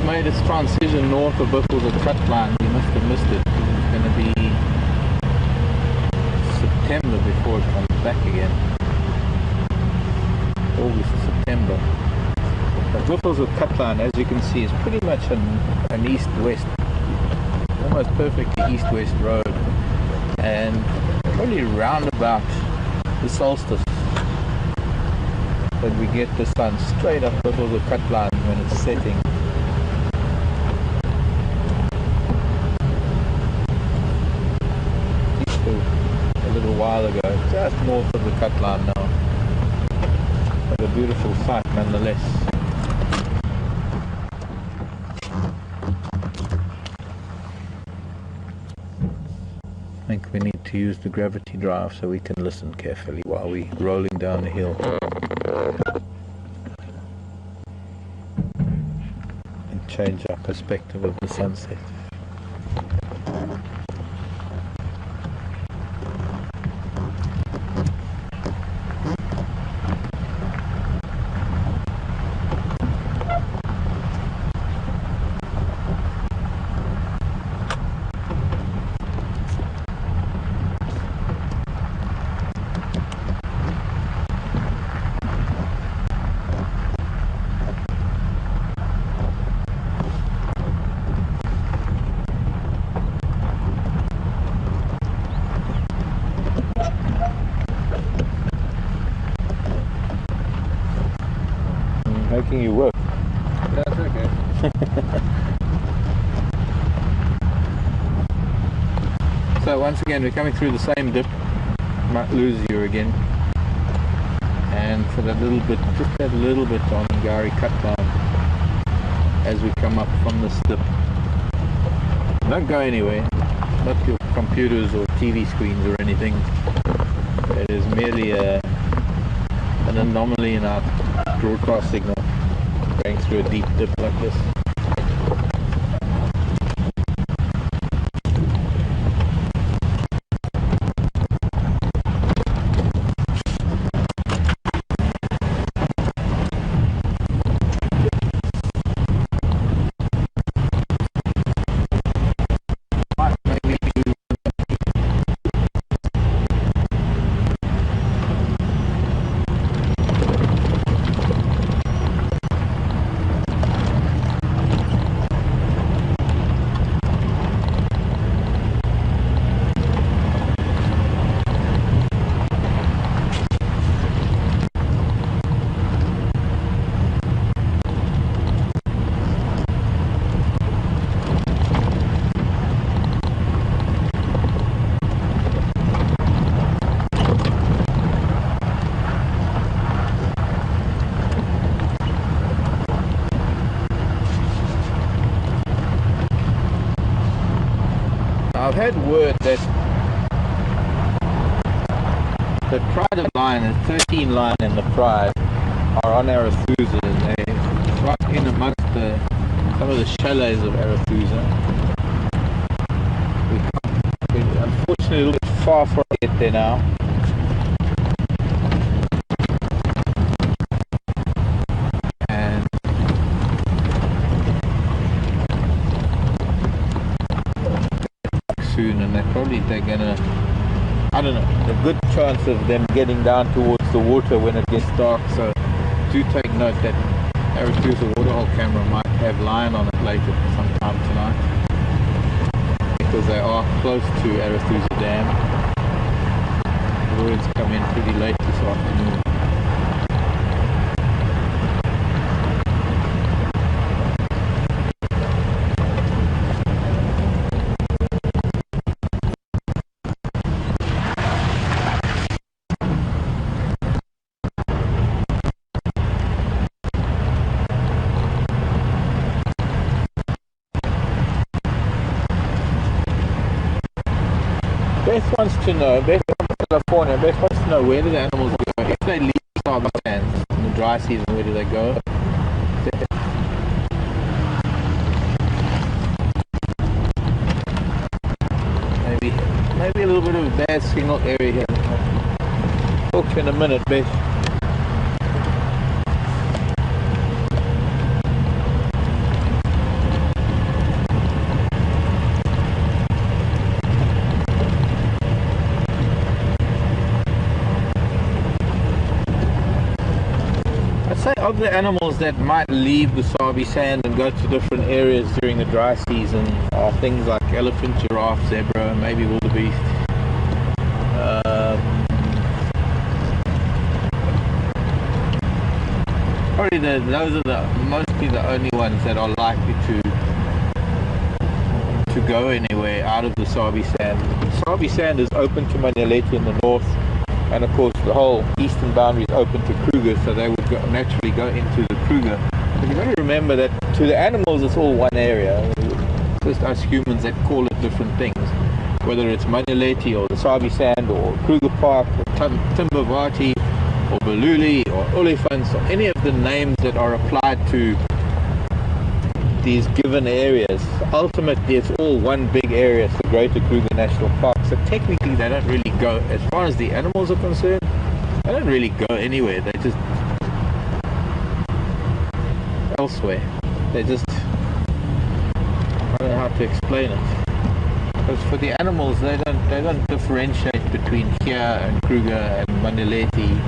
made its transition north of Buffalo's a cut line. We must have missed it. It's going to be September before it comes back again. August, September. But Buffalo's a cut line, as you can see, is pretty much an east-west, almost perfectly east-west road, and probably round about the solstice that we get the sun straight up Buffalo's a cut line when it's setting. A little while ago, just north of the cut line now, but a beautiful sight nonetheless. I think we need to use the gravity drive so we can listen carefully while we're rolling down the hill and change our perspective of the sunset. Making you work. That's okay. So once again we're coming through the same dip. Might lose you again. And for that little bit, just that little bit on Ngari cut line as we come up from this dip. Don't go anywhere. Not your computers or TV screens or anything. It is merely an anomaly in our broadcast signal going through a deep dip like this. I've had word that the pride of lion, the 13 lion and the pride, are on Arethusa, and they're right in amongst some of the chalets of Arethusa. We're unfortunately a little bit far from it there now. And soon, and they're gonna, I don't know, a good chance of them getting down towards the water when it gets dark. So do take note that Arethusa waterhole camera might have lion on it later sometime tonight, because they are close to Arethusa Dam. The words come in pretty late this afternoon. Beth wants to know, Beth from California, Beth wants to know, where do the animals go? If they leave our lands in the dry season, where do they go? Maybe a little bit of a bad signal area here. Talk to you in a minute, Beth. of the animals that might leave the Sabi sand and go to different areas during the dry season are things like elephant, giraffe, zebra, maybe wildebeest. Probably those are mostly the only ones that are likely to go anywhere out of the Sabi sand. The Sabi sand is open to Manaleti in the north, and of course the whole eastern boundary is open to Kruger, so they would naturally go into the Kruger. But you've got to remember that to the animals it's all one area. It's just us humans that call it different things, whether it's Manaleti or the Sabi sand or Kruger Park or Timbavati or Baluli or Olifants or any of the names that are applied to these given areas. Ultimately it's all one big area, it's the Greater Kruger National Park, so technically they don't really go, as far as the animals are concerned, they don't really go anywhere, they just elsewhere. They just, I don't know how to explain it, because for the animals they don't differentiate between here and Kruger and Manaleti.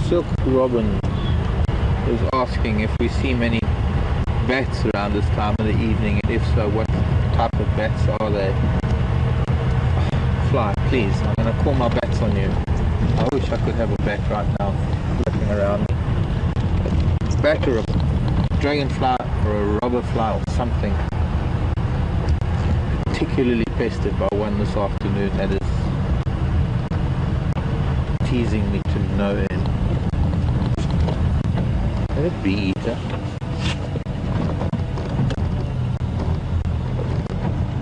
Silk Robin is asking if we see many bats around this time of the evening, and if so, what type of bats are they? Fly, please, I'm going to call my bats on you. I wish I could have a bat right now looking around me. A bat or a dragonfly or a robber fly or something. Particularly pestered by one this afternoon that is teasing me to no end. Let it be, eater.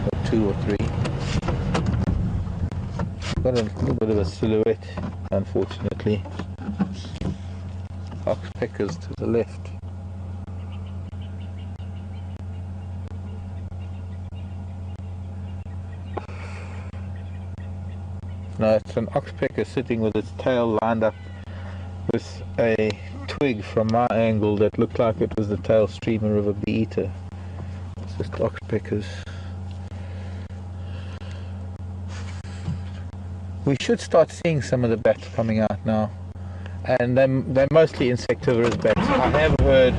Or two or three. Got a little bit of a silhouette, unfortunately. Oxpeckers to the left. No, it's an oxpecker sitting with its tail lined up with a twig from my angle that looked like it was the tail streamer of a bee-eater. It's just oxpeckers. We should start seeing some of the bats coming out now, and they're mostly insectivorous bats. I have heard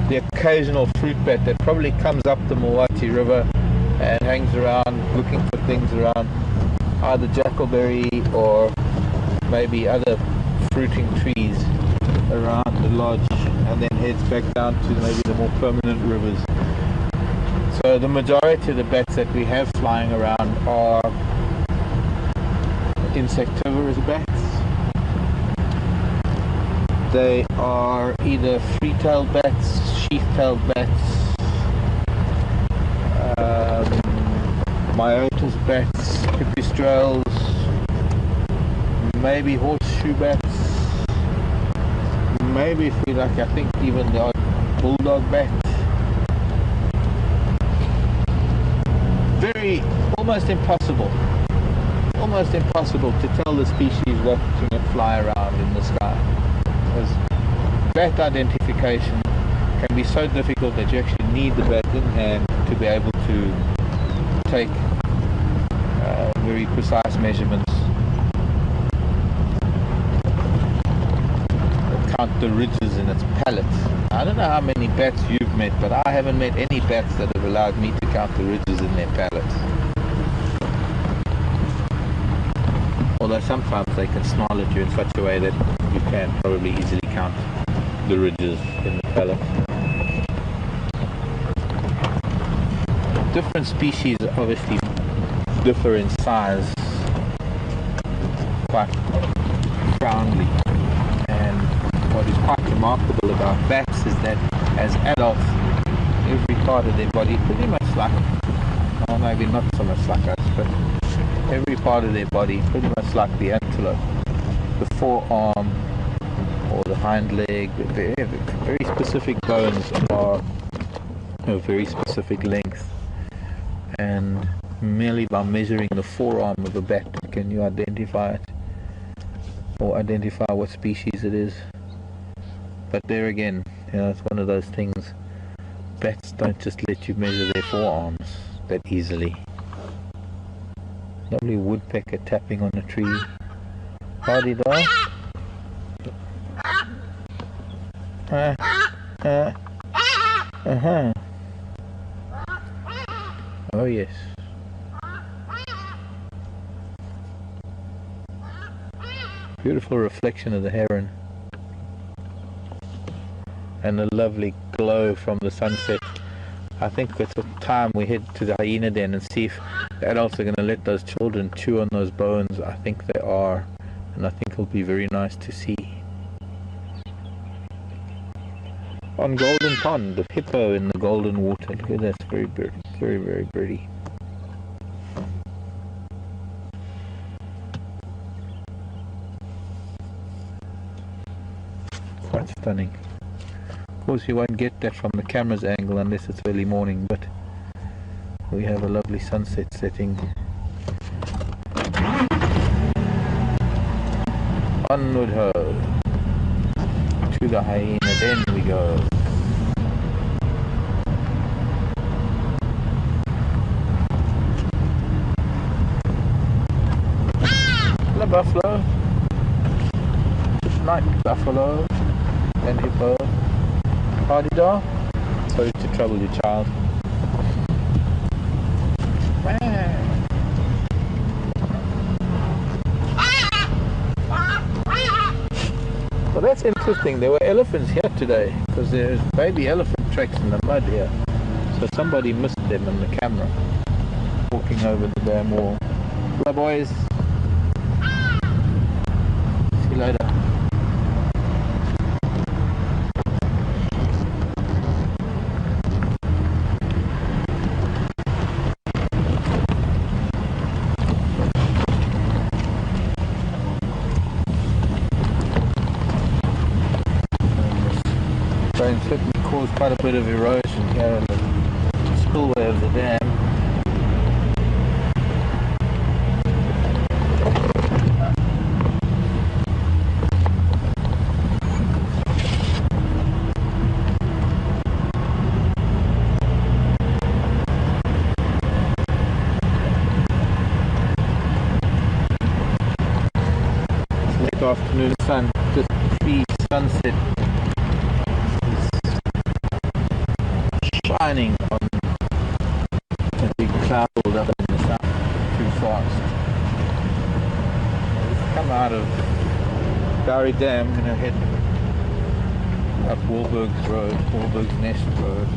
the occasional fruit bat that probably comes up the Mawati River and hangs around looking for things around either jackalberry or maybe other fruiting trees around the lodge, and then heads back down to maybe the more permanent rivers. So the majority of the bats that we have flying around are insectivorous bats. They are either free-tailed bats, sheath-tailed bats, myotis bats, pipistrelles, maybe horseshoe bats, maybe if we like, I think even the odd bulldog bat. Almost impossible to tell the species watching it fly around in the sky, because bat identification can be so difficult that you actually need the bat in hand to be able to take very precise measurements, count the ridges in its palate. I don't know how many bats you've met, but I haven't met any bats that have allowed me to count the ridges in their palates. Although sometimes they can snarl at you in such a way that you can probably easily count the ridges in the palate. Different species obviously differ in size quite profoundly. remarkable about bats is that as adults, every part of their body, pretty much like, well, maybe not so much like us, but every part of their body, pretty much like the antelope, the forearm or the hind leg, very, very specific bones are of very specific length, and merely by measuring the forearm of a bat can you identify it, or identify what species it is. But there again, it's one of those things, bats don't just let you measure their forearms that easily. Lovely woodpecker tapping on a tree. Howdy dog. Oh yes. Beautiful reflection of the heron. And a lovely glow from the sunset. I think it's time we head to the hyena den and see if the adults are going to let those children chew on those bones. I think they are, and I think it'll be very nice to see. On Golden Pond, the hippo in the golden water. Look at that, it's very pretty, very, very pretty. Quite stunning. Of course you won't get that from the camera's angle unless it's early morning, but we have a lovely sunset setting. Onward ho! To the hyena den we go. Hello buffalo. Good night buffalo and hippo. Howdy dog. Sorry to trouble you, child. Well, that's interesting. There were elephants here today because there's baby elephant tracks in the mud here. So somebody missed them on the camera walking over the damn wall. Hello boys. See you later. Rain certainly caused quite a bit of erosion here in the spillway of the dam. It's late afternoon sun, just pre-sunset. Shining on a big cloud up in the sun too fast. We've come out of Barry Dam, going to head up Wahlberg's Road, Wahlberg's Nest Road.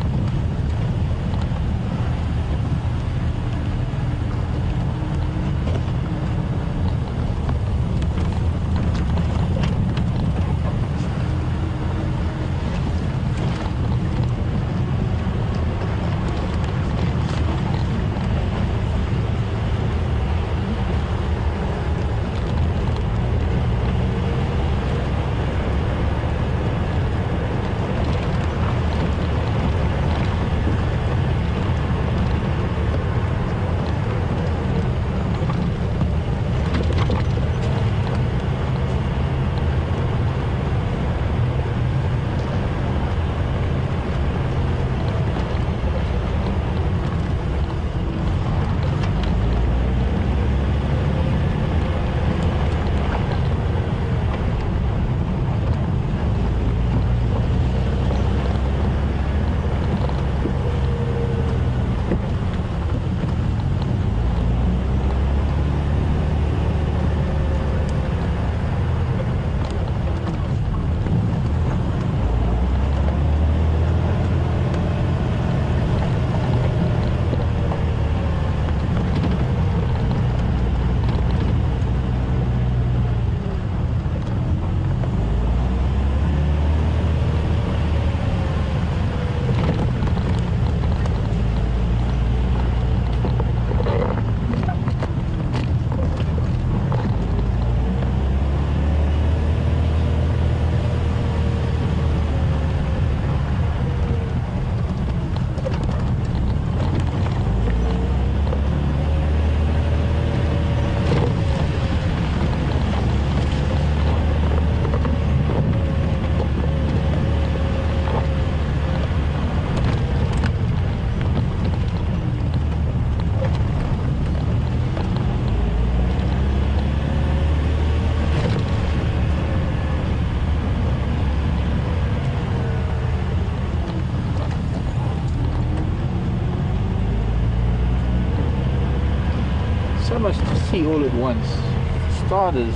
see all at once. For starters,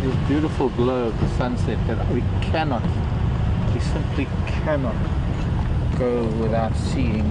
this beautiful glow of the sunset that we simply cannot go without seeing.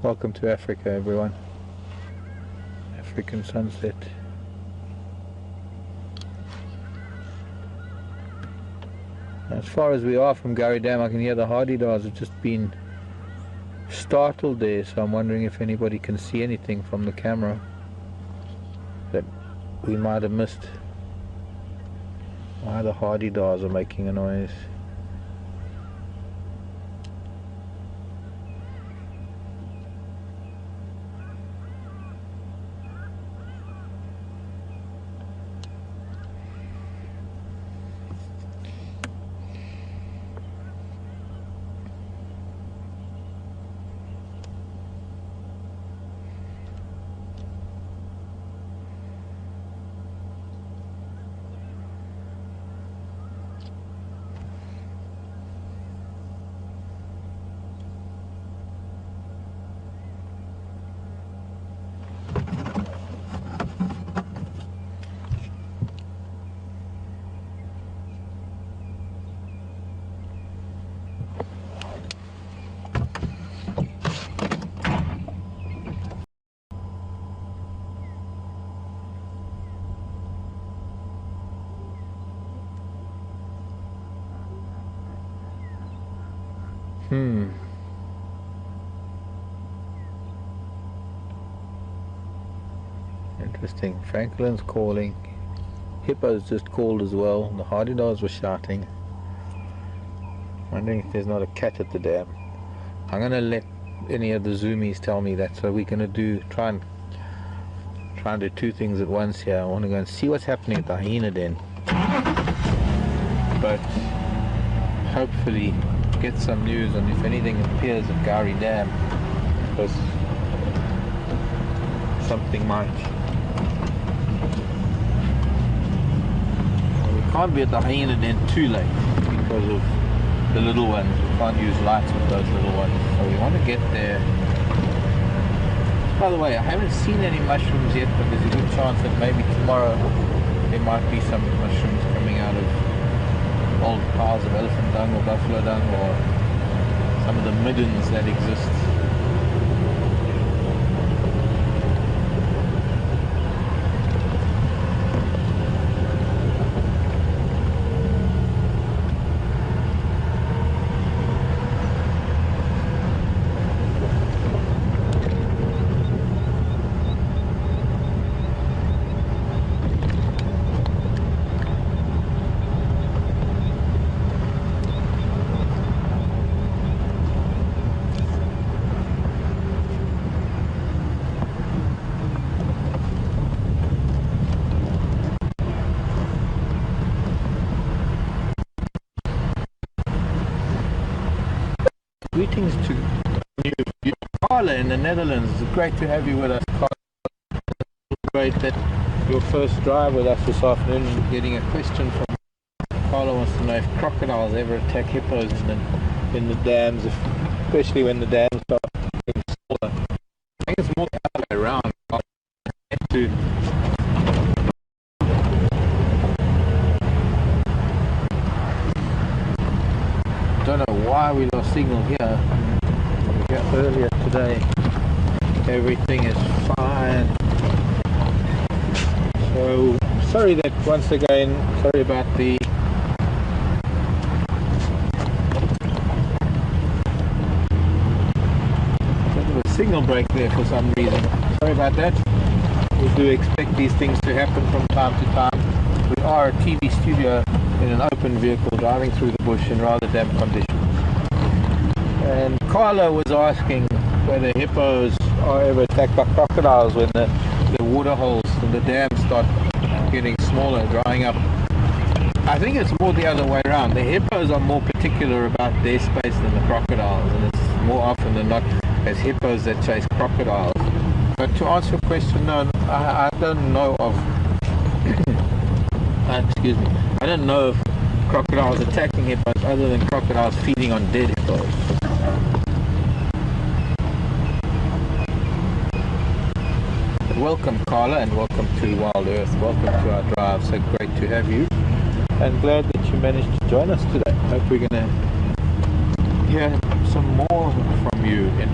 Welcome to Africa, everyone. African sunset. As far as we are from Gary Dam, I can hear the hardy-dars have just been startled there, so I'm wondering if anybody can see anything from the camera that we might have missed. Why the hardy-dars are making a noise. Interesting. Franklin's calling. Hippo's just called as well. The hardy-dars were shouting. Wondering if there's not a cat at the dam. I'm gonna let any of the zoomies tell me that, so we're gonna try and do two things at once here. I want to go and see what's happening at the hyena den, but hopefully get some news on if anything appears at Gari Dam, because something might. We can't be at the hyena den too late because of the little ones. We can't use lights with those little ones, so we want to get there. By the way, I haven't seen any mushrooms yet, but there's a good chance that maybe tomorrow there might be some mushrooms coming out of old piles of elephant dung or buffalo dung, or some of the middens that exist. Greetings to Impala in the Netherlands. It's great to have you with us, Carl. Great that your first drive with us this afternoon. Getting a question from Carla, wants to know if crocodiles ever attack hippos in the dams, especially when the dams are getting smaller. I think it's more the other way around. Don't know why we lost signal here. Earlier today, everything is fine. So sorry that once again, sorry about the bit of a signal break there for some reason. Sorry about that. We do expect these things to happen from time to time. We are a TV studio in an open vehicle driving through the bush in rather damp conditions. And Carla was asking whether hippos are ever attacked by crocodiles when the water holes in the dam start getting smaller, drying up. I think it's more the other way around. The hippos are more particular about their space than the crocodiles, and it's more often than not as hippos that chase crocodiles. But to answer your question, no, I don't know of excuse me, I don't know of crocodiles attacking hippos other than crocodiles feeding on dead hippos. But welcome Carla, and welcome to WildEarth. Welcome to our drive. So great to have you, and glad that you managed to join us today. Hope we're going to hear some more from you in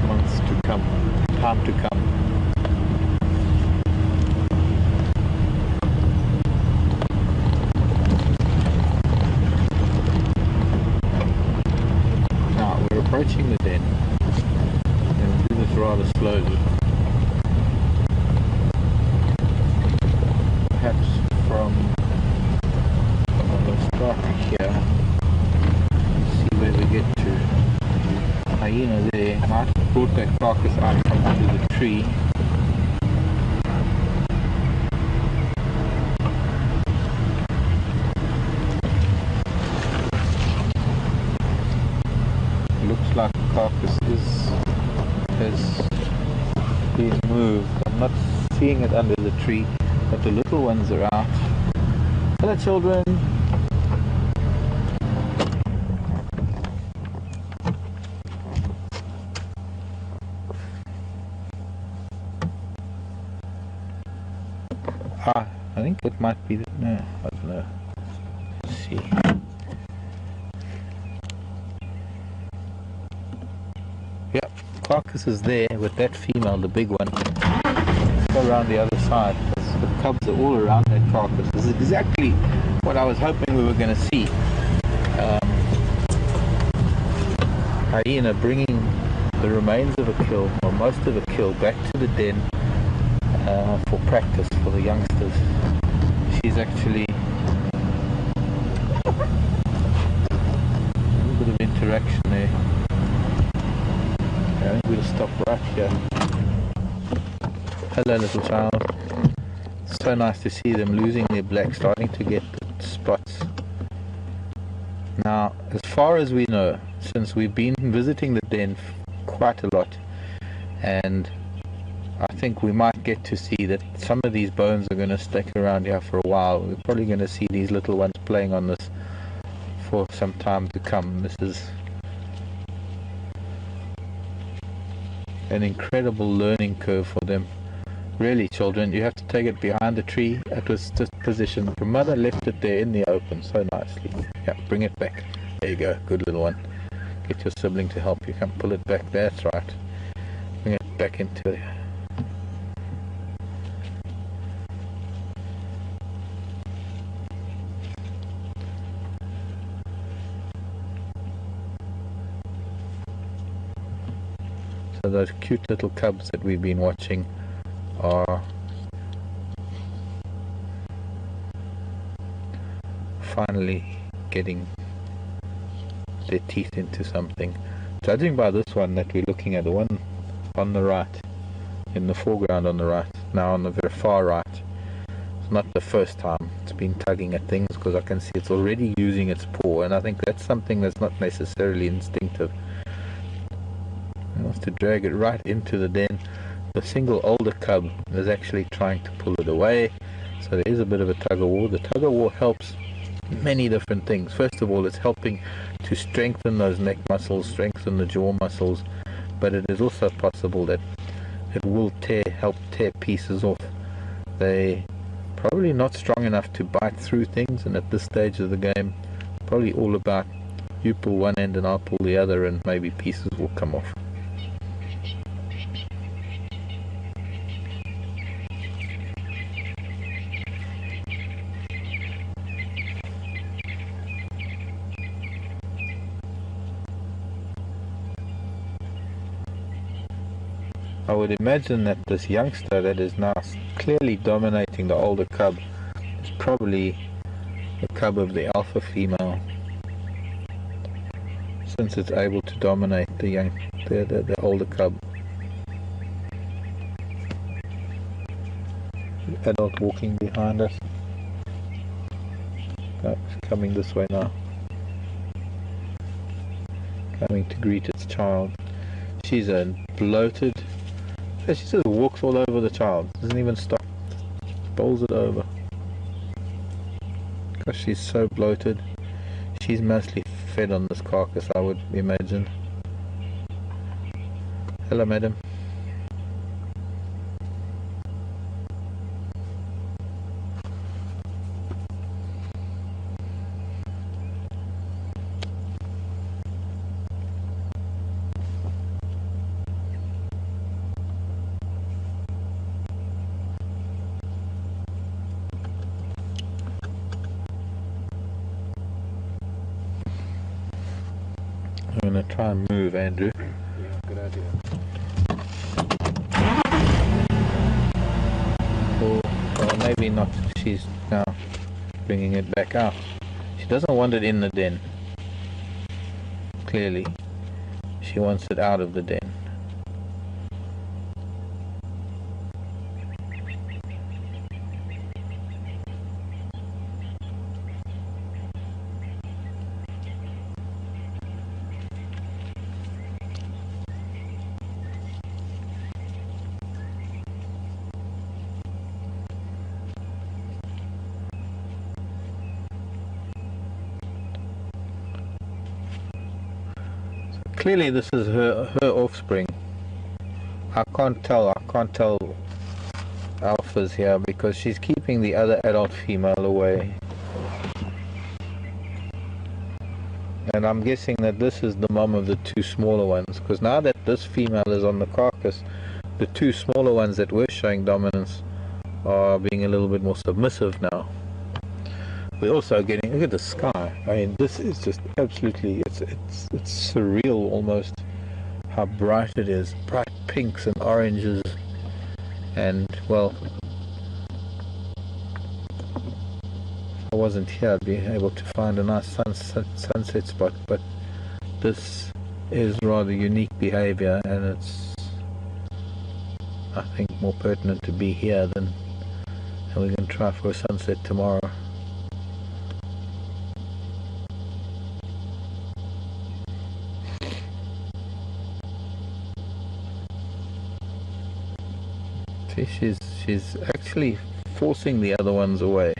months to come, time to come. Now we're approaching the den, and we'll do this rather slowly. Perhaps from we'll start here, see where we get to. Hyena there. Mark brought that carcass out from under the tree. Looks like the carcass has been moved. I'm not seeing it under the tree, but the little ones are out. Hello children! I think it might be, no, I don't know. Let's see. Yep, carcass is there with that female, the big one. Let's go around the other side. The cubs are all around that carcass. This is exactly what I was hoping we were going to see. Hyena bringing the remains of a kill, or most of a kill, back to the den for practice for the youngsters. She's actually a little bit of interaction there. I think we'll stop right here. Hello little child. So nice to see them losing their black, starting to get the spots. Now, as far as we know, since we've been visiting the den quite a lot, and I think we might get to see that some of these bones are going to stick around here for a while. We're probably going to see these little ones playing on this for some time to come. This is an incredible learning curve for them. Really, children, you have to take it behind the tree at this position. Your mother left it there in the open so nicely. Yeah, bring it back. There you go, good little one. Get your sibling to help you. Come pull it back. That's right. Bring it back into there. So those cute little cubs that we've been watching are finally getting their teeth into something. Judging by this one that we're looking at, the one on the right, in the foreground on the right, now on the very far right, it's not the first time it's been tugging at things, because I can see it's already using its paw, and I think that's something that's not necessarily instinctive. It wants to drag it right into the den. The single older cub is actually trying to pull it away, so there is a bit of a tug-of-war. The tug-of-war helps many different things. First of all, it's helping to strengthen those neck muscles, strengthen the jaw muscles, but it is also possible that it will help tear pieces off. They're probably not strong enough to bite through things, and at this stage of the game, probably all about you pull one end and I'll pull the other, and maybe pieces will come off. I would imagine that this youngster that is now clearly dominating the older cub is probably the cub of the alpha female. since it's able to dominate the older cub. Adult walking behind us. Oh, it's coming this way now. Coming to greet its child. She's a bloated. She just walks all over the child. Doesn't even stop. Bowls it over. Because she's so bloated. She's mostly fed on this carcass, I would imagine. Hello, madam. I'm going to try and move, Andrew. Yeah, good idea. Or maybe not. She's now bringing it back out. She doesn't want it in the den. Clearly. She wants it out of the den. Clearly this is her offspring. I can't tell alphas here because she's keeping the other adult female away. And I'm guessing that this is the mom of the two smaller ones, because now that this female is on the carcass, the two smaller ones that were showing dominance are being a little bit more submissive now. We're also getting, look at the sky. I mean, this is just absolutely, it's surreal almost how bright it is. Bright pinks and oranges. And, well, if I wasn't here, I'd be able to find a nice sunset spot. But this is rather unique behavior, and it's, I think, more pertinent to be here than, and we're going to try for a sunset tomorrow. See, she's actually forcing the other ones away,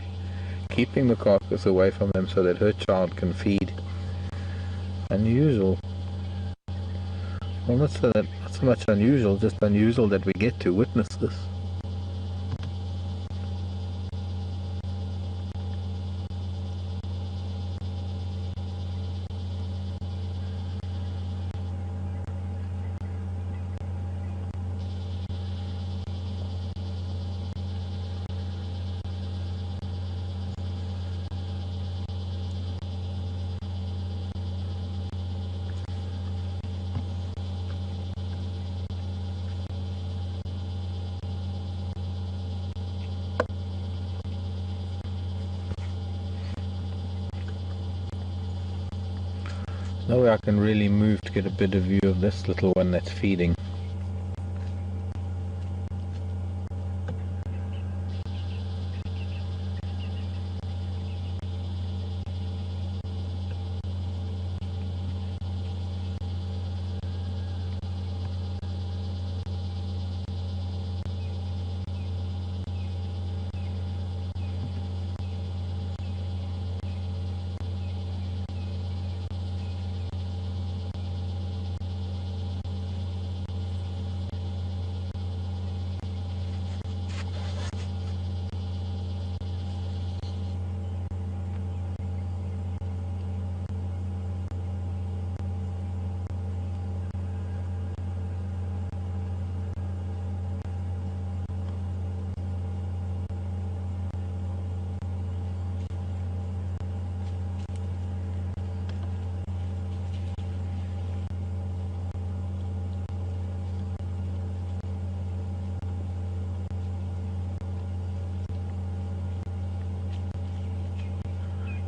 keeping the carcass away from them so that her child can feed. Unusual. Well, not so much unusual, just unusual that we get to witness this. No way I can really move to get a better view of this little one that's feeding.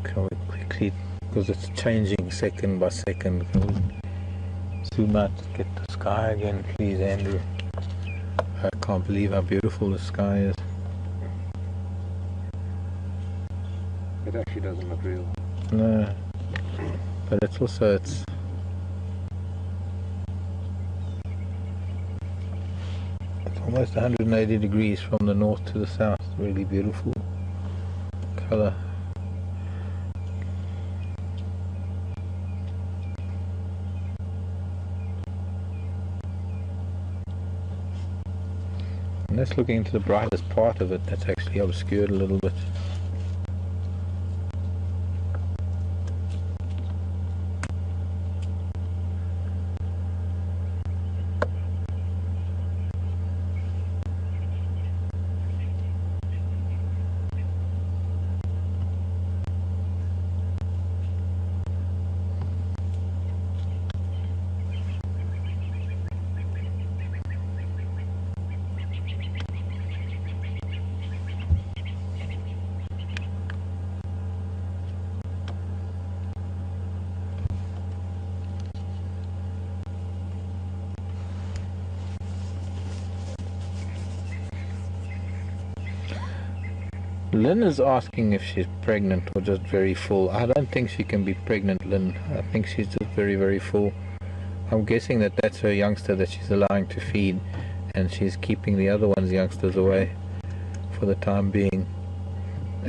Can we quickly because it's changing second by second. Can we zoom out, get the sky again, please, Andrew? I can't believe how beautiful the sky is. It actually doesn't look real. No, but it's also, it's almost 180 degrees from the north to the south. Really beautiful color. And let's look into the brightest part of it that's actually obscured a little bit. Lynn is asking if she's pregnant or just very full. I don't think she can be pregnant, Lynn. I think she's just very, very full. I'm guessing that that's her youngster that she's allowing to feed, and she's keeping the other one's youngsters away for the time being.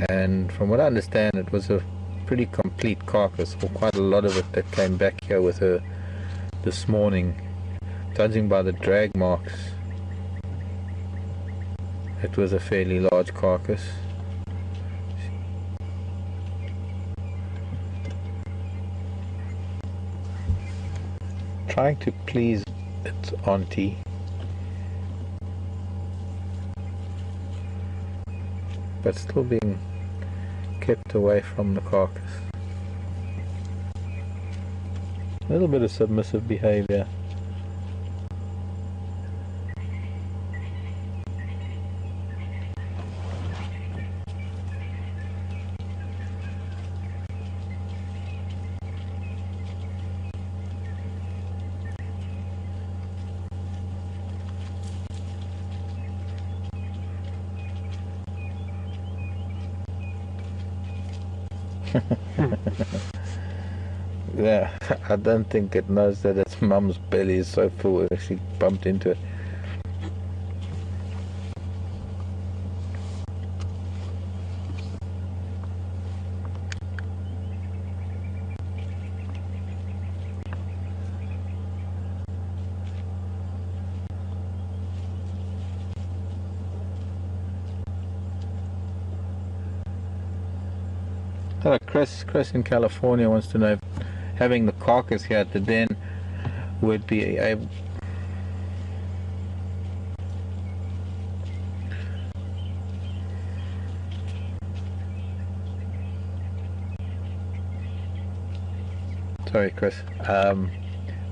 And from what I understand, it was a pretty complete carcass, or quite a lot of it, that came back here with her this morning. Judging by the drag marks, it was a fairly large carcass. Trying to please its auntie, but still being kept away from the carcass. A little bit of submissive behavior. Yeah, I don't think it knows that its mum's belly is so full it actually bumped into it. Hello, Chris in California wants to know if having the carcass here at the den would be able... Sorry, Chris.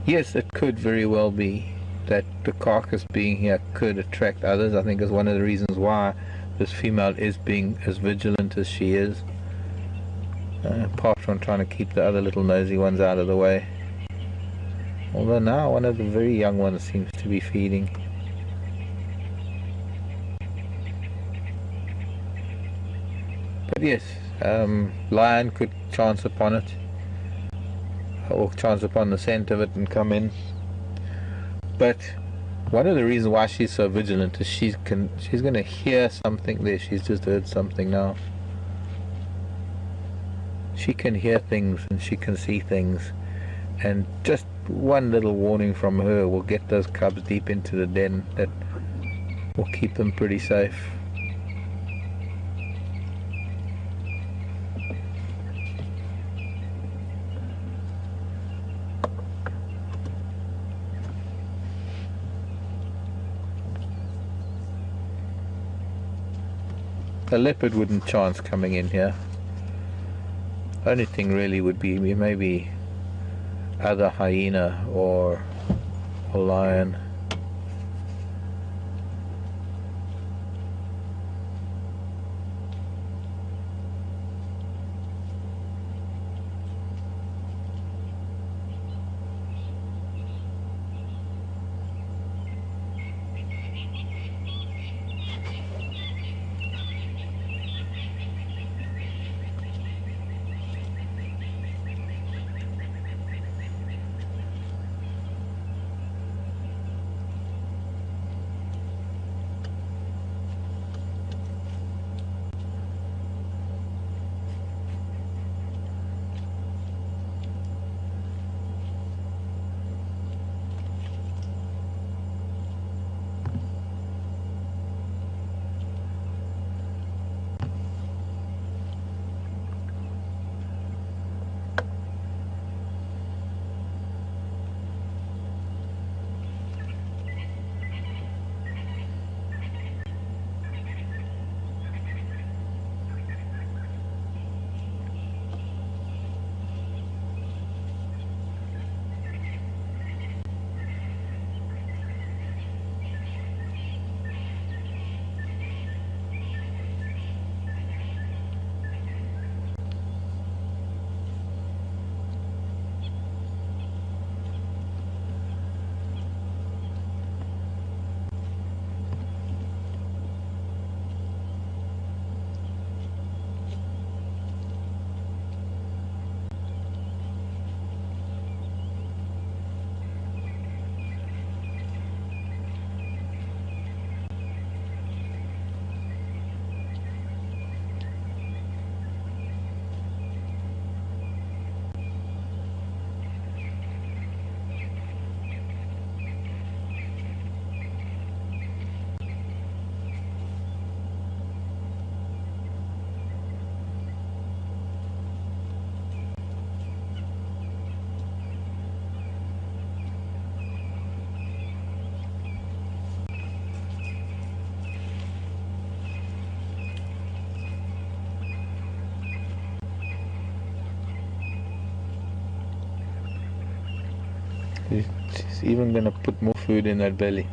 Yes, it could very well be that the carcass being here could attract others. I think is one of the reasons why this female is being as vigilant as she is. Apart from trying to keep the other little nosy ones out of the way. Although now one of the very young ones seems to be feeding. But yes, lion could chance upon it, or chance upon the scent of it and come in. But one of the reasons why she's so vigilant is she's going to hear something there. She's just heard something now. She can hear things and she can see things, and just one little warning from her will get those cubs deep into the den. That will keep them pretty safe. A leopard wouldn't chance coming in here. Only thing really would be maybe either hyena or lion. She's even gonna put more food in that belly.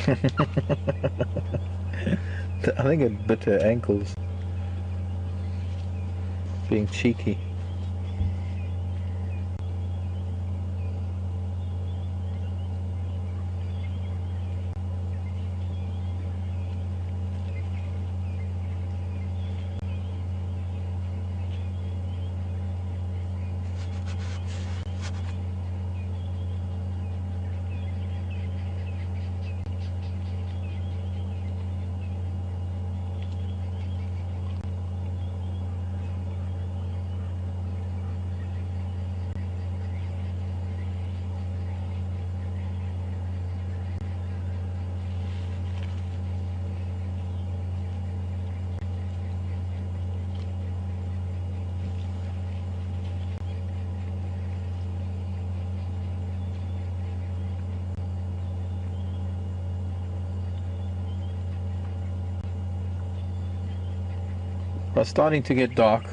I think it bit her ankles. Being cheeky. It's starting to get dark,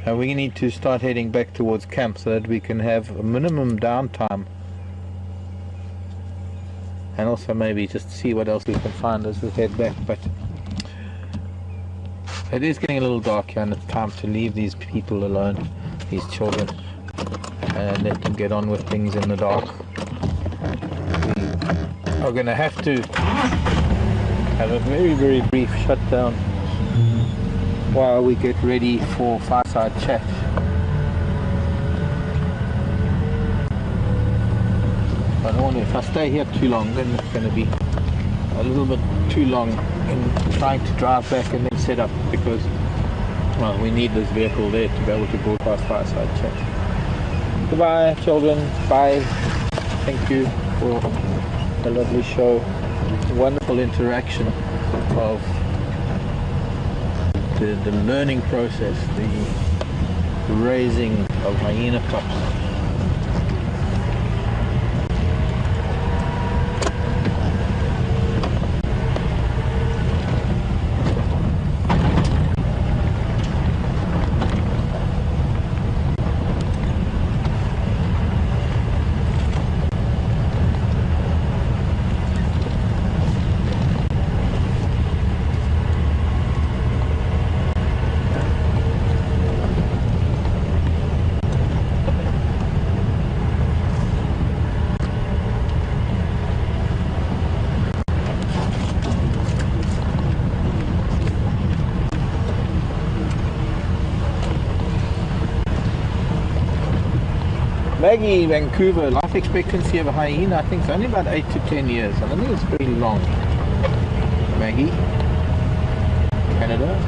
and we need to start heading back towards camp so that we can have a minimum downtime, and also maybe just see what else we can find as we head back. But it is getting a little dark here, and it's time to leave these people alone, these children, and let them get on with things in the dark. We are going to have to have a very, very brief shutdown while we get ready for fireside chat. I don't want to, if I stay here too long, then it's going to be a little bit too long in trying to drive back and then set up, because, well, we need this vehicle there to be able to broadcast fireside chat. Goodbye, children. Bye. Thank you for a lovely show. Wonderful interaction of the learning process, the raising of hyena pups. Maggie, Vancouver, life expectancy of a hyena, I think it's only about 8 to 10 years. I don't think it's very long. Maggie, Canada.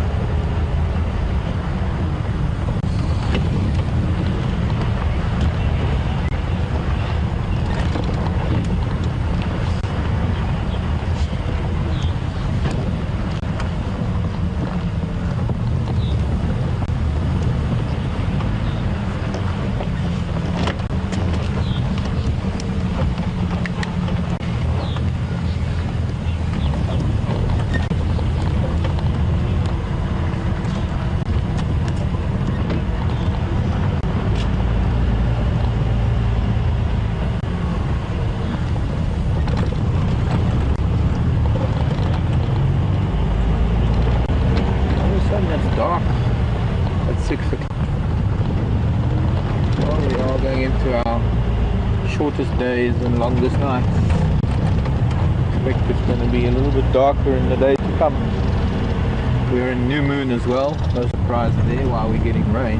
Dark at 6 o'clock. Well, we are going into our shortest days and longest nights. I expect it's going to be a little bit darker in the days to come. We're in new moon as well, no surprise there while we're getting rain.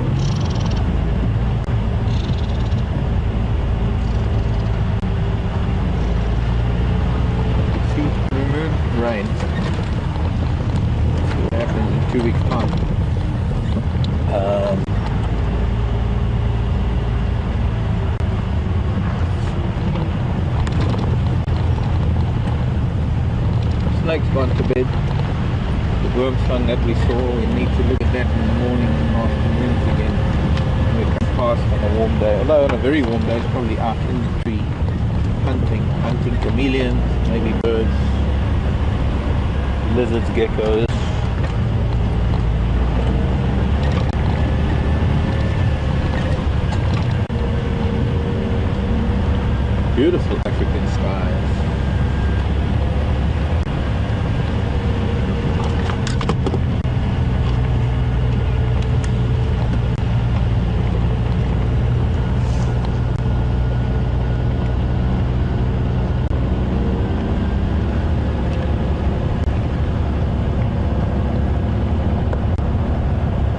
See, new moon, rain. See what happens in 2 weeks time. Snake's gone to bed. The boomslang that we saw, we need to look at that in the morning and afternoons again. We come past on a warm day, although on a very warm day it's probably out in the tree hunting chameleons, maybe birds, lizards, geckos. Beautiful African skies.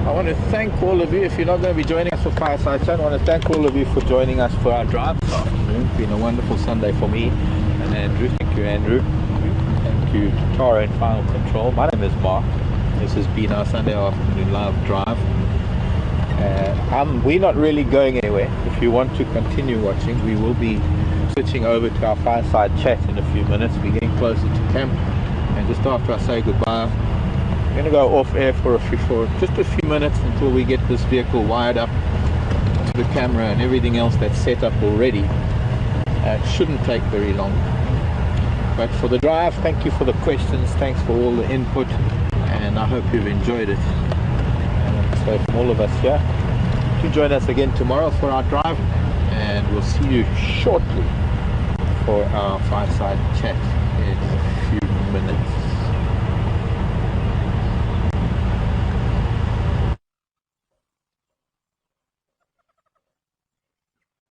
I want to thank all of you. If you're not going to be joining us for Fireside Chat, I want to thank all of you for joining us for our drive this afternoon. It's been a wonderful Sunday for me and Andrew. Thank you, Andrew. Thank you to Tara in Final Control. My name is Mark. This has been our Sunday afternoon live drive. We're not really going anywhere. If you want to continue watching, we will be switching over to our Fireside Chat in a few minutes. We're getting closer to camp, and just after I say goodbye, I'm going to go off air for just a few minutes until we get this vehicle wired up to the camera and everything else that's set up already. It shouldn't take very long. But for the drive, thank you for the questions, thanks for all the input, and I hope you've enjoyed it. And so from all of us here, do join us again tomorrow for our drive, and we'll see you shortly for our Fireside Chat in a few minutes.